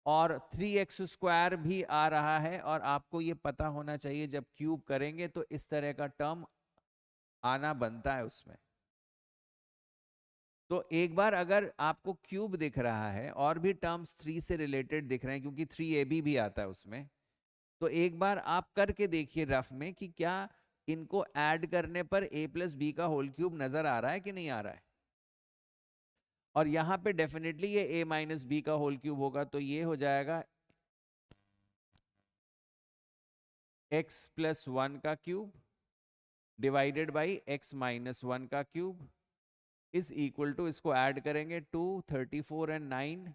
और 3x स्क्वायर भी आ रहा है, और आपको ये पता होना चाहिए जब क्यूब करेंगे तो इस तरह का टर्म आना बनता है उसमें। तो एक बार अगर आपको क्यूब दिख रहा है और भी टर्म्स 3 से रिलेटेड दिख रहे हैं, क्योंकि 3ab भी आता है उसमें, तो एक बार आप करके देखिए रफ में कि क्या इनको ऐड करने पर a प्लस बी का होल क्यूब नजर आ रहा है कि नहीं आ रहा है, और यहां पे डेफिनेटली ये a माइनस बी का होल क्यूब होगा, तो ये हो जाएगा x प्लस 1 का cube divided by x minus 1 का क्यूब इज इक्वल टू, इसको ऐड करेंगे 2 34 एंड 9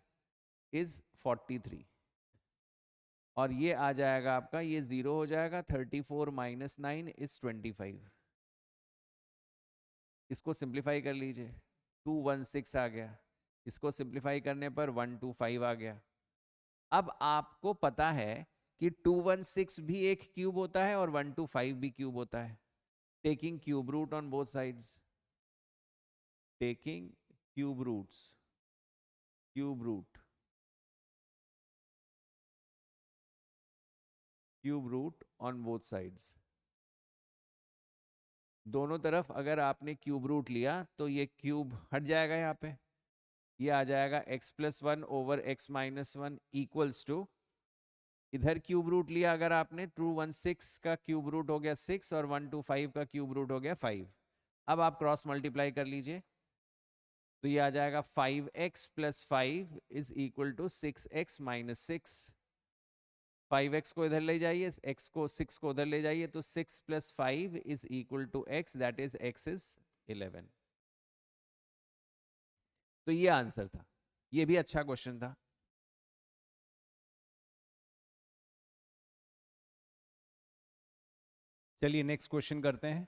इज 43, और ये आ जाएगा आपका, ये 0 हो जाएगा, 34 माइनस 9 इज 25। इसको सिंप्लीफाई कर लीजिए, 216 आ गया, इसको सिंप्लीफाई करने पर 125 आ गया। अब आपको पता है कि 216 भी एक क्यूब होता है और 125 भी क्यूब होता है, taking cube root on both sides, taking cube root cube root on both sides, दोनों तरफ अगर आपने क्यूब रूट लिया तो ये क्यूब हट जाएगा, यहाँ पे ये आ जाएगा x plus 1 over x minus 1 equals to, इधर क्यूब रूट लिया अगर आपने, 216 का क्यूब रूट हो गया 6 और 125 का क्यूब रूट हो गया 5। अब आप क्रॉस मल्टीप्लाई कर लीजिए, तो ये आ जाएगा 5x plus 5 is equal to 6x minus 6। 5x को इधर ले जाइए, x को 6 को उधर ले जाइए, तो 6 plus 5 is equal to x, that is x is 11। तो ये आंसर था, ये भी अच्छा क्वेश्चन था। चलिए नेक्स्ट क्वेश्चन करते हैं।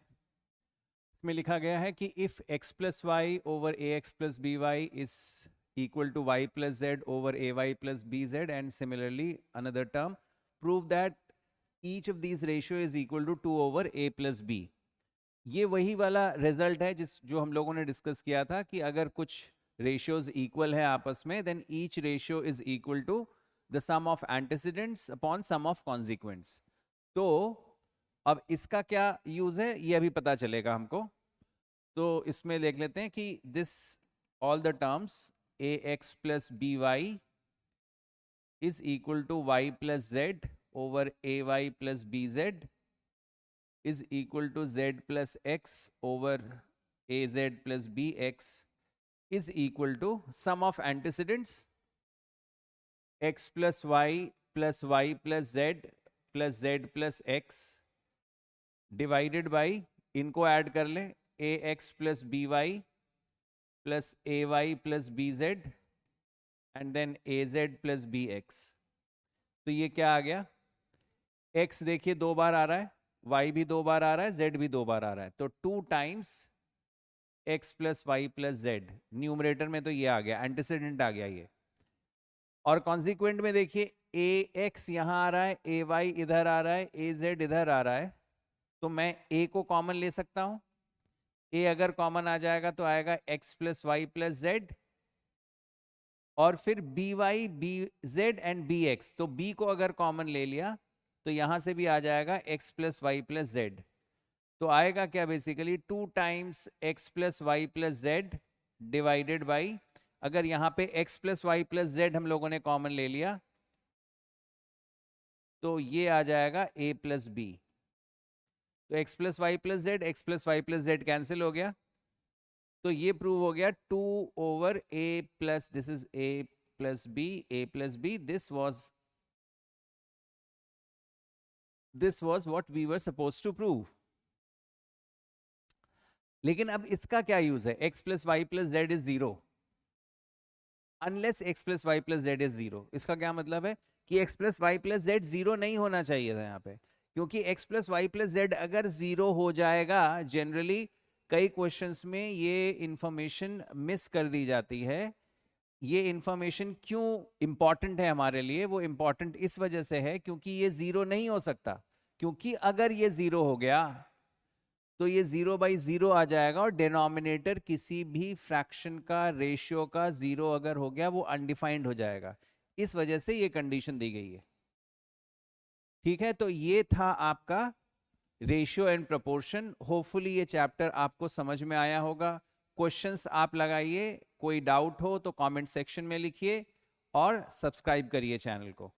इसमें लिखा गया है कि if x plus y over a x plus b y is equal to y plus z over ay plus bz, and similarly another term, prove that each of these ratio is equal to 2 over a plus b. ये वही वाला result है जो हम लोगों ने discuss किया था कि अगर कुछ रेशियोज इक्वल है आपस में, then each ratio is equal to the sum of antecedents upon sum of consequents. तो अब इसका क्या यूज है ये अभी पता चलेगा हमको. तो इसमें देख लेते हैं कि this all the terms ax plus by is equal to y plus z over ay plus bz is equal to z plus x over az plus bx is equal to sum of antecedents x plus y plus y plus z plus x divided by, इनको add कर लें, ax plus by plus ay plus bz and then az plus bx. तो ये क्या आ गया, x देखिए 2 बार आ रहा है, y भी 2 बार आ रहा है, z भी 2 बार आ रहा है, तो 2 times x plus y plus z. Numerator में तो ये आ गया, एंटीसीडेंट आ गया ये. और कॉन्सिक्वेंट में देखिए ax यहां आ रहा है, ay इधर आ रहा है, az इधर आ रहा है, तो मैं a को कॉमन ले सकता हूं. a अगर कॉमन आ जाएगा तो आएगा x plus y plus z, और फिर b y b z and b x. तो b को अगर कॉमन ले लिया तो यहां से भी आ जाएगा x plus y plus z. तो आएगा क्या, basically 2 times x plus y plus z divided by, अगर यहां पे x plus y plus z हम लोगों ने कॉमन ले लिया तो ये आ जाएगा a प्लस बी. तो x plus y plus z, x plus y plus z cancel हो गया, तो ये प्रूव हो गया 2 over a plus, this is a plus b, a plus b. This was what we were suppose to prove. लेकिन अब इसका क्या यूज है, x plus y plus z is 0 unless x plus y plus z is 0. इसका क्या मतलब है कि x plus y plus z 0 नहीं होना चाहिए था यहाँ पे, क्योंकि x plus y plus z अगर 0 हो जाएगा, जनरली कई क्वेश्चंस में ये इंफॉर्मेशन मिस कर दी जाती है. ये इंफॉर्मेशन क्यों इंपॉर्टेंट है हमारे लिए, वो इंपॉर्टेंट इस वजह से है क्योंकि ये 0 नहीं हो सकता, क्योंकि अगर ये 0 हो गया तो ये 0/0 आ जाएगा, और डिनोमिनेटर किसी भी फ्रैक्शन का, रेशियो का 0 अगर हो गया वो अनडिफाइंड हो जाएगा. इस वजह से ये कंडीशन दी गई है. ठीक है, तो ये था आपका रेशियो एंड प्रोपोर्शन. होपफुली ये चैप्टर आपको समझ में आया होगा. क्वेश्चंस आप लगाइए, कोई डाउट हो तो कमेंट सेक्शन में लिखिए और सब्सक्राइब करिए चैनल को.